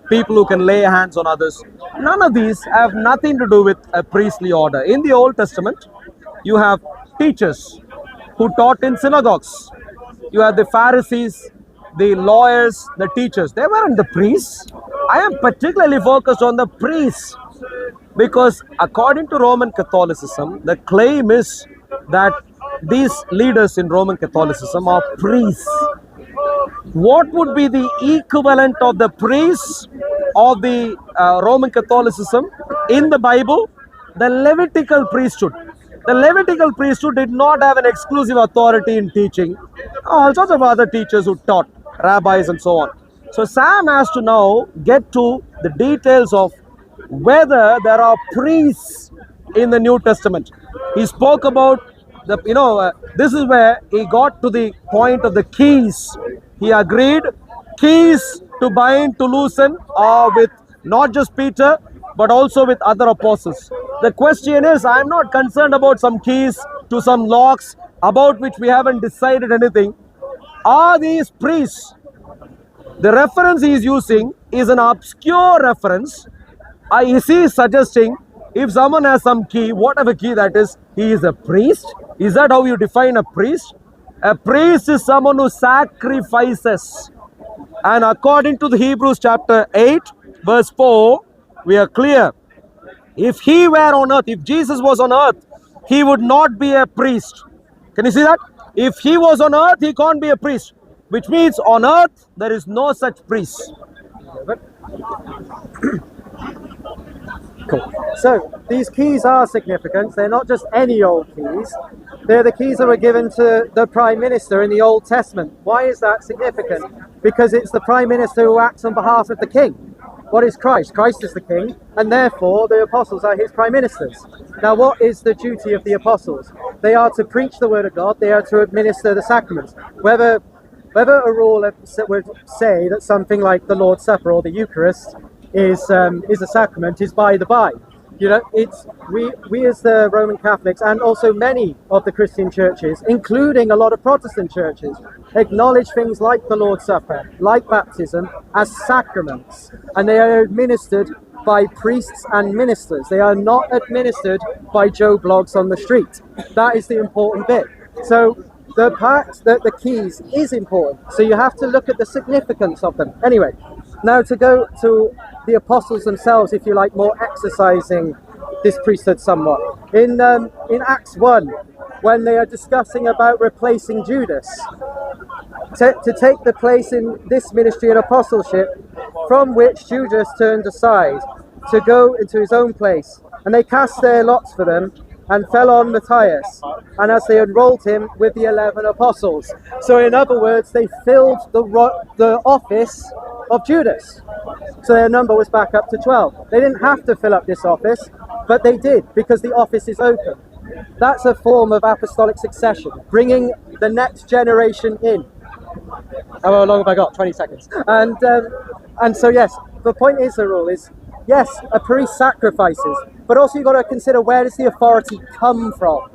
people who can lay hands on others. None of these have nothing to do with a priestly order. In the Old Testament, you have teachers. who taught in synagogues. You have the Pharisees, the lawyers, the teachers. They weren't the priests. I am particularly focused on the priests because according to Roman Catholicism, the claim is that these leaders in Roman Catholicism are priests. What would be the equivalent of the priests of the Roman Catholicism in the Bible? The Levitical priesthood. The Levitical priesthood did not have an exclusive authority in teaching. All sorts of other teachers who taught, rabbis and so on. So Sam has to now get to the details of whether there are priests in the New Testament. He spoke about the, this is where he got to the point of the keys. He agreed keys to bind, to loosen are with not just Peter, but also with other apostles. The question is, I'm not concerned about some keys to some locks about which we haven't decided anything. Are these priests? The reference he is using is an obscure reference. Is he suggesting if someone has some key, whatever key that is, he is a priest? Is that how you define a priest? A priest is someone who sacrifices. And according to the Hebrews chapter 8, verse 4, we are clear. If he were on earth, if Jesus was on earth, he would not be a priest. Can you see that? If he was on earth, he can't be a priest. Which means on earth, there is no such priest.
Cool. So these keys are significant. They're not just any old keys. They're the keys that were given to the Prime Minister in the Old Testament. Why is that significant? Because it's the Prime Minister who acts on behalf of the King. What is Christ? Christ is the King, and therefore the apostles are his Prime Ministers. Now, what is the duty of the apostles? They are to preach the Word of God. They are to administer the sacraments. Whether a rule would say that something like the Lord's Supper or the Eucharist is a sacrament is by the by. It's we as the Roman Catholics and also many of the Christian churches, including a lot of Protestant churches, acknowledge things like the Lord's Supper, like baptism, as sacraments, and they are administered by priests and ministers. They are not administered by Joe Blogs on the street. That is the important bit. So the part that the keys is important. So you have to look at the significance of them. Anyway, now to go to the apostles themselves, if you like, more exercising this priesthood somewhat. In Acts 1, when they are discussing about replacing Judas, to take the place in this ministry and apostleship from which Judas turned aside to go into his own place. And they cast their lots for them and fell on Matthias, and as they enrolled him with the 11 apostles. So in other words, they filled the office of Judas. So their number was back up to 12. They didn't have to fill up this office, but they did because the office is open. That's a form of apostolic succession, bringing the next generation in. How long have I got? 20 seconds. And so yes, the point is, the rule is, yes, a priest sacrifices, but also you've got to consider, where does the authority come from?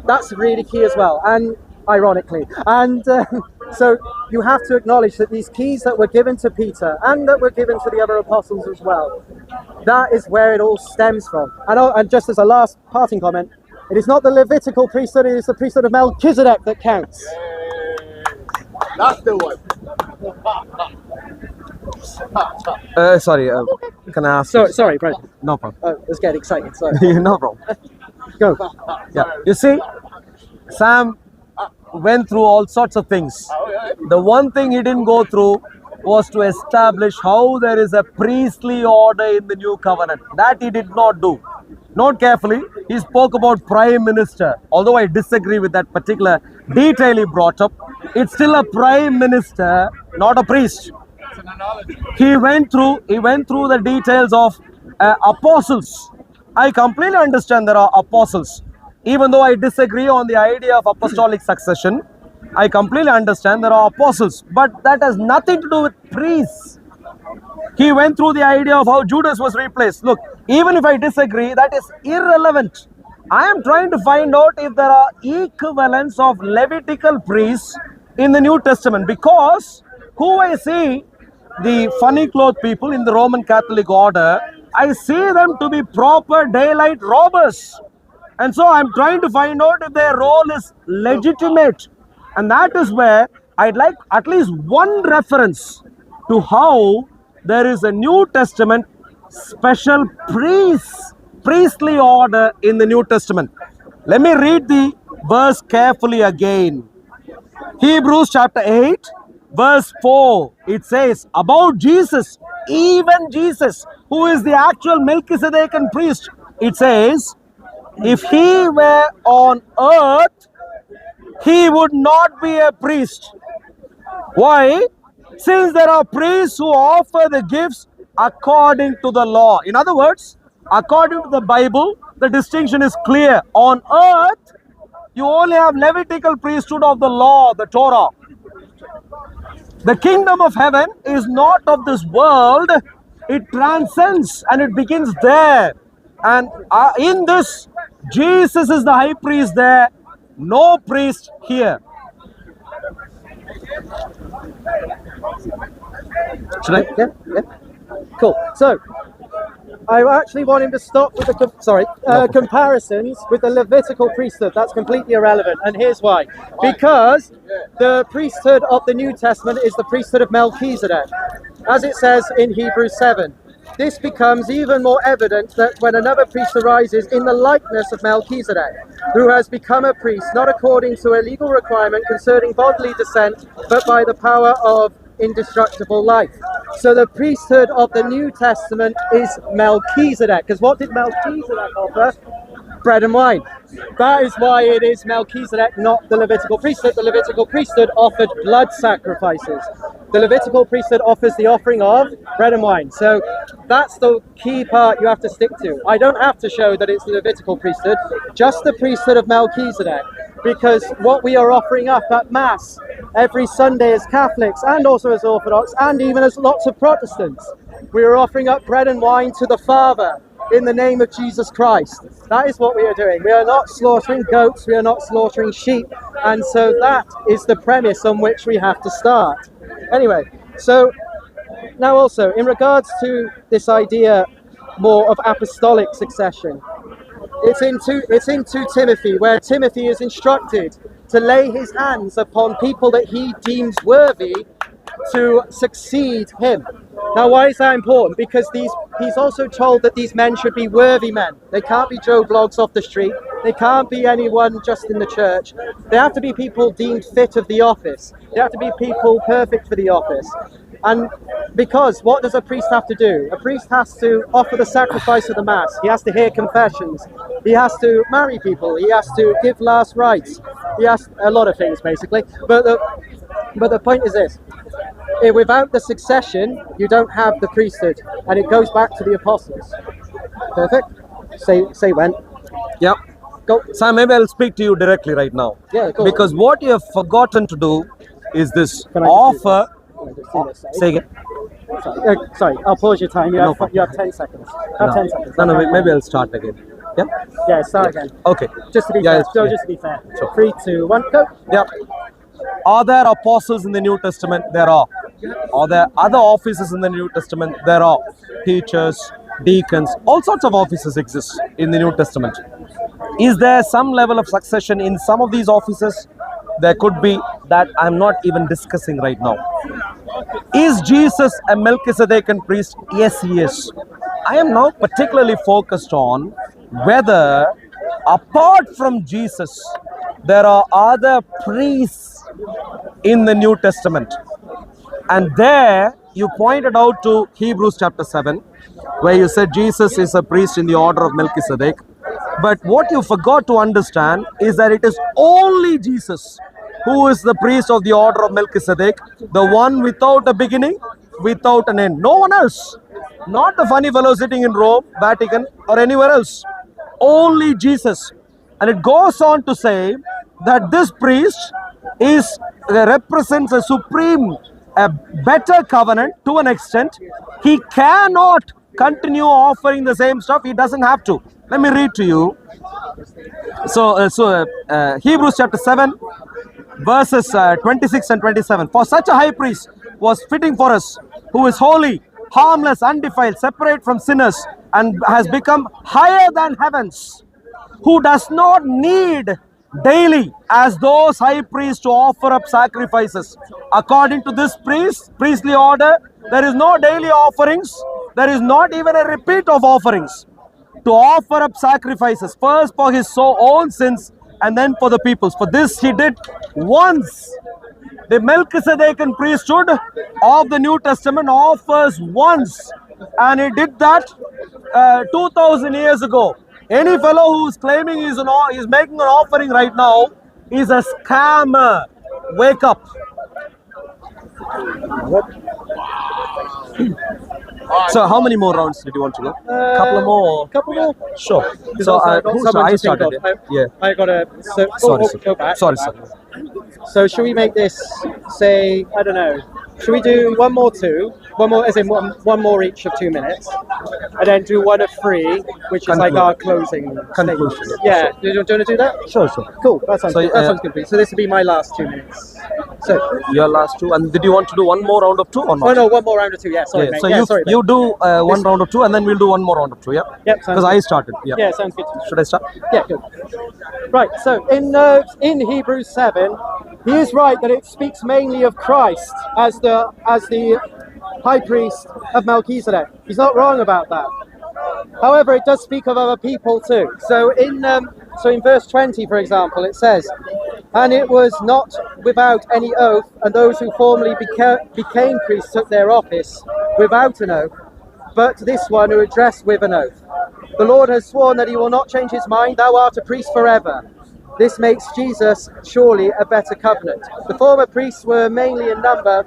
That's really key as well, and ironically. And so you have to acknowledge that these keys that were given to Peter and that were given to the other apostles as well, that is where it all stems from. And just as a last parting comment, it is not the Levitical priesthood, it is the priesthood of Melchizedek that counts.
That's the one.
Sorry, can I ask?
Sorry, bro.
No problem.
I was getting excited. Sorry.
No problem.
Go.
Yeah. You see, Sam went through all sorts of things. The one thing he didn't go through was to establish how there is a priestly order in the new covenant. That he did not do. Note carefully, he spoke about prime minister. Although I disagree with that particular detail he brought up, it's still a prime minister, not a priest. He went through the details of apostles. I completely understand there are apostles. Even though I disagree on the idea of apostolic succession, I completely understand there are apostles. But that has nothing to do with priests. He went through the idea of how Judas was replaced. Look, even if I disagree, that is irrelevant. I am trying to find out if there are equivalents of Levitical priests in the New Testament, because who I see, the funny clothed people in the Roman Catholic order, I see them to be proper daylight robbers. And so I'm trying to find out if their role is legitimate. And that is where I'd like at least one reference to how there is a New Testament special priestly order in the New Testament. Let me read the verse carefully again. Hebrews chapter 8, verse 4. It says about Jesus, even Jesus, who is the actual Melchizedekan priest. It says, if he were on earth, he would not be a priest. Why? Since there are priests who offer the gifts according to the law. In other words, according to the Bible, the distinction is clear. On earth, you only have Levitical priesthood of the law, the Torah. The kingdom of heaven is not of this world. It transcends and it begins there. And in this, Jesus is the high priest there. No priest here.
Should I? Yeah. Cool. So, I actually want him to stop with the comparisons with the Levitical priesthood. That's completely irrelevant, and here's why. Because the priesthood of the New Testament is the priesthood of Melchizedek, as it says in Hebrews 7. This becomes even more evident that when another priest arises in the likeness of Melchizedek, who has become a priest not according to a legal requirement concerning bodily descent, but by the power of indestructible life. So the priesthood of the New Testament is Melchizedek. Because what did Melchizedek offer? Bread and wine. That is why it is Melchizedek, not the Levitical priesthood. The Levitical priesthood offered blood sacrifices. The Levitical priesthood offers the offering of bread and wine. So that's the key part you have to stick to. I don't have to show that it's the Levitical priesthood, just the priesthood of Melchizedek. Because what we are offering up at Mass every Sunday as Catholics and also as Orthodox and even as lots of Protestants, we are offering up bread and wine to the Father in the name of Jesus Christ. That is what we are doing. We are not slaughtering goats, we are not slaughtering sheep, and so that is the premise on which we have to start. Anyway, so now also in regards to this idea more of apostolic succession, it's in 2 Timothy, where Timothy is instructed to lay his hands upon people that he deems worthy to succeed him. Now, why is that important? Because he's also told that these men should be worthy men. They can't be Joe Blogs off the street. They can't be anyone just in the church. They have to be people deemed fit of the office. They have to be people perfect for the office. And because what does a priest have to do? A priest has to offer the sacrifice of the Mass. He has to hear confessions. He has to marry people. He has to give last rites. He has a lot of things, basically. But the point is this. Without the succession, you don't have the priesthood. And it goes back to the apostles. Perfect? Say when.
Yep.
Go.
Sam, maybe I'll speak to you directly right now.
Yeah, go.
Because what you have forgotten to do is this offer. Say again.
Sorry, I'll pause your time. You have 10 seconds. Have 10 seconds.
No, maybe I'll start again. Yeah?
Yeah, start again.
Okay.
Just to be fair. Just to be fair.
Sure.
3, 2, 1, go.
Yeah. Are there apostles in the New Testament? There are. Are there other offices in the New Testament? There are. Teachers, deacons, all sorts of offices exist in the New Testament. Is there some level of succession in some of these offices? There could be. That I'm not even discussing right now. Is Jesus a Melchizedekan priest? Yes, he is. I am now particularly focused on whether, apart from Jesus, there are other priests in the New Testament. And there you pointed out to Hebrews chapter 7, where you said Jesus is a priest in the order of Melchizedek. But what you forgot to understand is that it is only Jesus who is the priest of the order of Melchizedek, the one without a beginning, without an end. No one else. Not the funny fellow sitting in Rome, Vatican, or anywhere else. Only Jesus. And it goes on to say that this priest represents a supreme, a better covenant to an extent. He cannot continue offering the same stuff. He doesn't have to. Let me read to you. Hebrews chapter 7, verses 26 and 27. For such a high priest was fitting for us, who is holy, harmless, undefiled, separate from sinners, and has become higher than heavens. who does not need daily as those high priests to offer up sacrifices. According to this priestly order, there is no daily offerings. There is not even a repeat of offerings to offer up sacrifices, first for his own sins and then for the people's. For this he did once. The Melchizedekan priesthood of the New Testament offers once, and he did that 2000 years ago. Any fellow who's claiming he's making an offering right now is a scammer. Wake up. So how many more rounds did you want to go? Couple more.
Couple more.
Sure.
Because
So
I've got someone
I
to think
started
of.
it. Yeah.
I got to. So,
Sorry, sir.
go back.
Sorry,
go
sir.
back. So should we make this, say, I don't know, should we do one more, as in one more each of 2 minutes, and then do one of 3, which is like our closing
Conclusion.
statement. Yeah, do you want to do that?
Sure, sure.
Cool, that sounds
So,
good. That sounds good. So this will be my last 2 minutes. So
Your last 2, and did you want to do one more round of 2 or not?
oh no, one more round of 2. Yeah, sorry,
Yeah,
mate.
so
yeah, sorry,
you
mate.
do one round of 2, and then we'll do one more round of 2. Yeah.
Yep, sounds
Because
good.
I started. Yeah.
Yeah, sounds good.
Should I start?
Yeah, good. Right, so in Hebrews 7, he is right that it speaks mainly of Christ as the high priest of Melchizedek. He's not wrong about that. However, it does speak of other people too. So in verse 20, for example, it says, "And it was not without any oath, and those who formerly became priests took their office without an oath, but this one who addressed with an oath. The Lord has sworn that he will not change his mind. Thou art a priest forever. This makes Jesus surely a better covenant. The former priests were mainly in number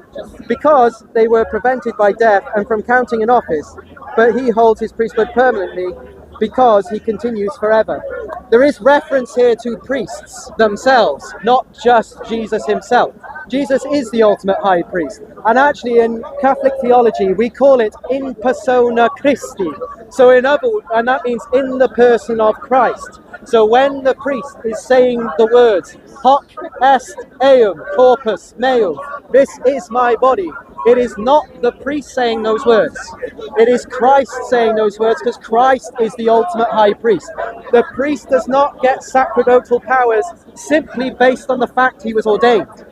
because they were prevented by death and from counting an office, but he holds his priesthood permanently because he continues forever." There is reference here to priests themselves, not just Jesus himself. Jesus is the ultimate high priest, and actually in Catholic theology we call it in persona Christi. So and that means in the person of Christ. So when the priest is saying the words hoc est eum corpus meum, this is my body, it is not the priest saying those words. It is Christ saying those words, because Christ is the ultimate high priest. The priest does not get sacerdotal powers simply based on the fact he was ordained.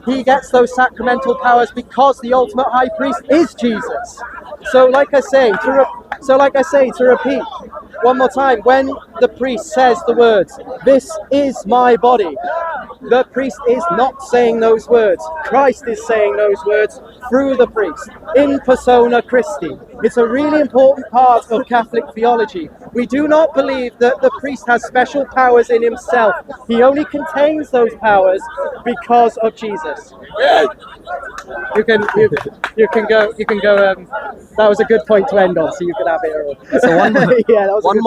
He gets those sacramental powers because the ultimate high priest is Jesus. So like I say, to repeat one more time, when the priest says the words, "This is my body," the priest is not saying those words. Christ is saying those words through the priest, in persona Christi. It's a really important part of Catholic theology. We do not believe that the priest has special powers in himself. He only contains those powers because of Jesus. You can go. That was a good point to end on, so you can have it all.
So one,
yeah, that was
one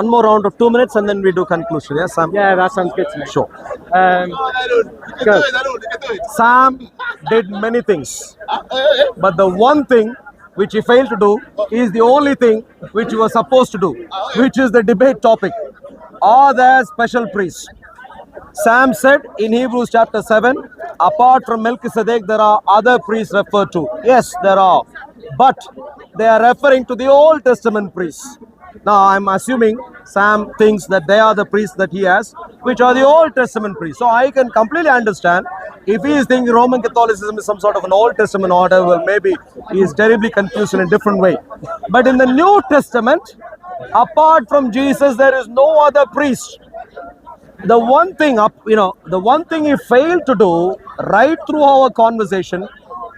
more round of 2 minutes, and then we do conclusion. Yeah, Sam.
Yeah, that sounds good to me.
Sure.
Go.
Sam did many things, but the one thing which he failed to do is the only thing which he was supposed to do, which is the debate topic. Are there special priests? Sam said in Hebrews chapter 7, apart from Melchizedek, there are other priests referred to. Yes, there are, but they are referring to the Old Testament priests. Now, I'm assuming Sam thinks that they are the priests that he has, which are the Old Testament priests. So I can completely understand if he is thinking Roman Catholicism is some sort of an Old Testament order, well, maybe he is terribly confused in a different way. But in the New Testament, apart from Jesus, there is no other priest. The one thing he failed to do right through our conversation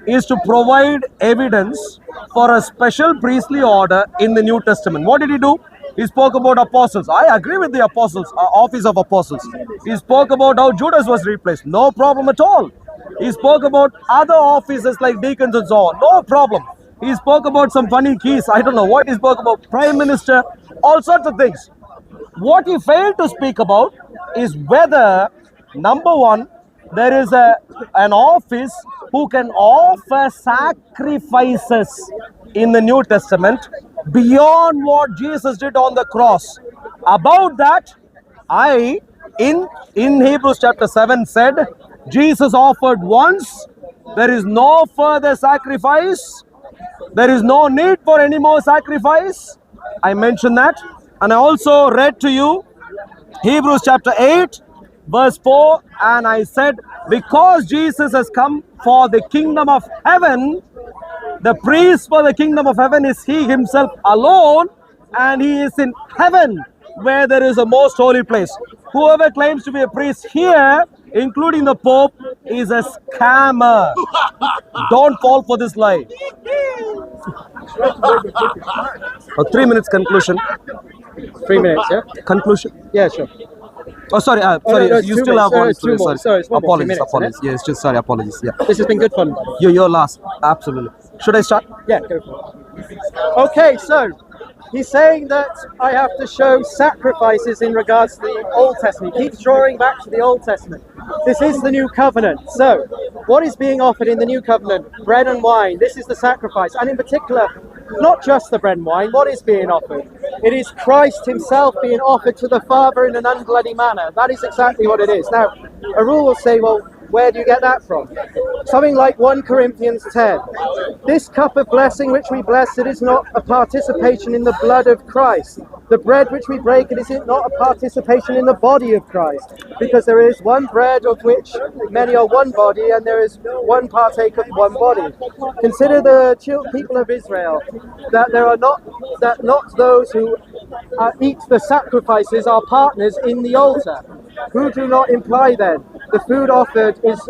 is to provide evidence for a special priestly order in the New Testament. What did he do? He spoke about apostles. I agree with the apostles, office of apostles. He spoke about how Judas was replaced. No problem at all. He spoke about other offices like deacons and so on. No problem. He spoke about some funny keys. I don't know what he spoke about. Prime Minister, all sorts of things. What he failed to speak about is whether, number one, there is an office who can offer sacrifices in the New Testament beyond what Jesus did on the cross. About that, I, in Hebrews chapter 7 said, Jesus offered once, there is no further sacrifice, there is no need for any more sacrifice. I mentioned that. And I also read to you Hebrews chapter 8, verse 4, and I said, because Jesus has come for the kingdom of heaven, the priest for the kingdom of heaven is he himself alone, and he is in heaven where there is a most holy place. Whoever claims to be a priest here, including the Pope, is a scammer. Don't fall for this lie. 3 minutes conclusion.
3 minutes, yeah?
Conclusion.
Yeah, sure.
Oh, sorry.
no,
you
it's 2
still
minutes.
have
No,
one.
it's 2 more. Sorry, it's 1 more, 2
Apologies.
minutes,
Apologies.
isn't it?
Yes, just sorry. Apologies. Yeah.
This has been good fun.
You're last. Absolutely. Should I start?
Yeah, go for it. Okay, so he's saying that I have to show sacrifices in regards to the Old Testament. He keeps drawing back to the Old Testament. This is the new covenant. So, what is being offered in the new covenant? Bread and wine. This is the sacrifice. And in particular, not just the bread and wine. What is being offered? It is Christ himself being offered to the Father in an unbloody manner. That is exactly what it is. Now, a rule will say, well, where do you get that from? Something like 1 Corinthians 10. This cup of blessing which we bless, it is not a participation in the blood of Christ. The bread which we break, it is not a participation in the body of Christ. Because there is one bread of which many are one body, and there is one partake of one body. Consider the people of Israel, that not those who eat the sacrifices are partners in the altar. Who do not imply then the food offered is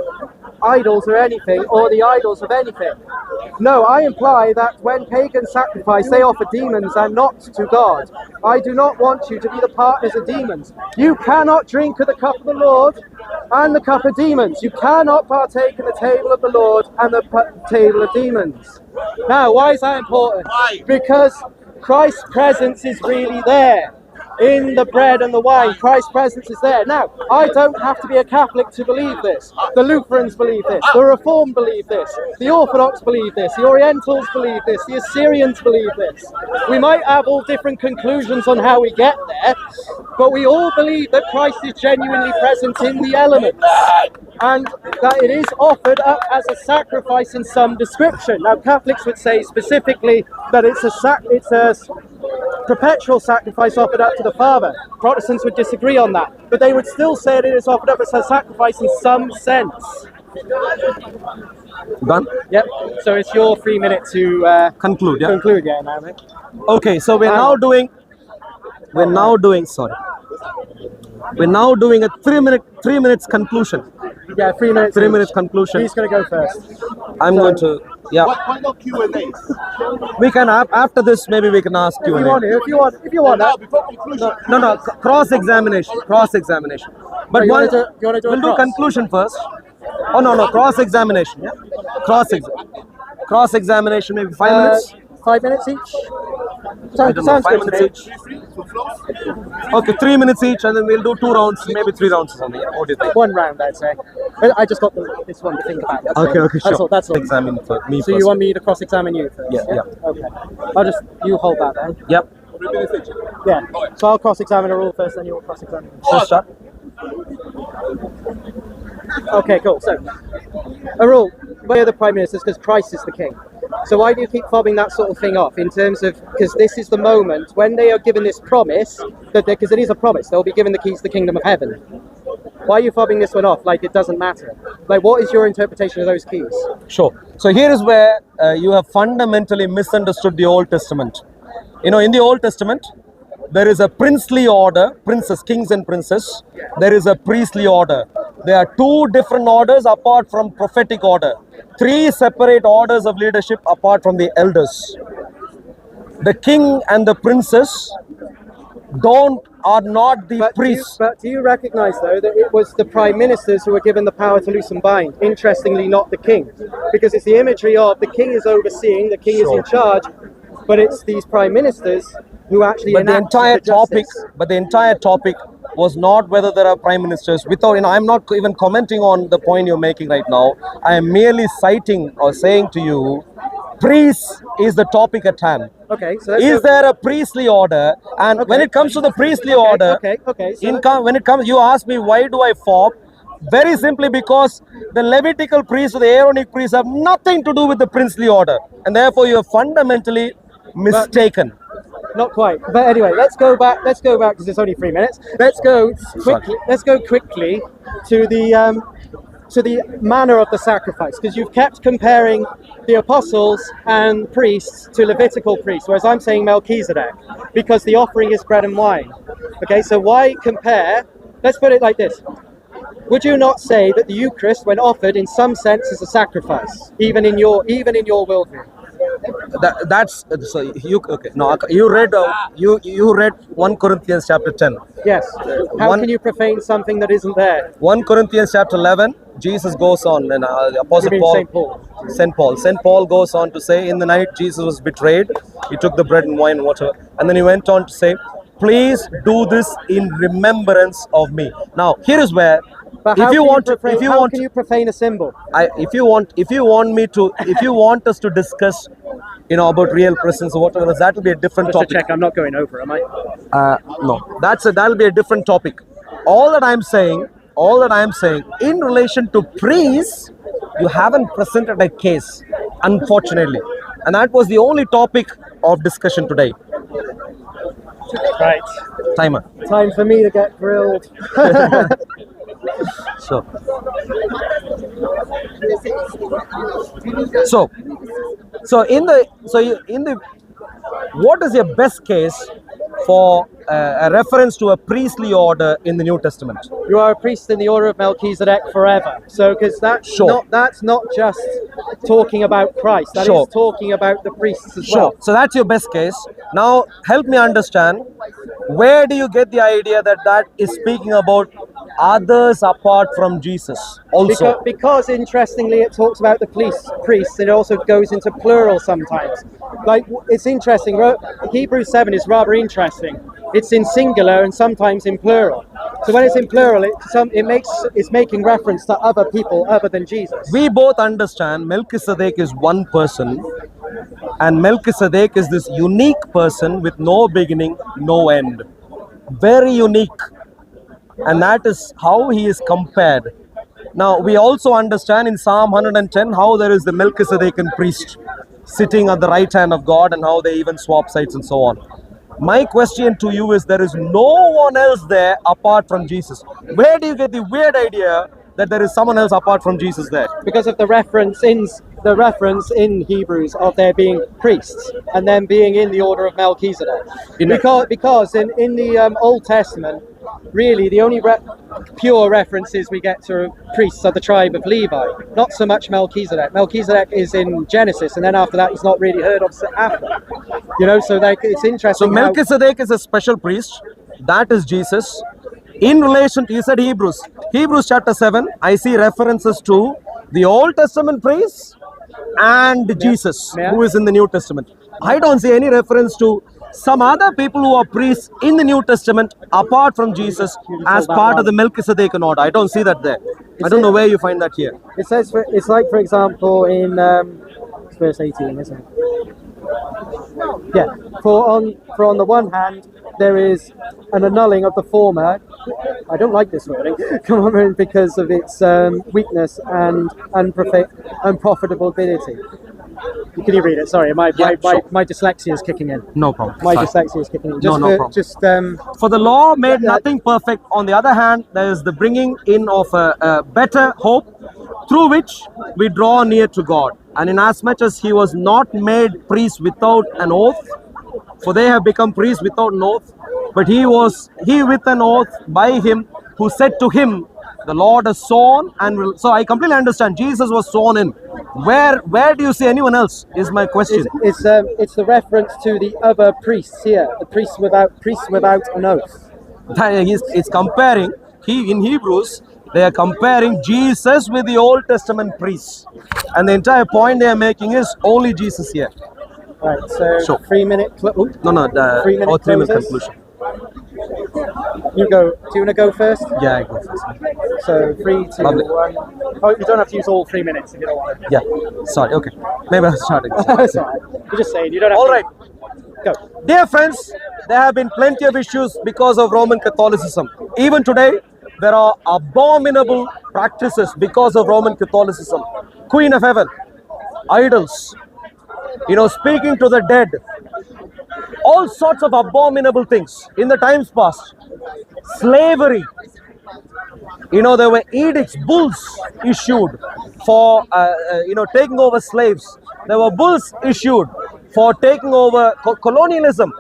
idols or anything, or the idols of anything. No, I imply that when pagans sacrifice, they offer demons and not to God. I do not want you to be the partners of demons. You cannot drink of the cup of the Lord and the cup of demons. You cannot partake in the table of the Lord and the table of demons. Now, why is that important? Why? Because Christ's presence is really there. In the bread and the wine, Christ's presence is there. Now, I don't have to be a Catholic to believe this. The Lutherans believe this. The Reformed believe this. The Orthodox believe this. The Orientals believe this. The Assyrians believe this. We might have all different conclusions on how we get there, but we all believe that Christ is genuinely present in the elements, and that it is offered up as a sacrifice in some description. Now, Catholics would say specifically that it's a perpetual sacrifice offered up to the Father. Protestants would disagree on that, but they would still say that it is offered up as a sacrifice in some sense.
Done?
Yep. So it's your 3 minutes to
conclude. Yeah.
Conclude, yeah, now, mate.
Okay, so we're now doing a 3 minutes conclusion.
Yeah, 3 minutes.
3 minutes conclusion.
Who's going to go first?
I'm going to. Yeah.
Why not Q&A?
We can after this. Maybe we can ask you.
If you want that.
Before conclusion.
No. Cross-examination. But
you want to do
we'll do conclusion first. Oh no, cross-examination. Yeah. Cross-examination. Maybe 5 minutes.
5 minutes each.
I don't know, 5 minutes each. Okay, 3 minutes each, and then we'll do 2 rounds, maybe 3 rounds or something. Yeah? What do you think?
1 round, I'd say. I just got this one to think about.
Okay, sure.
That's all.
Examine for me
so
first.
you want me to cross-examine you first?
Yeah.
Okay. You hold that then.
Yep.
Yeah. So I'll cross-examine a rule first, then you'll cross-examine.
Sure, start.
Okay, cool. So, a rule. We're the Prime Ministers because Christ is the King. So why do you keep fobbing that sort of thing off in terms of, because this is the moment when they are given this promise, because it is a promise, they'll be given the keys to the kingdom of heaven. Why are you fobbing this one off like it doesn't matter? Like, what is your interpretation of those keys?
Sure. So here is where you have fundamentally misunderstood the Old Testament. You know, in the Old Testament, there is a princely order, princes, kings and princes. There is a priestly order. There are 2 different orders apart from prophetic order. 3 separate orders of leadership apart from the elders. The king and the princes are not the priests.
But do you recognize, though, that it was the prime ministers who were given the power to loose and bind? Interestingly, not the king. Because it's the imagery of the king is overseeing, the king is in charge, but it's these prime ministers who actually
But the entire topic was not whether there are prime ministers. I'm not even commenting on the point you're making right now. I am merely citing or saying to you, priests is the topic at hand.
Okay. So
is there a priestly order? And when it comes to the priestly order, when it comes, you ask me why do I fob? Very simply because the Levitical priests or the Aaronic priests have nothing to do with the princely order, and therefore you are fundamentally mistaken.
Not quite. But anyway, let's go back because it's only 3 minutes. Let's go quickly to the manner of the sacrifice, because you've kept comparing the apostles and priests to Levitical priests, whereas I'm saying Melchizedek, because the offering is bread and wine. Okay, so why compare? Let's put it like this. Would you not say that the Eucharist, when offered, in some sense is a sacrifice, even in your worldview?
That's so you okay. No, you read 1 Corinthians chapter 10.
Yes. How can you profane something that isn't there?
1 Corinthians chapter 11. Jesus goes on, and the Apostle Paul, Saint Paul goes on to say, in the night Jesus was betrayed. He took the bread and wine and water, and then he went on to say, "Please do this in remembrance of me." Now here is where.
But how can you profane a symbol?
If you want us to discuss, about real presence or whatever, that will be a different topic.
Check, I'm not going over, am I?
No, that'll be a different topic. All that I'm saying, in relation to priests, you haven't presented a case, unfortunately, and that was the only topic of discussion today.
Right.
Timer.
Time for me to get grilled.
So what is your best case for a reference to a priestly order in the New Testament?
You are a priest in the order of Melchizedek forever. So, because that's not just talking about Christ. That is talking about the priests as well.
So that's your best case. Now help me understand. Where do you get the idea that is speaking about others apart from Jesus also?
Because interestingly, it talks about the priests. It also goes into plural sometimes. Like, it's interesting. Hebrews 7 is rather interesting. It's in singular and sometimes in plural. So when it's in plural, it's making reference to other people other than Jesus.
We both understand Melchizedek is one person, and Melchizedek is this unique person with no beginning, no end. Very unique. And that is how he is compared. Now, we also understand in Psalm 110 how there is the Melchizedekan priest sitting at the right hand of God, and how they even swap sides and so on. My question to you is, there is no one else there apart from Jesus. Where do you get the weird idea that there is someone else apart from Jesus there?
Because of the reference in Hebrews of there being priests and them being in the order of Melchizedek. Because in the Old Testament, really the only pure references we get to priests are the tribe of Levi, not so much Melchizedek. Melchizedek is in Genesis, and then after that he's not really heard of after. So it's interesting.
So Melchizedek is a special priest. That is Jesus. In relation to, you said Hebrews chapter 7, I see references to the Old Testament priests and Jesus, who is in the New Testament. I don't see any reference to some other people who are priests in the New Testament apart from Jesus as part of the Melchizedekan order. I don't see that there. I don't know where you find that here.
It says, it's like, for example, in verse 18, isn't it? Yeah. For on the one hand, there is an annulling of the former. I don't like this wording. Come on, because of its weakness and unprofitability. Can you read it? Sorry, my dyslexia is kicking in.
No problem.
Dyslexia is kicking in.
No problem. For the law made nothing perfect. On the other hand, there is the bringing in of a better hope, through which we draw near to God. And inasmuch as he was not made priest without an oath, for they have become priests without an oath, but he with an oath by him who said to him, the Lord has sworn and will. So I completely understand. Jesus was sworn in. Where do you see anyone else? Is my question.
It's the reference to the other priests here, the priests without an oath.
It's comparing. In Hebrews, they are comparing Jesus with the Old Testament priests, and the entire point they are making is only Jesus here.
Right. So 3 minute.
No.
3 minute.
3 minute conclusion.
You go. Do you want to go first?
Yeah, I go first.
So 3, 2, 1. Oh, you don't have to use all 3 minutes if you don't want to.
Yeah. Sorry. Okay. Maybe I'll start again.
That's all right. You're just saying you don't have.
All right.
Go.
Dear friends, there have been plenty of issues because of Roman Catholicism. Even today, there are abominable practices because of Roman Catholicism. Queen of Heaven, idols, speaking to the dead. all sorts of abominable things in the times past. Slavery. There were edicts, bulls issued for, taking over slaves. There were bulls issued for taking over colonialism.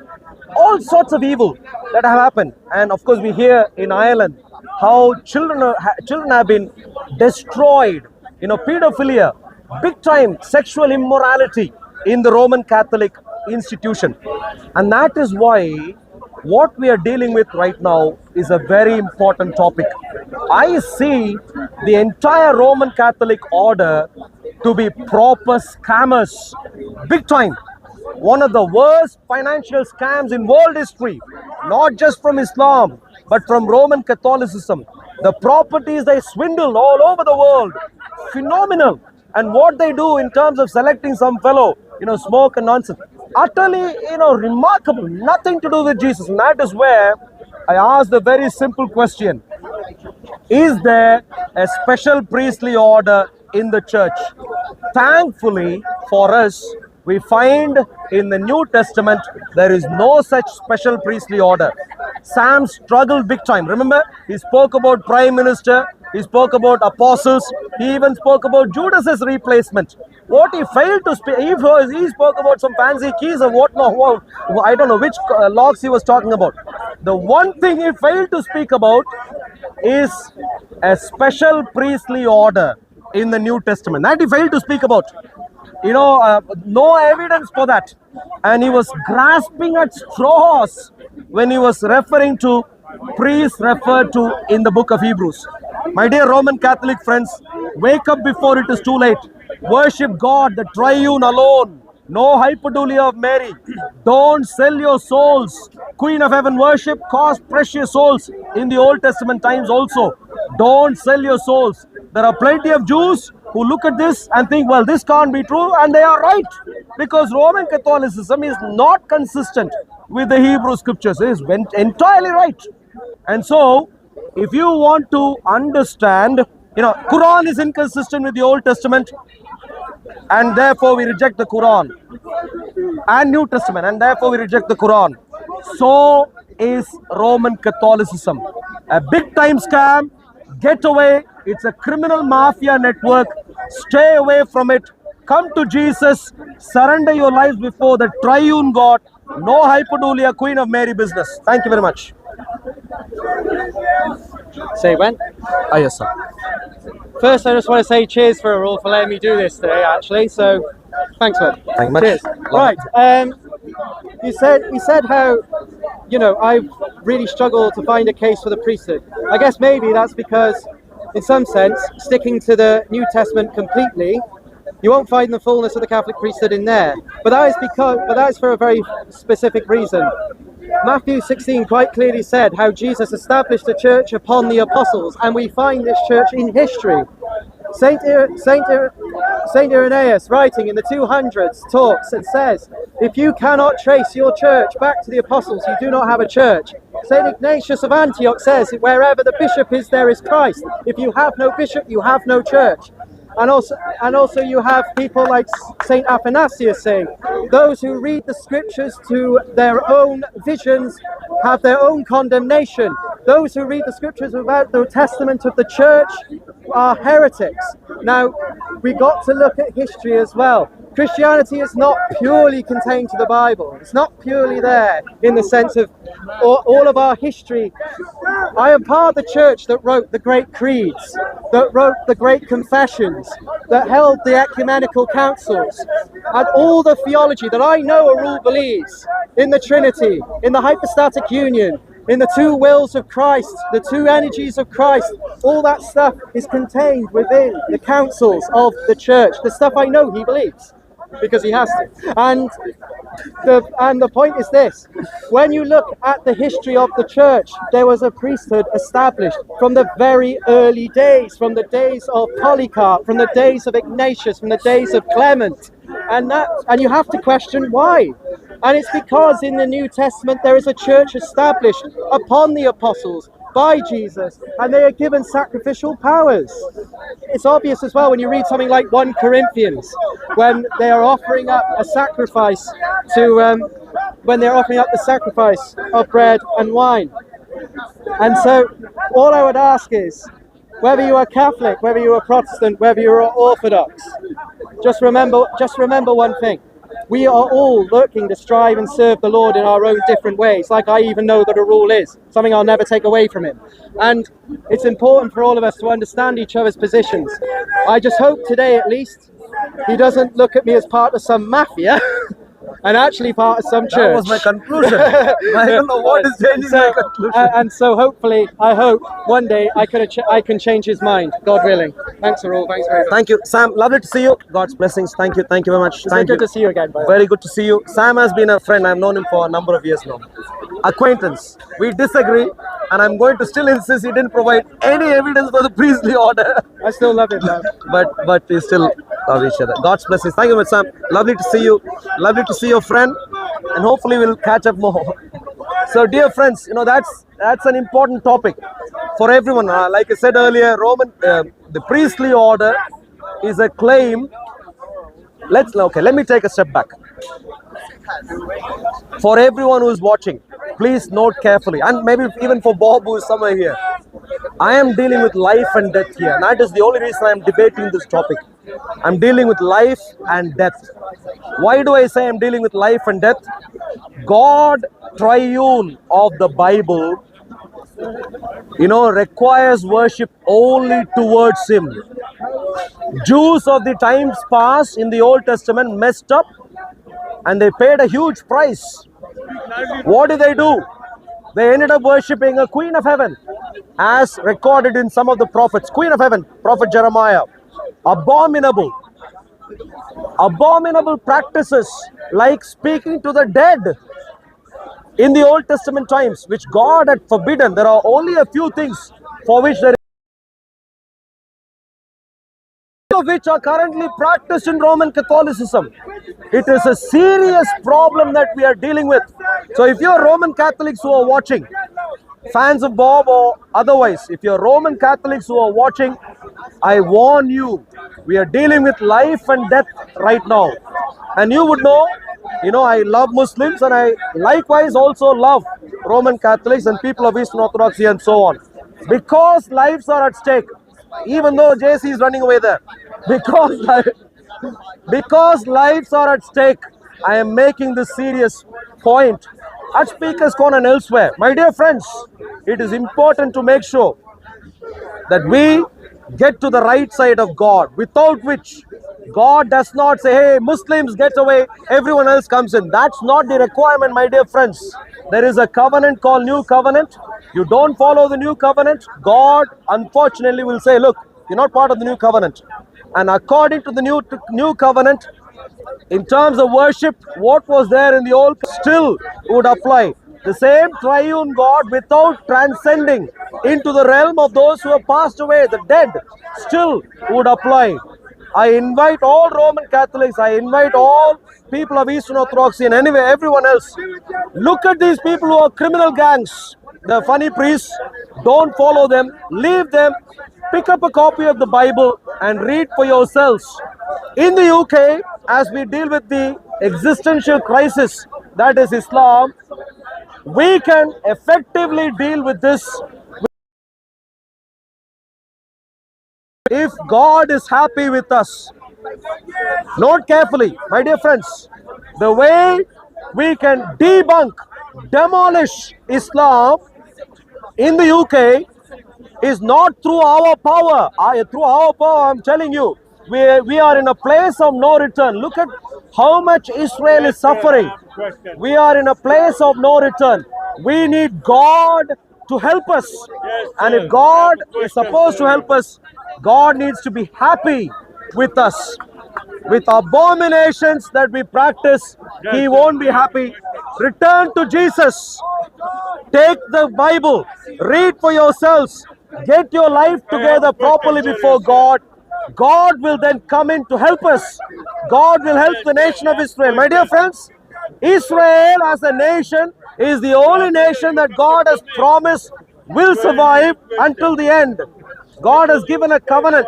All sorts of evil that have happened. And of course, we hear in Ireland how children have been destroyed. Pedophilia, big time sexual immorality in the Roman Catholic institution. And that is why what we are dealing with right now is a very important topic. I see the entire Roman Catholic order to be proper scammers, big time. One of the worst financial scams in world history, not just from Islam, but from Roman Catholicism. The properties they swindle all over the world, phenomenal. And what they do in terms of selecting some fellow, smoke and nonsense, utterly, remarkable, nothing to do with Jesus. And that is where I asked the very simple question: is there a special priestly order in the church? Thankfully for us, we find in the New Testament there is no such special priestly order. Sam struggled big time. Remember, he spoke about prime minister, he spoke about apostles, he even spoke about Judas's replacement. What he failed to speak, he spoke about some fancy keys or whatnot. Well, I don't know which logs he was talking about. The one thing he failed to speak about is a special priestly order in the New Testament. That he failed to speak about. No evidence for that. And he was grasping at straws when he was referring to priests referred to in the book of Hebrews. My dear Roman Catholic friends, wake up before it is too late. Worship God, the triune alone. No hyperdulia of Mary. Don't sell your souls. Queen of Heaven worship cost precious souls in the Old Testament times also. Don't sell your souls. There are plenty of Jews who look at this and think, well, this can't be true, and they are right, because Roman Catholicism is not consistent with the Hebrew scriptures. It is entirely right. And so, if you want to understand, Quran is inconsistent with the Old Testament, and therefore we reject the Quran, and New Testament, and therefore we reject the Quran. So is Roman Catholicism. A big time scam. Get away. It's a criminal mafia network. Stay away from it. Come to Jesus. Surrender your lives before the triune God. No hyperdulia, Queen of Mary business. Thank you very much.
Say when?
Yes, sir.
First, I just want to say cheers for Raul for letting me do this today, actually. So, thanks, man.
Thank you much.
Cheers. Right. You said how, I've really struggled to find a case for the priesthood. I guess maybe that's because, in some sense, sticking to the New Testament completely, you won't find the fullness of the Catholic priesthood in there. But that is for a very specific reason. Matthew 16 quite clearly said how Jesus established the church upon the apostles, and we find this church in history. Saint Irenaeus, writing in the 200s, talks and says, if you cannot trace your church back to the apostles, you do not have a church. Saint Ignatius of Antioch says, wherever the bishop is, there is Christ. If you have no bishop, you have no church. And also you have people like Saint Athanasius saying, those who read the scriptures to their own visions have their own condemnation. Those who read the scriptures without the testament of the church are heretics. Now, we got to look at history as well. Christianity is not purely contained to the Bible. It's not purely there in the sense of all of our history. I am part of the church that wrote the great creeds, that wrote the great confessions, that held the ecumenical councils, and all the theology that I know Raul believes in the Trinity, in the hypostatic union, in the two wills of Christ, the two energies of Christ. All that stuff is contained within the councils of the church. The stuff I know he believes, because he has to. And the point is this: when you look at the history of the church, there was a priesthood established from the very early days, from the days of Polycarp, from the days of Ignatius, from the days of Clement, and you have to question why. And it's because in the New Testament there is a church established upon the apostles by Jesus, and they are given sacrificial powers. It's obvious as well when you read something like 1 Corinthians, when they are offering up a sacrifice to when they're offering up the sacrifice of bread and wine. And so all I would ask is, whether you are Catholic, whether you are Protestant, whether you are Orthodox, just remember one thing. We are all looking to strive and serve the Lord in our own different ways, like I even know that a rule is, something I'll never take away from him. And it's important for all of us to understand each other's positions. I just hope today, at least, he doesn't look at me as part of some mafia, and actually part of some church.
That was my conclusion. I don't know what is changing my conclusion.
And so hopefully, I hope one day I can change his mind, God willing. Thanks for all. Thanks very much.
Thank you, Sam. Lovely to see you. God's blessings. Thank you. Thank you very much.
It's very good to see you again. By the way.
Very good to see you. Sam has been a friend. I've known him for a number of years now. Acquaintance. We disagree, and I'm going to still insist he didn't provide any evidence for the priestly order.
I still love him, though.
But we still love each other. God's blessings. Thank you much, Sam. Lovely to see you. Lovely to see your friend, and hopefully we'll catch up more. So, dear friends, you know that's an important topic for everyone. Like I said earlier, the priestly order is a claim. Let me take a step back. For everyone who is watching, please note carefully, and maybe even for Bob who is somewhere here, I am dealing with life and death here, and that is the only reason I am debating this topic. I'm dealing with life and death. Why do I say I'm dealing with life and death? God triune of the Bible, requires worship only towards him. Jews of the times past in the Old Testament messed up, and they paid a huge price. What did they do? They ended up worshipping a queen of heaven, as recorded in some of the prophets. Queen of heaven, Prophet Jeremiah. Abominable practices like speaking to the dead in the Old Testament times, which God had forbidden. There are only a few things for which there is, of which are currently practiced in Roman Catholicism. It is a serious problem that we are dealing with. So if you're Roman Catholics who are watching, fans of Bob or otherwise, if you're Roman Catholics who are watching, I warn you, we are dealing with life and death right now. And you would know, I love Muslims, and I likewise also love Roman Catholics and people of Eastern Orthodoxy and so on. Because lives are at stake, even though JC is running away there. Because lives are at stake, I am making this serious point at Speakers Corner and elsewhere. My dear friends, it is important to make sure that we get to the right side of God, without which God does not say, hey, Muslims get away, everyone else comes in. That's not the requirement, my dear friends. There is a covenant called New Covenant. You don't follow the New Covenant, God unfortunately will say, look, you're not part of the New Covenant. And according to the New Covenant, in terms of worship, what was there in the old still would apply. The same triune God, without transcending into the realm of those who have passed away, the dead, still would apply. I invite all Roman Catholics, I invite all people of Eastern Orthodoxy, and anyway, everyone else. Look at these people who are criminal gangs. The funny priests, don't follow them, leave them, pick up a copy of the Bible and read for yourselves. In the UK, as we deal with the existential crisis that is Islam, we can effectively deal with this if God is happy with us. Note carefully, my dear friends, the way we can debunk, demolish Islam in the UK is not through our power. Through our power, I'm telling you, we are in a place of no return. Look at how much Israel is suffering. We are in a place of no return. We need God to help us. And if God is supposed to help us, God needs to be happy with us. With abominations that we practice, He won't be happy. Return to Jesus. Take the Bible. Read for yourselves. Get your life together properly before God. God will then come in to help us. God will help the nation of Israel. My dear friends, Israel as a nation is the only nation that God has promised will survive until the end. God has given a covenant.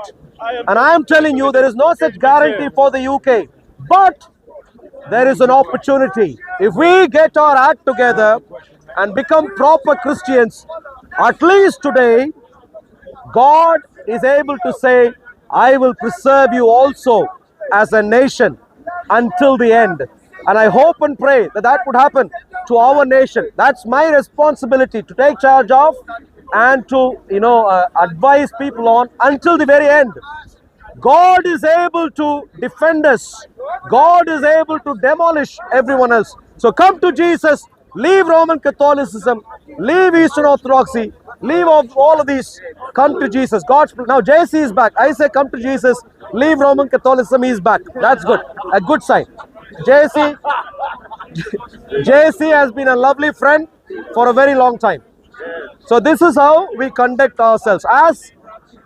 And I am telling you, there is no such guarantee for the UK. But there is an opportunity. If we get our act together and become proper Christians, at least today, God is able to say, I will preserve you also as a nation until the end. And I hope and pray that that would happen to our nation. That's my responsibility to take charge of and to, advise people on until the very end. God is able to defend us. God is able to demolish everyone else. So come to Jesus, leave Roman Catholicism, leave Eastern Orthodoxy, leave all of these, come to Jesus. Now JC is back. I say come to Jesus, leave Roman Catholicism, he's back. That's good, a good sign. JC has been a lovely friend for a very long time. So this is how we conduct ourselves. As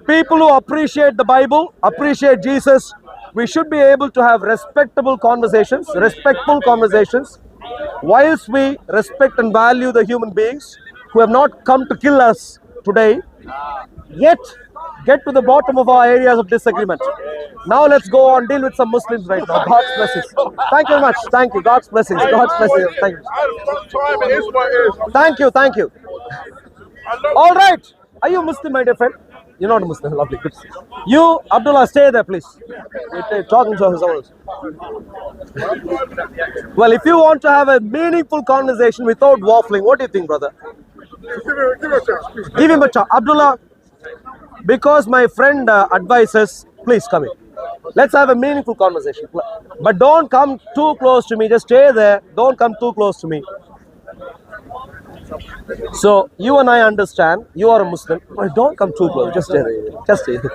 people who appreciate the Bible, appreciate Jesus, we should be able to have respectful conversations, whilst we respect and value the human beings who have not come to kill us today, yet get to the bottom of our areas of disagreement. Now let's go on, deal with some Muslims right now. God's blessings. Thank you very much. Thank you. God's blessings. God's blessings. Thank you. Thank you. All right. Are you Muslim, my dear friend? You're not a Muslim. Lovely. Good. You, Abdullah, stay there, please. We're talking to someone else. Well, if you want to have a meaningful conversation without waffling, what do you think, brother? Give him a chance. Abdullah, because my friend advises, please come in. Let's have a meaningful conversation. But don't come too close to me. Just stay there. Don't come too close to me. So you and I understand. You are a Muslim. But don't come too close. Just stay there. Just stay there.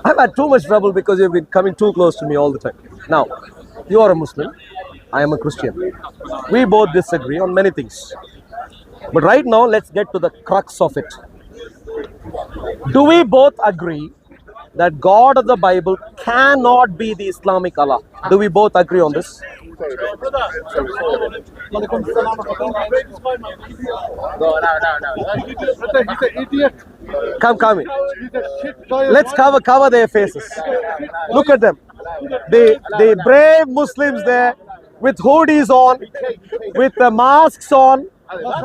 I've had too much trouble because you've been coming too close to me all the time. Now, you are a Muslim. I am a Christian. We both disagree on many things. But right now, let's get to the crux of it. Do we both agree that God of the Bible cannot be the Islamic Allah? Do we both agree on this? Come in. Let's cover their faces. Look at them. The brave Muslims there with hoodies on, with the masks on,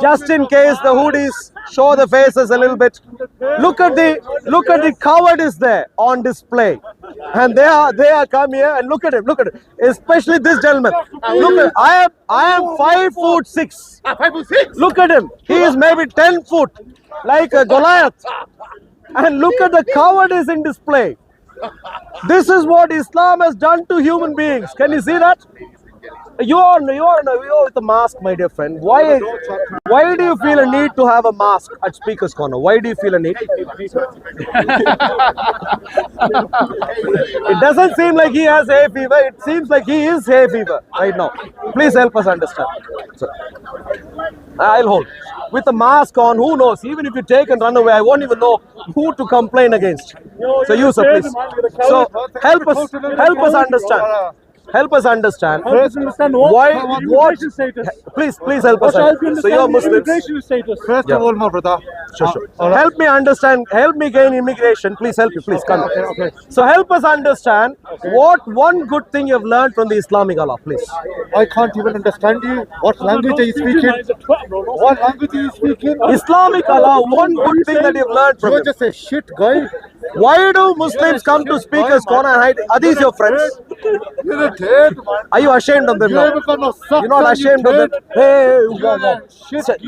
just in case the hoodies show the faces a little bit. Look at the cowardice there on display, and they are come here and look at him, especially this gentleman. Look at, I am 5'6". 5'6". Look at him, he is maybe 10 foot, like a Goliath, and look at the cowardice in display. This is what Islam has done to human beings. Can you see that? You are with a mask, my dear friend. Why do you feel a need to have a mask at Speaker's Corner? Why do you feel a need? It doesn't seem like he has hay fever. It seems like he is hay fever right now. Please help us understand. So, I'll hold. With a mask on, who knows? Even if you take and run away, I won't even know who to complain against. So you, sir, please. So help us understand. Help us understand why. Please help us. So you're Muslims.
First of all, my brother.
Sure. Help me understand. Help me gain immigration. Please help you. Please come.
Okay.
So help us understand what one good thing you've learned from the Islamic Allah, please.
I can't even understand you. What language are you speaking? What language are you speaking?
Islamic Allah, one good thing that you've learned from
You're
him.
just a shit guy.
Why do Muslims come to Speaker's Corner and hide? Are these your friends?
You're a dead man.
Are you ashamed of them now? You're not ashamed of them? Hey,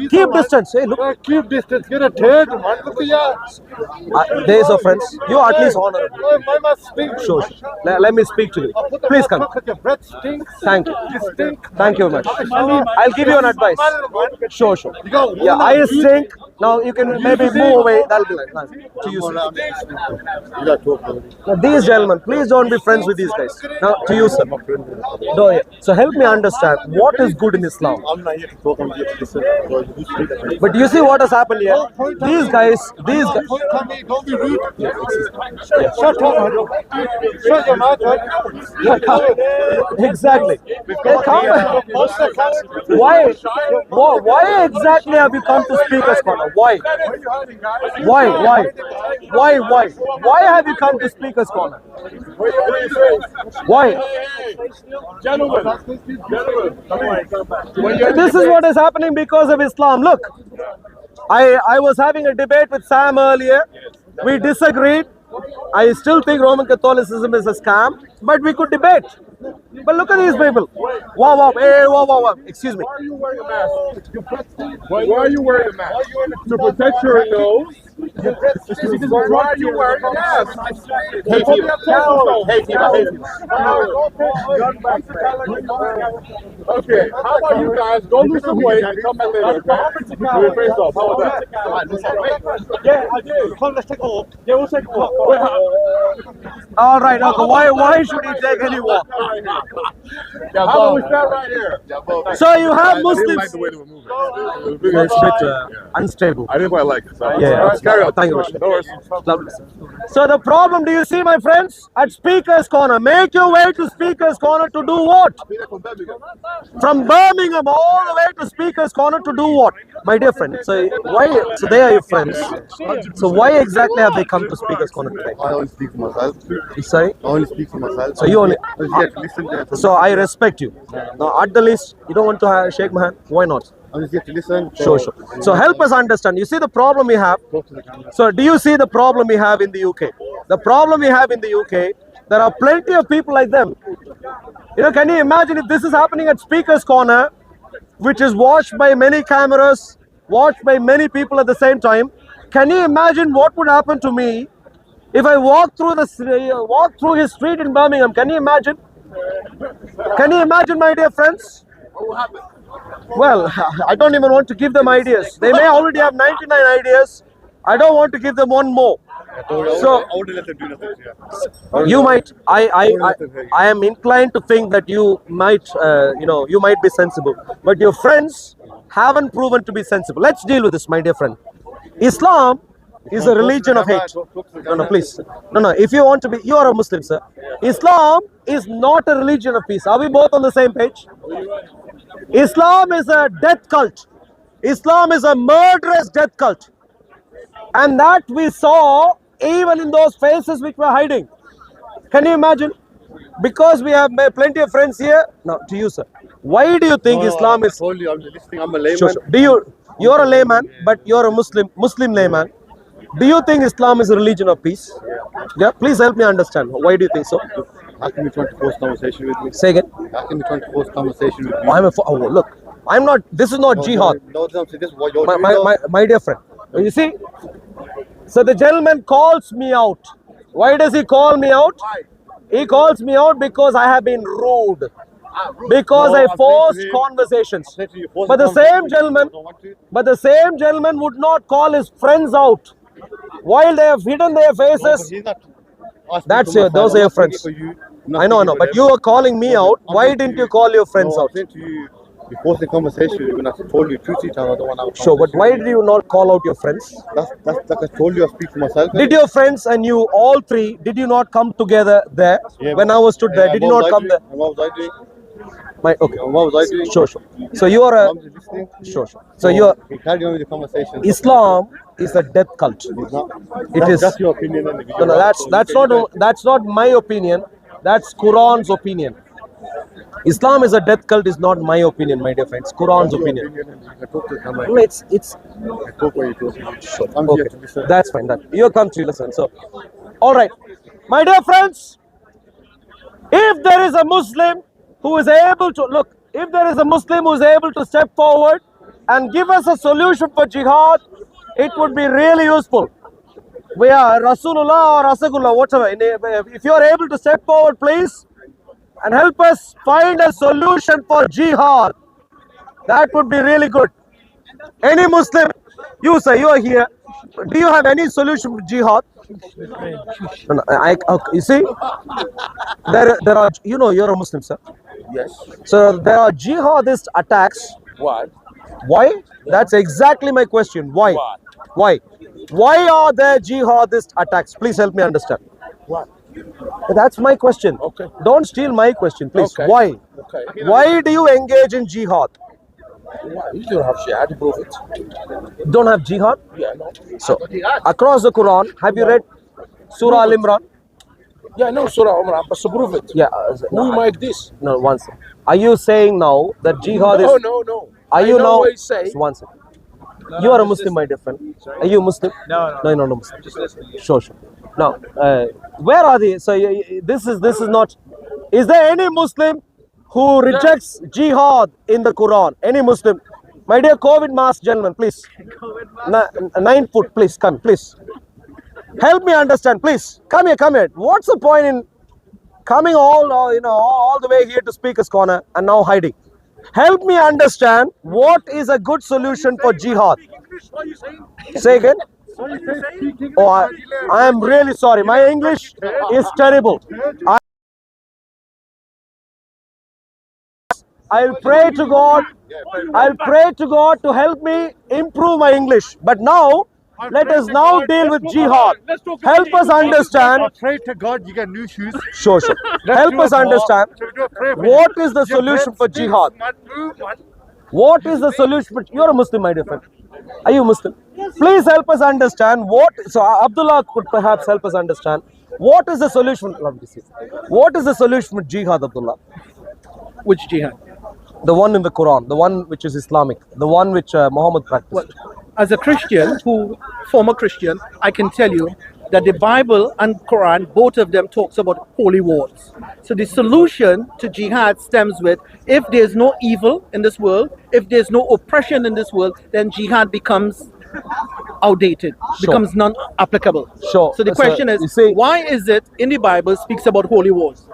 keep distance. Hey, look.
Keep distance. You're a dead man. Look at you.
There is your friends. You are at least honorable.
I must speak.
Sure. Let me speak to you. Please come.
Your breath stinks.
Thank you.
You stink.
Thank you very much. I'll give you an advice. Sure. Yeah, I stink. Now you can maybe move away. That'll be nice to you. Now, these gentlemen, please don't be friends with these guys. Now to you, sir. No, yeah. So help me understand what is good in Islam.
I'm not here to talk. I'm here to listen.
But you see what has happened here? These guys.
Don't be rude. Shut up. Shut your mouth.
Exactly. Why exactly have you come to Speaker's Corner? Why have you come to Speaker's Corner?
Why?
Gentlemen,
This is what is happening because of Islam. Look, I was having a debate with Sam earlier. We disagreed. I still think Roman Catholicism is a scam, but we could debate. But look at these people. Wow, wow, hey, wow, wow, wow. Excuse me.
why are you wearing a mask? Why are you wearing a mask? To protect your nose? Why are you wearing a mask? Okay, how about you guys go lose some weight and come back later, okay? Do your face off. How about that? Yeah, I do. Come, let's take a walk. Yeah, we'll take a walk.
All right, okay. Why should he take any walk?
How about we stand right here?
So you have
I didn't
Muslims.
like the way they were moving.
It's a bit unstable.
I didn't quite like it. So
Yeah.
carry on.
Thank you.
No worries.
So the problem, do you see, my friends, at Speaker's Corner? Make your way to Speaker's Corner to do what? From Birmingham all the way to Speaker's Corner to do what, my dear friend? So why? So they are your friends. So why exactly have they come to Speaker's Corner today?
I only speak for myself.
Sorry?
I only speak for myself.
So you only.
Listen to it.
So I respect you. Now at the least, you don't want to shake my hand. Why not?
I'm just here to listen.
Sure. So help us understand. You see the problem we have. So do you see the problem we have in the UK? The problem we have in the UK, there are plenty of people like them. You know, can you imagine if this is happening at Speaker's Corner, which is watched by many cameras, watched by many people at the same time? Can you imagine what would happen to me if I walk through his street in Birmingham? Can you imagine? Can you imagine, my dear friends? Well, I don't even want to give them ideas. They may already have 99 ideas. I don't want to give them one more. So
I wouldn't let them do nothing.
you might. I am inclined to think that you might. You might be sensible, but your friends haven't proven to be sensible. Let's deal with this, my dear friend. Islam is a religion of hate. No, please. No. If you want to be, you are a Muslim, sir. Islam is not a religion of peace. Are we both on the same page? Islam is a death cult. Islam is a murderous death cult. And that we saw even in those faces which were hiding. Can you imagine? Because we have plenty of friends here. Now, to you, sir. Why do you think Islam is...
I'm listening. I'm a layman.
Sure. You're a layman, but you're a Muslim layman. Do you think Islam is a religion of peace? Yeah. Please help me understand. Why do you think so?
How can you try to force conversation with me?
Say again.
How can you try to force conversation with me?
Look, I'm not. This is not jihad.
No, this is what you're doing.
My dear friend. You see? So the gentleman calls me out. Why does he call me out? He calls me out because I have been rude. Because I forced conversations. But the same gentleman would not call his friends out while they have hidden their faces. Those are your friends. I know, but you are calling me out. Why didn't you call your friends out?
We forced the conversation. We're gonna totally truth each other. I don't want to.
Sure, but why did you not call out your friends?
That's like I told you. I speak for myself.
Did your friends and you all three? Did you not come together there when I was stood there? Did you not come there?
What was I doing?
Okay.
What was I doing?
Sure. So you are a. Sure. So you are.
We carry on with the conversation.
Islam is a death cult. It is.
That's your opinion.
No, that's not my opinion. That's Quran's opinion. Islam is a death cult is not my opinion, my dear friends. Quran's opinion. No, it's. Okay. That's fine. Your country, listen. So, all right, my dear friends. If there is a Muslim who is able to look, if there is a Muslim who is able to step forward and give us a solution for jihad, it would be really useful. We are Rasulullah or Rasagullah, whatever. If you are able to step forward, please, and help us find a solution for jihad, that would be really good. Any Muslim, you say you are here. Do you have any solution for jihad? You see, there are. You know, you're a Muslim, sir.
Yes.
So there are jihadist attacks.
Why?
Why? That's exactly my question. Why? Why? Why are there jihadist attacks? Please help me understand.
Why?
That's my question.
Okay.
Don't steal my question, please.
Okay.
Why?
Okay.
Why do you engage in jihad?
Why? You don't have jihad to prove it.
Don't have jihad?
Yeah, no.
So, across the Quran, have you read Surah Al Imran?
Yeah, no, Surah Umrah, but to prove it.
Yeah.
Who might this?
No, one second. Are you saying now that jihad
No,
is?
no.
Are you
I know
now?
what he's saying.
One second. You are a Muslim, my dear friend. Are you Muslim?
No.
No, you're not a Muslim.
I'm just listening.
Sure. Now, where are they? So this is not. Is there any Muslim who rejects jihad in the Quran? Any Muslim? My dear COVID mask gentlemen, please. 9 foot, please come, please. Help me understand, please. Come here. What's the point in coming all the way here to Speaker's Corner and now hiding? Help me understand what is a good solution for jihad. Say again. Oh, I am really sorry. My English is terrible. I'll pray to God. I'll pray to God to help me improve my English. But now, let us now deal with jihad. Help us understand.
Pray to God you get new shoes.
Sure. Help us understand what is the solution for jihad. What is the solution? You're a Muslim, my dear friend. Are you Muslim? Please help us understand what. So Abdullah could perhaps help us understand what is the solution. What is the solution for jihad, Abdullah?
Which jihad?
The one in the Quran, the one which is Islamic, the one which Muhammad practiced.
Well, as a Christian, former Christian, I can tell you that the Bible and Quran, both of them talks about holy wars. So the solution to jihad stems with, if there's no evil in this world, if there's no oppression in this world, then jihad becomes outdated, becomes non-applicable.
Sure.
So the question is, why is it in the Bible speaks about holy wars?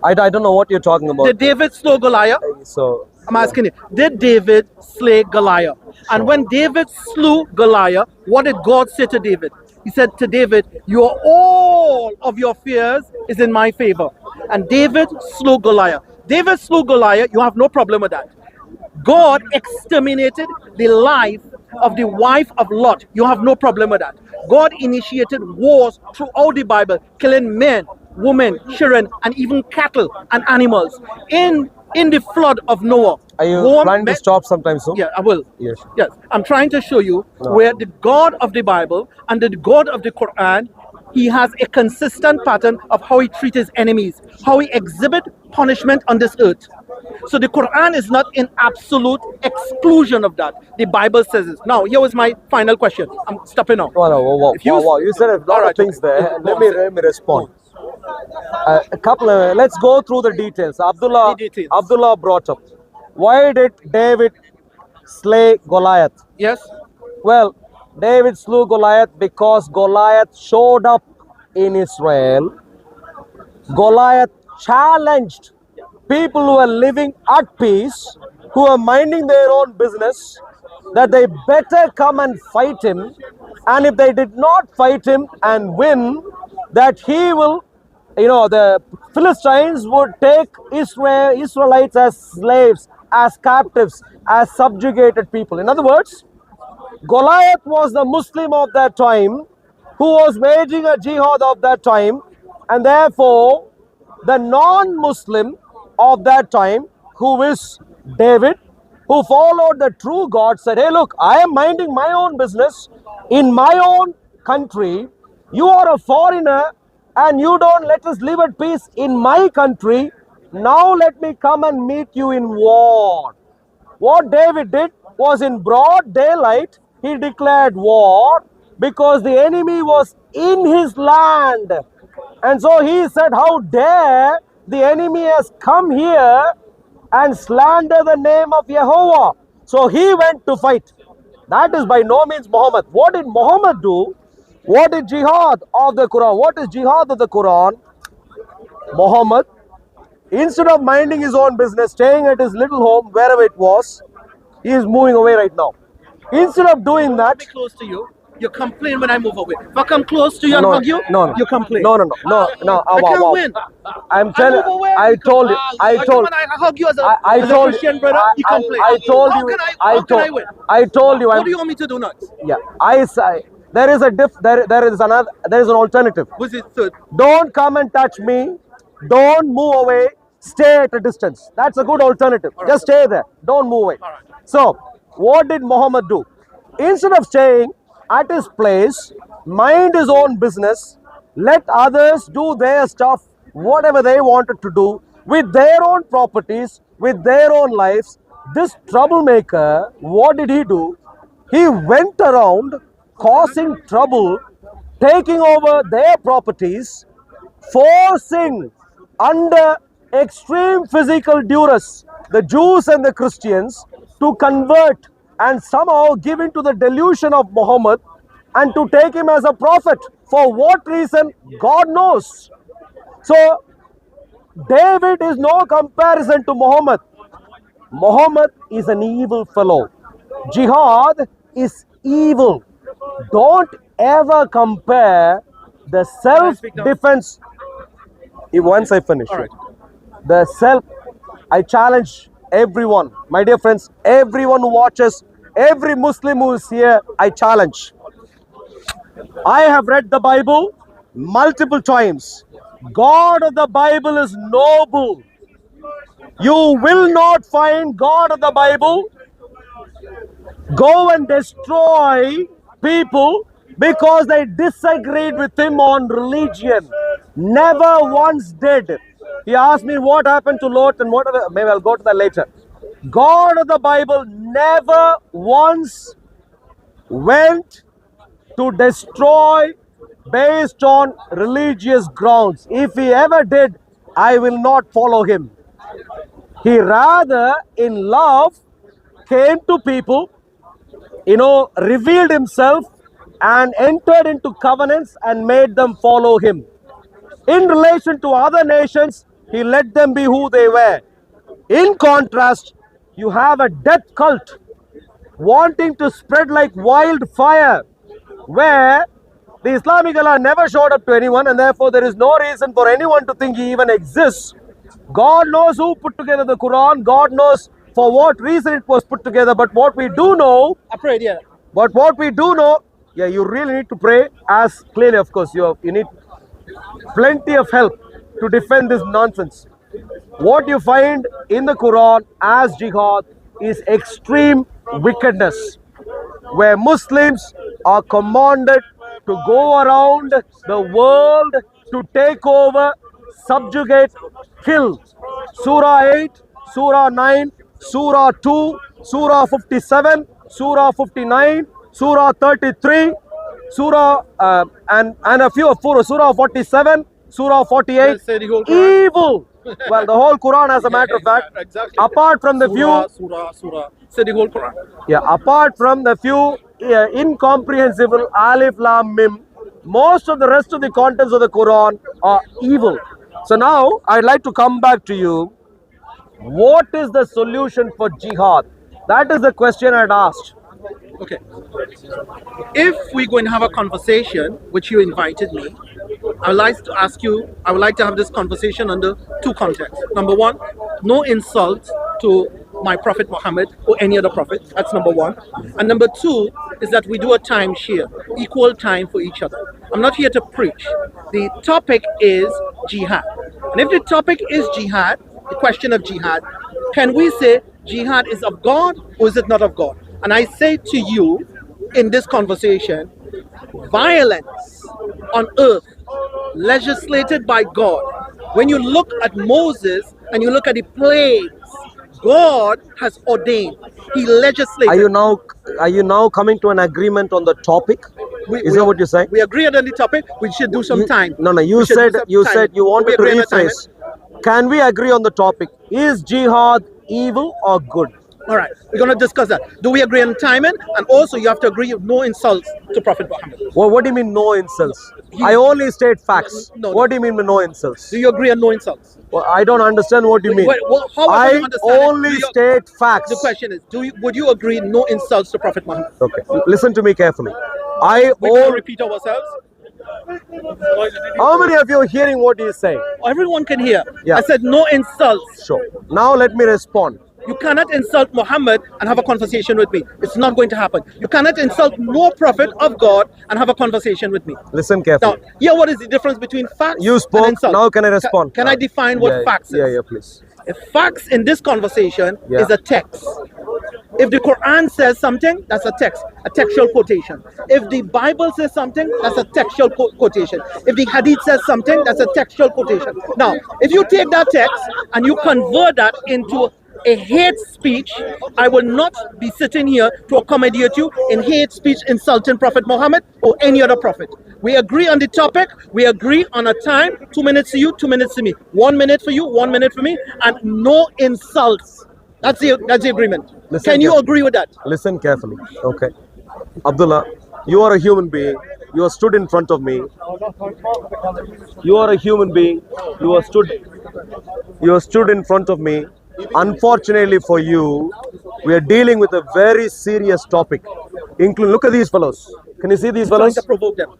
I don't know what you're talking about.
Did David slay Goliath?
So
I'm asking you, did David slay Goliath? And when David slew Goliath, what did God say to David? He said to David, all of your fears is in my favor. And David slew Goliath. David slew Goliath, you have no problem with that. God exterminated the life of the wife of Lot. You have no problem with that. God initiated wars throughout the Bible, killing men, women, children, and even cattle and animals. In the flood of Noah.
Are you planning to stop sometime soon?
Yeah, I will.
Yes.
I'm trying to show you where the God of the Bible and the God of the Quran, he has a consistent pattern of how he treats his enemies, how he exhibit punishment on this earth. So the Quran is not in absolute exclusion of that. The Bible says it. Now, here was my final question. I'm stopping now.
Wow. You said a lot of things there. Let me respond. A couple of, let's go through the details. Abdullah brought up, why did David slay Goliath?
Yes.
Well, David slew Goliath because Goliath showed up in Israel. Goliath challenged people who are living at peace, who are minding their own business, that they better come and fight him. And if they did not fight him and win, that he will, the Philistines would take Israelites as slaves, as captives, as subjugated people. In other words, Goliath was the Muslim of that time who was waging a jihad of that time, and therefore the non-Muslim of that time, who is David, who followed the true God, said, hey look, I am minding my own business in my own country. You are a foreigner and you don't let us live at peace in my country. Now let me come and meet you in war. What David did was, in broad daylight, he declared war because the enemy was in his land. And so he said, how dare the enemy has come here and slander the name of Jehovah. So he went to fight. That is by no means Muhammad. What did Muhammad do? What is jihad of the Quran? What is jihad of the Quran? Muhammad, instead of minding his own business, staying at his little home, wherever it was, he is moving away right now. Instead of doing that,
close to you, you complain when I move away. If I come close to you and hug you, you complain.
No.
I can't win.
I'm telling you, I told you.
I hug you as a Christian brother, you complain.
I told you.
How can I win?
I told you.
What do you want me to do next?
Yeah, I say there is an alternative.
What's it, third?
Don't come and touch me. Don't move away. Stay at a distance. That's a good alternative. Just stay there. Don't move away. So, what did Muhammad do? Instead of staying at his place, mind his own business, Let others do their stuff, whatever they wanted to do, with their own properties, with their own lives. This troublemaker, what did he do? He went around causing trouble, taking over their properties, forcing under extreme physical duress the Jews and the Christians to convert and somehow give into the delusion of Muhammad and to take him as a prophet. For what reason? God knows. So David is no comparison to Muhammad. Muhammad is an evil fellow. Jihad is evil. Don't ever compare the self-defense. Once I finish, I challenge everyone, my dear friends, everyone who watches, every Muslim who is here, I challenge. I have read the Bible multiple times. God of the Bible is noble. You will not find God of the Bible go and destroy people because they disagreed with him on religion. Never once did. He asked me what happened to Lot and whatever. Maybe I'll go to that later. God of the Bible never once went to destroy based on religious grounds. If he ever did, I will not follow him. He rather, in love, came to people, revealed himself and entered into covenants and made them follow him. In relation to other nations, he let them be who they were. In contrast, you have a death cult wanting to spread like wildfire, where the Islamic Allah never showed up to anyone, and therefore there is no reason for anyone to think he even exists. God knows who put together the Quran. God knows for what reason it was put together. But what we do know,
I prayed, yeah.
But what we do know, you really need to pray as clearly, of course. You need plenty of help to defend this nonsense. What you find in the Quran as jihad is extreme wickedness, where Muslims are commanded to go around the world to take over, subjugate, kill. Surah 8, Surah 9, Surah 2, Surah 57, Surah 59, Surah 33, Surah and a few of Surah 47, Surah 48. Evil. Well, the whole Quran, as a matter of fact,
exactly.
Apart from the few,
Surah. Say the whole Quran.
yeah, apart from the few incomprehensible alif lam mim, most of the rest of the contents of the Quran are evil. So now I'd like to come back to you. What is the solution for jihad? That is the question I'd asked.
Okay. If we're going to have a conversation, which you invited me, I would like to ask you, I would like to have this conversation under two contexts. Number one, no insult to my Prophet Muhammad or any other prophet. That's number one. And number two is that we do a time share, equal time for each other. I'm not here to preach. The topic is jihad. And if the topic is jihad, the question of jihad, can we say jihad is of God or is it not of God? And I say to you in this conversation, violence on earth legislated by God. When you look at Moses and you look at the plagues, God has ordained. He legislated.
Are you now coming to an agreement on the topic? Is that what you're saying?
We agreed on the topic. We should do some time.
No. You said you wanted to rephrase. Can we agree on the topic? Is jihad evil or good?
All right, we're going to discuss that. Do we agree on timing? And also, you have to agree with no insults to Prophet Muhammad.
Well, what do you mean no insults? I only state facts. What do you mean by no insults?
Do you agree on no insults?
Well, I don't understand what you mean. I only state facts.
The question is, would you agree no insults to Prophet Muhammad?
Okay, listen to me carefully.
We're going to repeat ourselves.
How many of you are hearing what he is saying?
Everyone can hear.
Yeah.
I said no insults.
Sure. Now let me respond.
You cannot insult Muhammad and have a conversation with me. It's not going to happen. You cannot insult no prophet of God and have a conversation with me.
Listen carefully.
Now, what is the difference between facts
You spoke,
and insult?
now can I respond?
Can I define what facts is?
Yeah, please.
If facts in this conversation is a text. If the Quran says something, that's a text, a textual quotation. If the Bible says something, that's a textual quotation. If the Hadith says something, that's a textual quotation. Now, if you take that text and you convert that into a hate speech, I will not be sitting here to accommodate you in hate speech insulting Prophet Muhammad or any other prophet. We agree on the topic, we agree on a time, 2 minutes to you, 2 minutes to me. 1 minute for you, 1 minute for me, and no insults. That's the agreement. Can you agree with that?
Listen carefully. Okay. Abdullah, you are a human being. You are stood in front of me. You are a human being. You are stood in front of me. Unfortunately for you, we are dealing with a very serious topic. Look at these fellows. Can you see these fellows?
Trying to provoke them.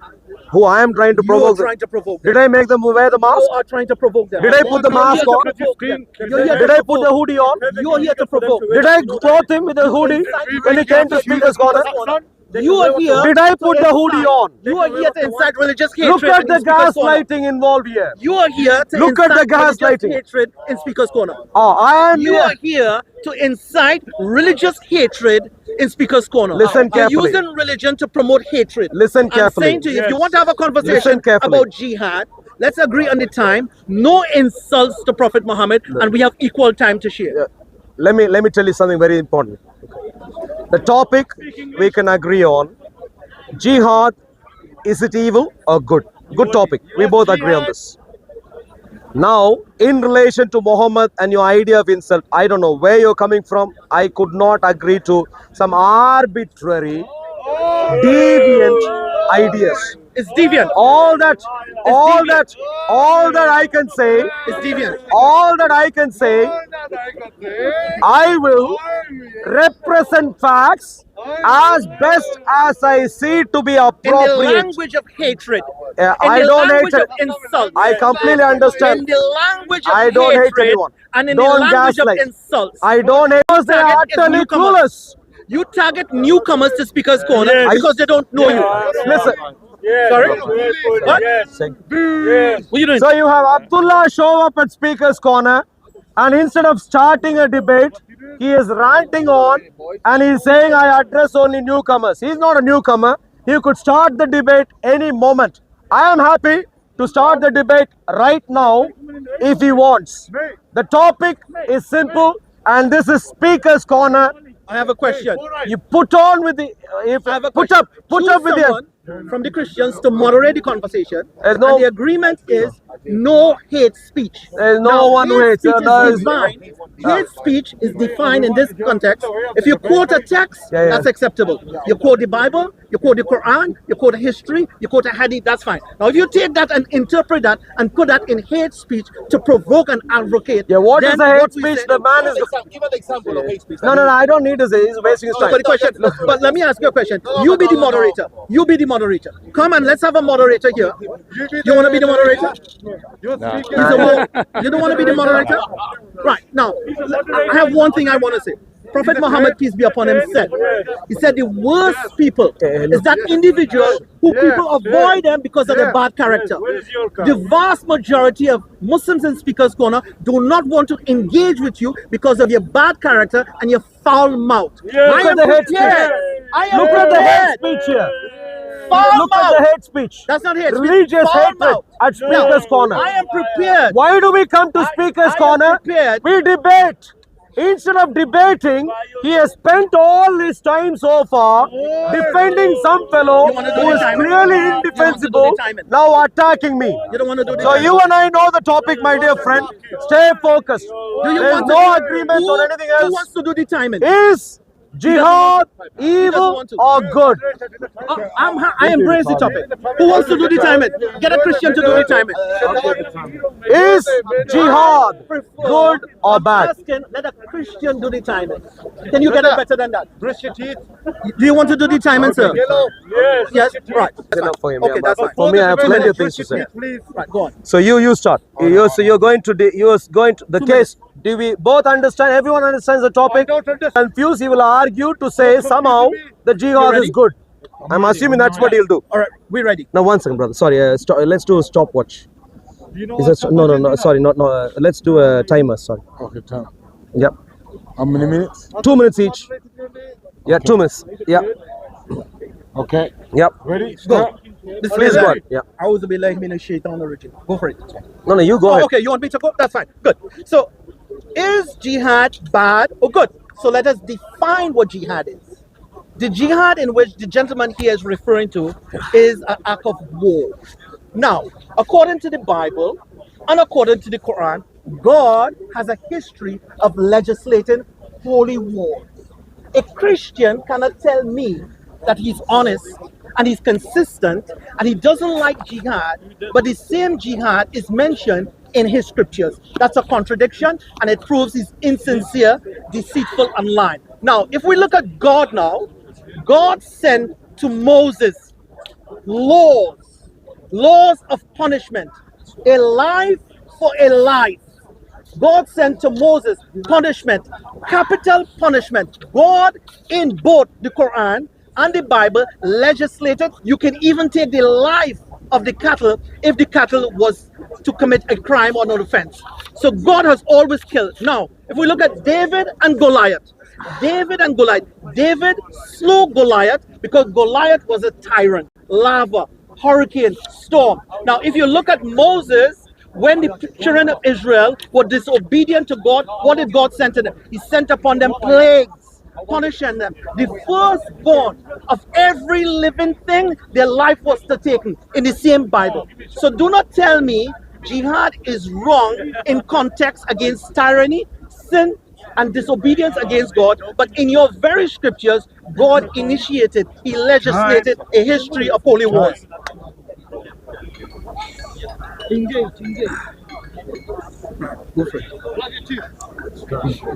Who I am trying to provoke them.
Trying to provoke them.
Did I make them wear the mask?
You are trying to provoke them.
Did I put the mask on? Did I put the hoodie on?
You are here to provoke.
Did I clothe him with a hoodie when he came to Speaker's Corner?
You are here.
Did I put the hoodie on?
You are here to incite religious hatred.
Look at the gaslighting involved here.
You are here to
Look at the
incite religious
gaslighting.
hatred in Speaker's Corner.
Oh, I am
You
here.
are here to incite religious hatred in Speaker's Corner.
Listen carefully.
You're using religion to promote hatred.
Listen carefully.
I'm saying to you, if you want to have a conversation about jihad, let's agree on the time. No insults to Prophet Muhammad, and we have equal time to share.
Yeah. Let me tell you something very important. The topic we can agree on. Jihad, is it evil or good? Good topic. We both agree on this. Now, in relation to Muhammad and your idea of insult, I don't know where you're coming from. I could not agree to some arbitrary, deviant ideas.
It's deviant.
All that I can say
is deviant.
All that I can say, I will represent facts as best as I see to be appropriate.
In the language of hatred.
I don't hate
it. Insult.
I completely understand.
In the language of
I don't hate
hatred
anyone.
And in
Don't
the language
gaslight.
of insults.
I don't hate because they are utterly clueless.
You target newcomers to Speaker's Corner because they don't know you.
Listen.
Sorry? What?
Yes.
What are you doing?
So you have Abdullah show up at Speaker's Corner, and instead of starting a debate, he is ranting on and he's saying I address only newcomers. He's not a newcomer. He could start the debate any moment. I am happy to start the debate right now if he wants. The topic is simple, and this is Speaker's Corner.
I have a question.
You put on with the put up with the
from the Christians to moderate the conversation.
There's no,
and the agreement is no hate speech.
There's no one who hates.
Hate speech is defined in this context. If you quote a text, that's acceptable. You quote the Bible, you quote the Quran, you quote a history, you quote a hadith, that's fine. Now, if you take that and interpret that and put that in hate speech to provoke and advocate,
what is a hate speech? The man is.
Give an example of hate speech.
No, I don't need to say. He's wasting his time.
But let me ask you a question. You be the moderator. You be the moderator. Come and let's have a moderator here. You want to be the moderator? You don't want to be the moderator? Right. Now, I have one thing I want to say. Prophet Muhammad, peace be upon him, said, he said the worst people is that individual who people avoid them because of their bad character. The vast majority of Muslims in Speaker's Corner do not want to engage with you because of your bad character and your foul mouth.
Look at the hate speech. Look at the hate speech here. Look at the hate speech.
That's not hate speech.
Religious hatred at Speaker's Corner.
I am prepared.
Why do we come to Speaker's Corner? We debate. Instead of debating, he has spent all his time so far defending some fellow who is clearly indefensible, now attacking me. So you and I know the topic, my dear friend. Stay focused. There is no agreement on anything else.
Who wants to do the timing?
Is jihad evil or good?
I embrace the topic. Who wants to do the timing? Get a Christian to do the timing.
Is jihad good or bad?
Let a Christian do the timing. Can you get it better than that? Brush your teeth. Do you want to do the timing, sir?
Yes.
Yes. Right.
That's enough for him.
Okay, that's fine.
For me, I have plenty of things to say.
Right, go on.
So you start. So you're going to the case. Do we both understand? Everyone understands the topic. Confused, he will argue to say somehow the jihad is good. I'm assuming that's what he'll do.
All right, we're ready.
Now, one second, brother. Sorry, let's do a stopwatch. No. Sorry, no. Let's do a timer. Sorry.
Okay, time.
Yep.
How many minutes?
2 minutes each. Yeah, 2 minutes. Yeah.
Okay.
Yep.
Ready?
Go.
Please go on. Yeah.
Go for it.
No, you go ahead.
Okay, you want me to go? That's fine. Good. So, is jihad bad or good? So let us define what jihad is. The jihad in which the gentleman here is referring to is an act of war. Now, according to the Bible and according to the Quran, God has a history of legislating holy war. A Christian cannot tell me that he's honest and he's consistent and he doesn't like jihad, but the same jihad is mentioned in his scriptures. That's a contradiction, and it proves he's insincere, deceitful, and lying. Now, if we look at God now, God sent to Moses laws of punishment, a life for a life. God sent to Moses punishment, capital punishment. God, in both the Quran and the Bible, legislated you can even take the life of the cattle if the cattle was to commit a crime or an offense. So God has always killed. Now, if we look at David and Goliath, David slew Goliath because Goliath was a tyrant, lava, hurricane, storm. Now, if you look at Moses, when the children of Israel were disobedient to God, what did God send to them? He sent upon them plagues, punishing them. The firstborn of every living thing, their life was taken in the same Bible. So do not tell me jihad is wrong in context against tyranny, sin, and disobedience against God, but in your very scriptures, God initiated, He legislated a history of holy wars.
Engage.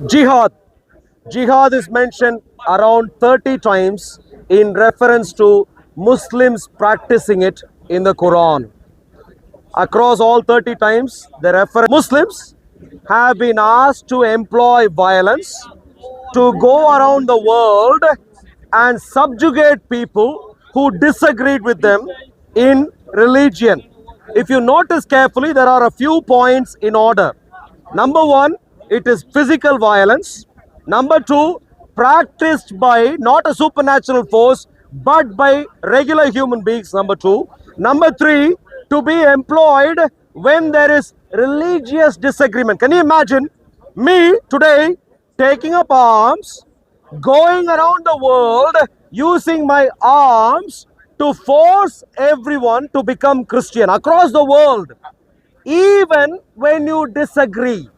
Jihad is mentioned around 30 times in reference to Muslims practicing it in the Quran. Across all 30 times, the Muslims have been asked to employ violence to go around the world and subjugate people who disagreed with them in religion. If you notice carefully, there are a few points in order. Number one, it is physical violence. Number two, practiced by not a supernatural force, but by regular human beings. Number two. Number three, to be employed when there is religious disagreement. Can you imagine me today taking up arms, going around the world using my arms to force everyone to become Christian across the world, even when you disagree?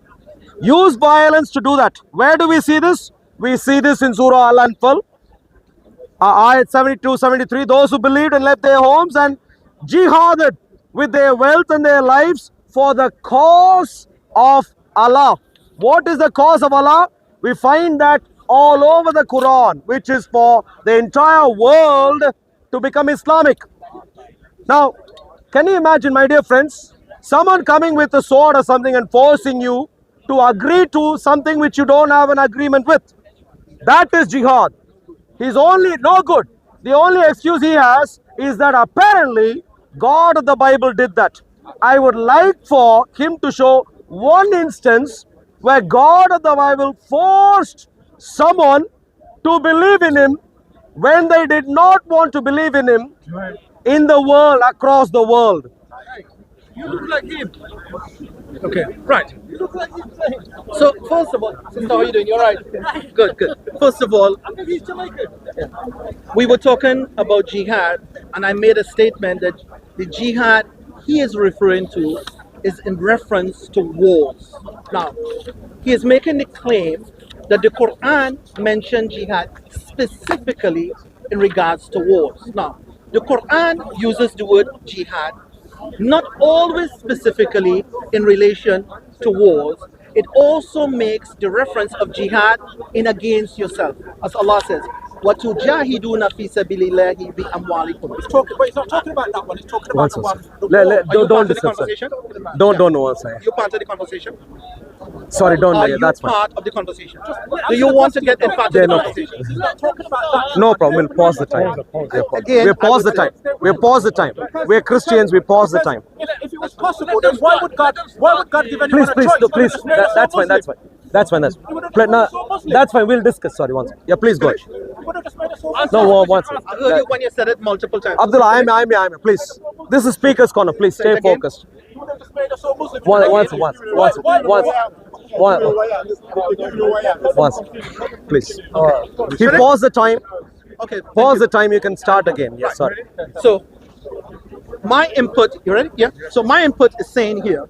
Use violence to do that. Where do we see this? We see this in Surah Al-Anfal, ayat 72, 73. Those who believed and left their homes and jihaded with their wealth and their lives for the cause of Allah. What is the cause of Allah? We find that all over the Quran, which is for the entire world to become Islamic. Now, can you imagine, my dear friends, someone coming with a sword or something and forcing you to agree to something which you don't have an agreement with? That is jihad. He's only no good. The only excuse he has is that apparently God of the Bible did that. I would like for him to show one instance where God of the Bible forced someone to believe in him when they did not want to believe in him in the world, across the world.
You look like him. Okay, right. So, first of all, sister, how are you doing? You're right. Good. First of all, we were talking about jihad, and I made a statement that the jihad he is referring to is in reference to wars. Now, he is making the claim that the Quran mentioned jihad specifically in regards to wars. Now, the Quran uses the word jihad not always specifically in relation to wars. It also makes the reference of jihad in against yourself. As Allah says, وَتُجَاهِدُونَ فِي سَبِيلِ اللَّهِ بِأَمْوَالِكُم.
But he's not talking about that one. He's talking about the one.
Don't discuss it. Don't answer.
You're part of the conversation?
Sorry, don't. That's fine.
Part of the conversation? Do you want to get in part of the conversation?
He's not talking about that.
No problem. We'll pause the time. We'll pause the time. We're Christians. We pause the time.
If it was possible, then why would God give anyone a choice?
Please. That's fine. That's fine. No, that's fine. We'll discuss. Sorry, once. Yeah, please go ahead. No, once.
I heard you when you said it multiple times.
Abdullah, I'm. Please. This is Speaker's Corner. Please stay focused. Once. Please. He pause the time.
Okay.
Pause the time. You can start again. Yes, sorry.
So, my input. You ready? Yeah. So my input is saying here,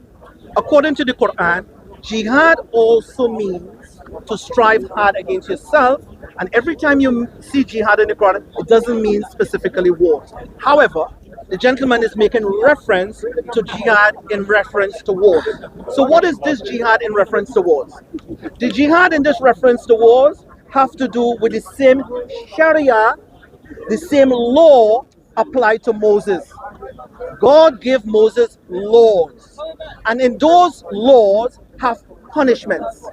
according to the Quran, jihad also means to strive hard against yourself. And every time you see jihad in the Quran, it doesn't mean specifically wars. However, the gentleman is making reference to jihad in reference to wars. So what is this jihad in reference to wars? The jihad in this reference to wars have to do with the same Sharia, the same law applied to Moses. God gave Moses laws, and in those laws have punishments.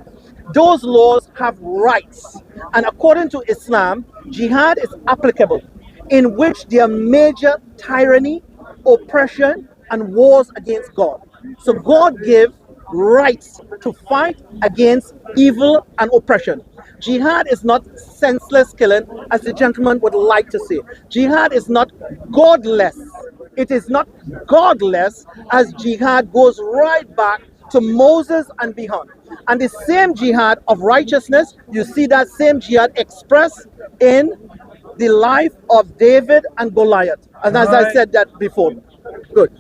Those laws have rights, and according to Islam, jihad is applicable in which there are major tyranny, oppression, and wars against God. So God gave rights to fight against evil and oppression. Jihad is not senseless killing, as the gentleman would like to say. Jihad is not godless. It is not godless, as jihad goes right back to Moses and beyond. And the same jihad of righteousness, you see that same jihad expressed in the life of David and Goliath. And as I said that before. Good.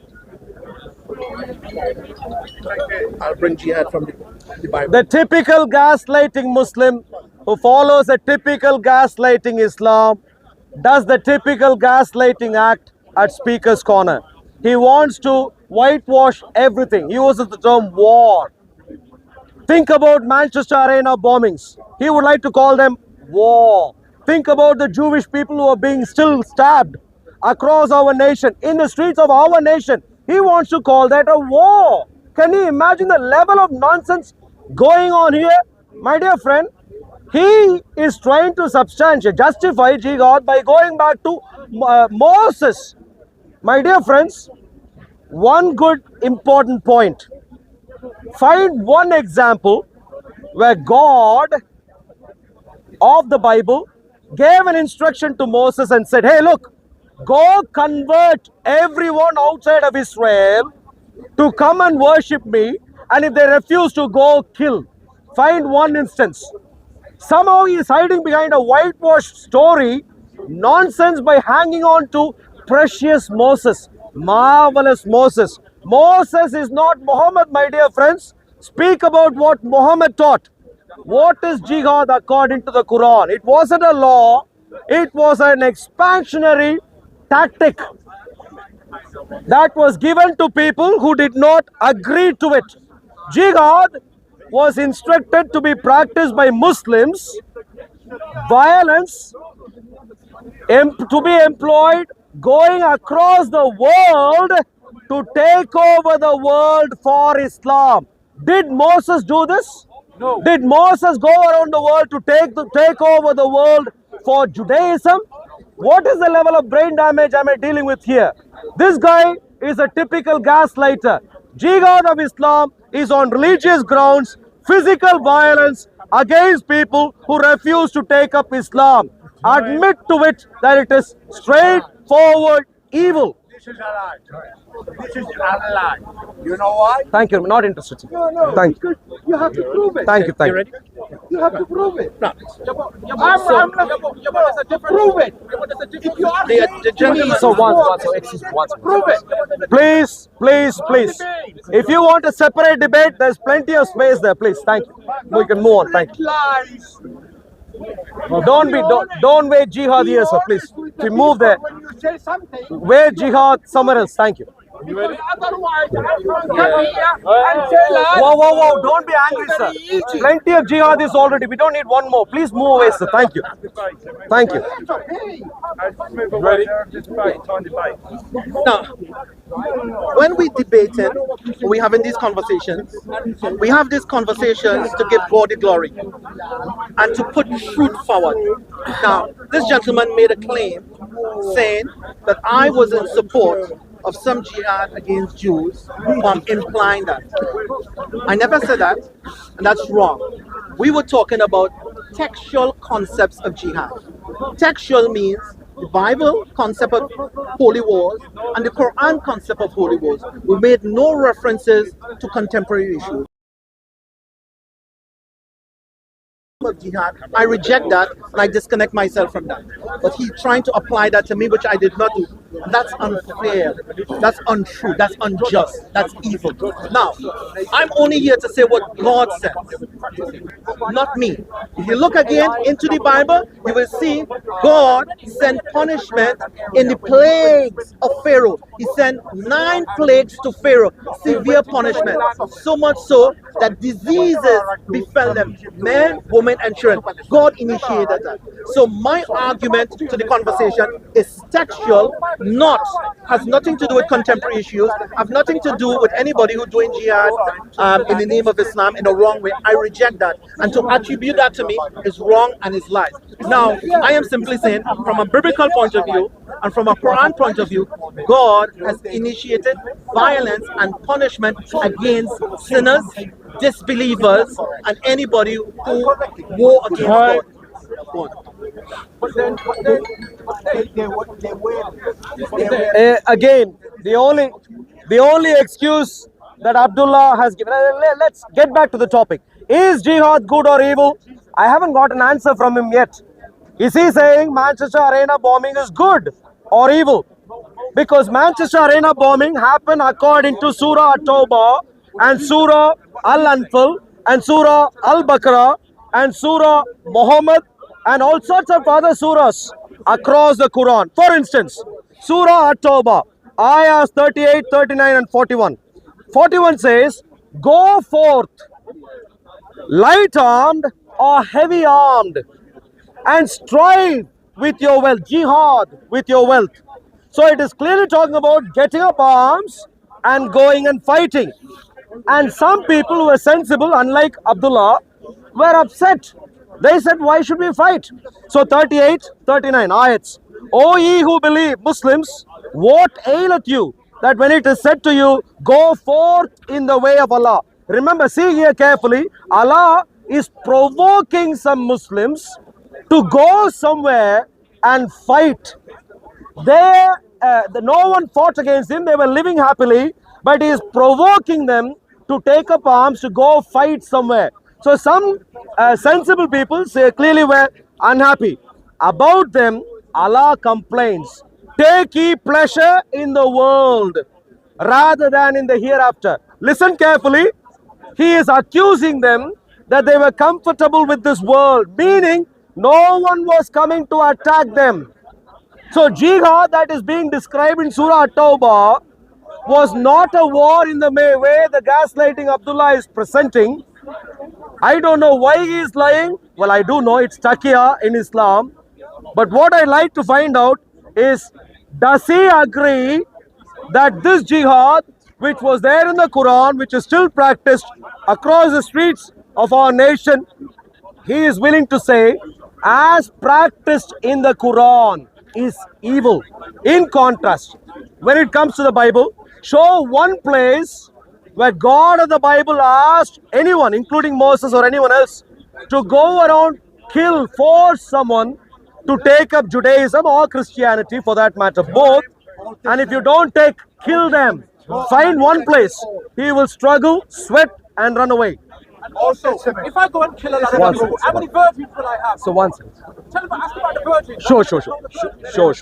I'll bring jihad from the Bible.
The typical gaslighting Muslim who follows a typical gaslighting Islam does the typical gaslighting act at Speaker's Corner. He wants to whitewash everything. He uses the term war. Think about Manchester Arena bombings. He would like to call them war. Think about the Jewish people who are being still stabbed across our nation, in the streets of our nation. He wants to call that a war. Can you imagine the level of nonsense going on here? My dear friend, he is trying to substantiate, justify jihad by going back to Moses. My dear friends, one good important point. Find one example where God of the Bible gave an instruction to Moses and said, hey, look, go convert everyone outside of Israel to come and worship me, and if they refuse to, go kill. Find one instance. Somehow he is hiding behind a whitewashed story, nonsense, by hanging on to precious Moses, marvelous Moses. Moses is not Muhammad, my dear friends. Speak about what Muhammad taught. What is jihad according to the Quran? It wasn't a law. It was an expansionary tactic that was given to people who did not agree to it. Jihad was instructed to be practiced by Muslims. Violence to be employed going across the world to take over the world for Islam. Did Moses do this? No. Did Moses go around the world to take over the world for Judaism? What is the level of brain damage am I dealing with here? This guy is a typical gaslighter. Jihad of Islam is on religious grounds, physical violence against people who refuse to take up Islam. Admit to it that it is straightforward evil.
This is a lie. This is a lie. You know why?
Thank you. I'm not interested.
No.
Thank you.
You have to prove it.
Thank you. Thank you.
You have to prove it.
No.
I'm not. Prove it. If you ask
the gentleman.
So excuse me.
Prove it.
Please. If you want a separate debate, there's plenty of space there. Please. Thank you. We can move on. Thank you.
Lies.
Don't wage jihad here, sir. Please. If you move there.
When you say something,
Wage jihad somewhere else. Thank you.
otherwise, I'm going to come here and say lies.
Whoa. Don't be angry, sir. Plenty of jihadis already. We don't need one more. Please move away, sir. Thank you. Thank you.
Ready?
Now, when we debated, we having these conversations, we have these conversations to give God the glory and to put truth forward. Now, this gentleman made a claim saying that I was in support of some jihad against Jews. I'm implying that. I never said that, and that's wrong. we were talking about textual concepts of jihad. Textual means the Bible concept of holy wars and the Quran concept of holy wars. We made no references to contemporary issues. Of jihad, I reject that and I disconnect myself from that. But he's trying to apply that to me, which I did not do. That's unfair. That's untrue. That's unjust. That's evil. Now, I'm only here to say what God says, not me. If you look again into the Bible, you will see God sent punishment in the plagues of Pharaoh. He sent 9 plagues to Pharaoh, severe punishment. So much so that diseases befell them, men, women, and children. God initiated that. So my argument to the conversation is textual, has nothing to do with contemporary issues, have nothing to do with anybody who doing jihad in the name of Islam in a wrong way. I reject that. And to attribute that to me is wrong and is lies. Now, I am simply saying from a biblical point of view and from a Quran point of view, God has initiated violence and punishment against sinners, disbelievers, and anybody who war against God.
Again, the only excuse that Abdullah has given. Let's get back to the topic. Is jihad good or evil? I haven't got an answer from him yet. Is he saying Manchester Arena bombing is good or evil? Because Manchester Arena bombing happened according to Surah At-Tawbah and Surah Al-Anfal and Surah Al-Baqarah and Surah Muhammad and all sorts of other surahs across the Quran. For instance, Surah At-Tawbah, ayahs 38, 39 and 41. 41 says, go forth, light armed or heavy armed, and strive with your wealth, jihad with your wealth. So it is clearly talking about getting up arms and going and fighting. And some people who were sensible, unlike Abdullah, were upset. They said, why should we fight? So 38, 39 ayats. O ye who believe, Muslims, what aileth you, that when it is said to you, go forth in the way of Allah. Remember, see here carefully, Allah is provoking some Muslims to go somewhere and fight. No one fought against him, they were living happily, but he is provoking them to take up arms to go fight somewhere. So some sensible people clearly were unhappy. About them, Allah complains, take ye pleasure in the world rather than in the hereafter. Listen carefully. He is accusing them that they were comfortable with this world, meaning no one was coming to attack them. So jihad that is being described in Surah At-Tawbah was not a war in the way the gaslighting Abdullah is presenting. I don't know why he is lying. Well, I do know it's taqiyya in Islam. But what I like to find out is, does he agree that this jihad, which was there in the Quran, which is still practiced across the streets of our nation, he is willing to say, as practiced in the Quran, is evil. In contrast, when it comes to the Bible, show one place where God of the Bible asked anyone, including Moses or anyone else, to go around, kill, force someone to take up Judaism or Christianity for that matter, both. And if you don't kill them, find one place, he will struggle, sweat and run away.
Also, if I go and kill a lot of people, how many virgins will I have?
So one second.
Tell him, ask about the virgins.
Sure.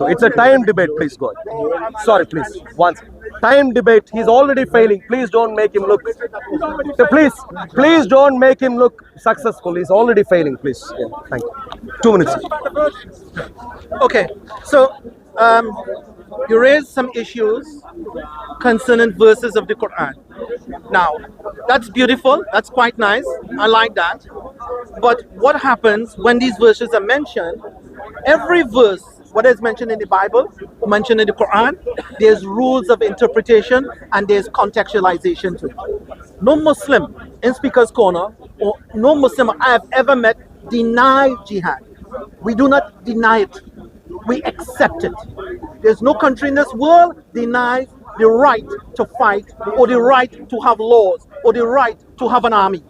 It's a time debate, please go ahead. Sorry, please. One second. Time debate. He's already failing. Please don't make him look. Please don't make him look successful. He's already failing. Please. Yeah, thank you. 2 minutes.
Okay, so you raised some issues concerning verses of the Quran. Now, that's beautiful. That's quite nice. I like that. But what happens when these verses are mentioned? Every verse, whether it's mentioned in the Bible or mentioned in the Quran, there's rules of interpretation and there's contextualization too. No Muslim in Speaker's Corner or no Muslim I have ever met deny jihad. We do not deny it. We accept it. There's no country in this world denies the right to fight or the right to have laws or the right to have an army.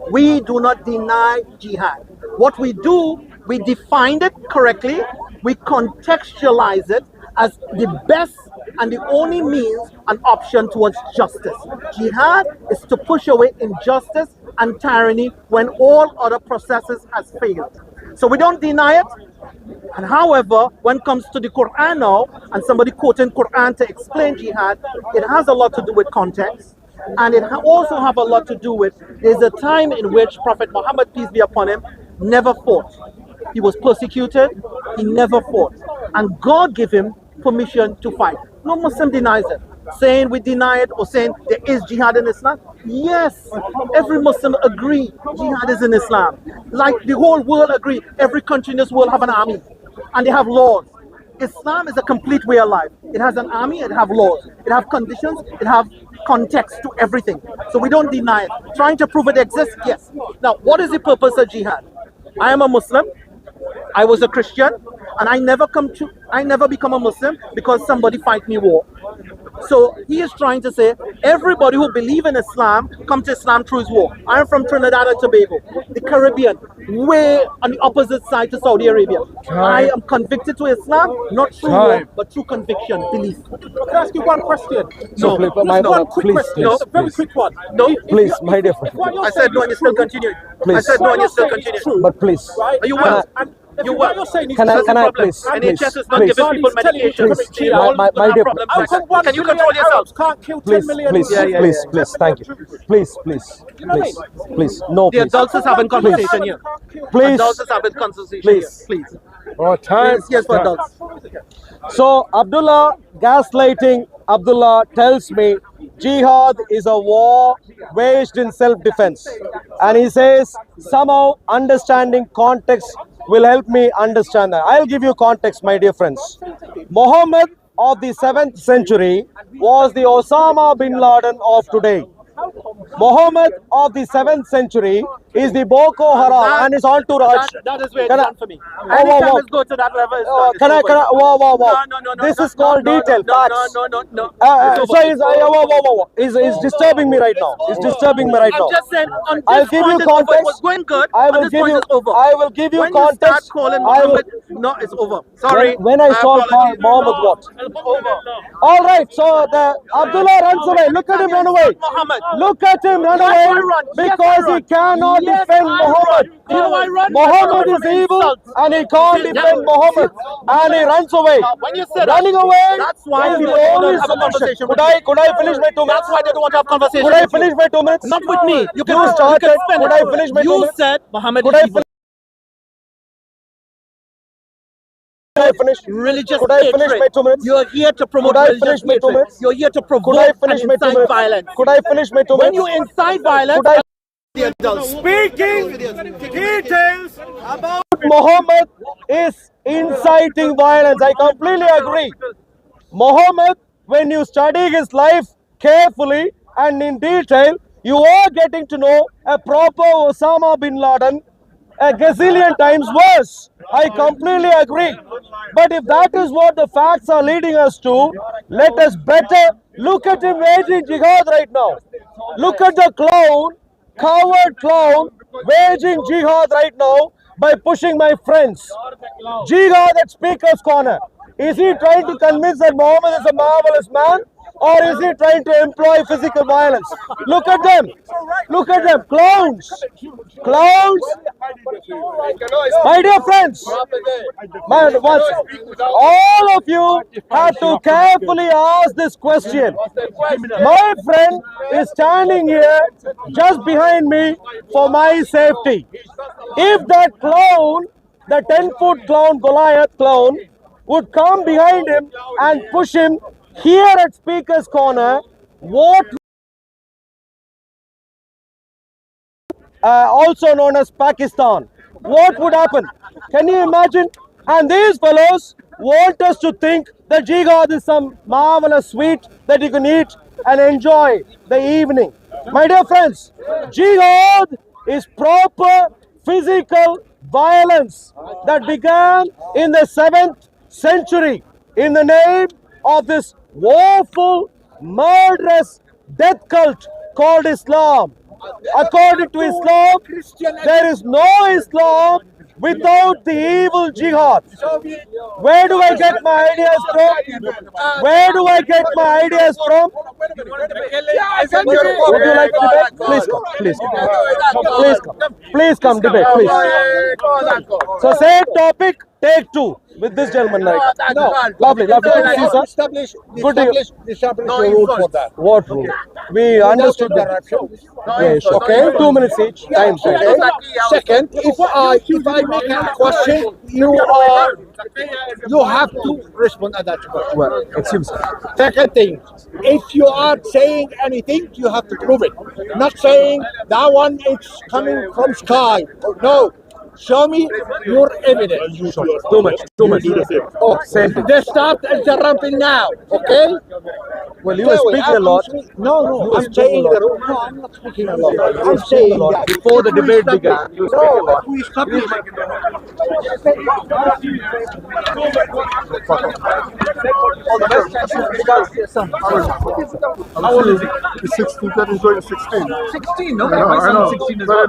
We do not deny jihad. What we do, we define it correctly, we contextualize it as the best and the only means and option towards justice. Jihad is to push away injustice and tyranny when all other processes has failed. So we don't deny it. And however, when it comes to the Quran now, and somebody quoting Quran to explain jihad, it has a lot to do with context. And it also have a lot to do with, there's a time in which Prophet Muhammad, peace be upon him, never fought. He was persecuted, he never fought. And God gave him permission to fight. No Muslim denies it. Saying we deny it or saying there is jihad in Islam. Yes, every Muslim agree jihad is in Islam. Like the whole world agree, every country in this world have an army and they have laws. Islam is a complete way of life. It has an army, it have laws, it have conditions, it have context to everything. So we don't deny it. Trying to prove it exists, yes. Now, what is the purpose of jihad? I am a Muslim, I was a Christian, and I never become a Muslim because somebody fight me war. So he is trying to say everybody who believe in Islam come to Islam through his war. I am from Trinidad and Tobago, the Caribbean, way on the opposite side to Saudi Arabia. I am convicted to Islam, not through war, but through conviction, belief.
Can I ask you one question?
No,
one quick question.
No,
very quick one.
No,
please, my dear friend.
I said no, and you still continue.
Please.
I said no, and you still continue.
But please.
Right?
Are you well? You what?
Can I please?
NHS is not giving people medication.
My dear,
can you control yourself?
Can't kill 10
please,
million.
please, thank you. Please, no,
The
please.
adults is having conversation here.
Please.
Adults is having conversation
Please.
here. Please.
Oh, time.
Yes, for adults.
So Abdullah, gaslighting Abdullah tells me jihad is a war waged in self-defense, and he says somehow understanding context will help me understand that. I'll give you context, my dear friends. Muhammad of the 7th century was the Osama bin Laden of today. Muhammad of the 7th century is the Boko Haram and his entourage.
That is where it's
Can I-
done for me. Anytime it's go to that level, it's done.
Can I, whoa.
No.
This is called detail, facts.
No.
He's disturbing me right now. He's disturbing me right now.
I'm just saying, on this
I'll give you
point it's over. It
context.
was going good.
I
On
will
this
give
point
you.
it's over.
I will give you
when
context.
You start calling
I will.
Muhammad, no, it's over. Sorry.
When I call Muhammad what?
It's over.
All right. So the Abdullah runs away. Look at him run away.
Muhammad.
Look at him run
Yes,
away
I run. Yes,
because
I
he cannot
Yes,
defend
I
Muhammad.
run. You know I run.
Muhammad is evil and he can't defend Muhammad, and he runs away.
When you said
Running away,
that's why
is
they
the
don't
only
have a
solution.
conversation
Could
with
I finish my 2 minutes?
That's why they don't want to have conversation.
Could I
with you.
finish my 2 minutes?
Not with me. You can
started.
spend
Could
it.
I finish my 2
You
minutes?
said Muhammad
Could
is
I
evil.
finish?
Religious
Could I finish
hatred.
my 2 minutes?
You're here to promote
Could I
religious
finish my 2
hatred.
minutes?
You're here to provoke
Could I finish
and
my 2
incite
minutes?
violence.
Could I finish my 2
When
minutes?
you incite violence,
Could I?
the adults.
Speaking details about Muhammad is inciting violence. I completely agree. Muhammad, when you study his life carefully and in detail, you are getting to know a proper Osama bin Laden a gazillion times worse. I completely agree. But if that is what the facts are leading us to, let us better look at him waging jihad right now. Look at the clown, coward clown, waging jihad right now by pushing my friends. Jihad at Speaker's Corner. Is he trying to convince that Muhammad is a marvelous man? Or is he trying to employ physical violence? Look at them. Look at them. Clowns. Clowns. My dear friends, all of you have to carefully ask this question. My friend is standing here just behind me for my safety. If that clown, the 10-foot clown, Goliath clown, would come behind him and push him here at Speaker's Corner, what also known as Pakistan, what would happen? Can you imagine? And these fellows want us to think that jihad is some marvelous sweet that you can eat and enjoy the evening. My dear friends, jihad is proper physical violence that began in the 7th century in the name of this woeful, murderous death cult called Islam. According to Islam, there is no Islam without the evil jihad. Where do I get my ideas from? Where do I get my ideas from? Would you like to debate? Please come. Please come. Please come. Please come debate. Please. So same topic. Take two with this gentleman. Right? No. Lovely. Lovely. Good to see you, sir. Good to
Establish a rule for that.
What rule? We understood that. Yes. Okay. 2 minutes each. Time.
Okay. Second, if I make a question, you have to respond at that question.
Well, excuse me.
Second thing, if you are saying anything, you have to prove it. Not saying that one is coming from sky. No. Show me your evidence.
Too much. Too much.
Oh, they start interrupting now. Okay.
Well, you were speaking a lot.
No, I'm saying the rule. No, I'm not speaking a lot. I'm saying that
Before the debate began, you were speaking a lot.
we establish.
How old is he?
He's 16, that is going to 16.
16, no?
I know.
16 as well.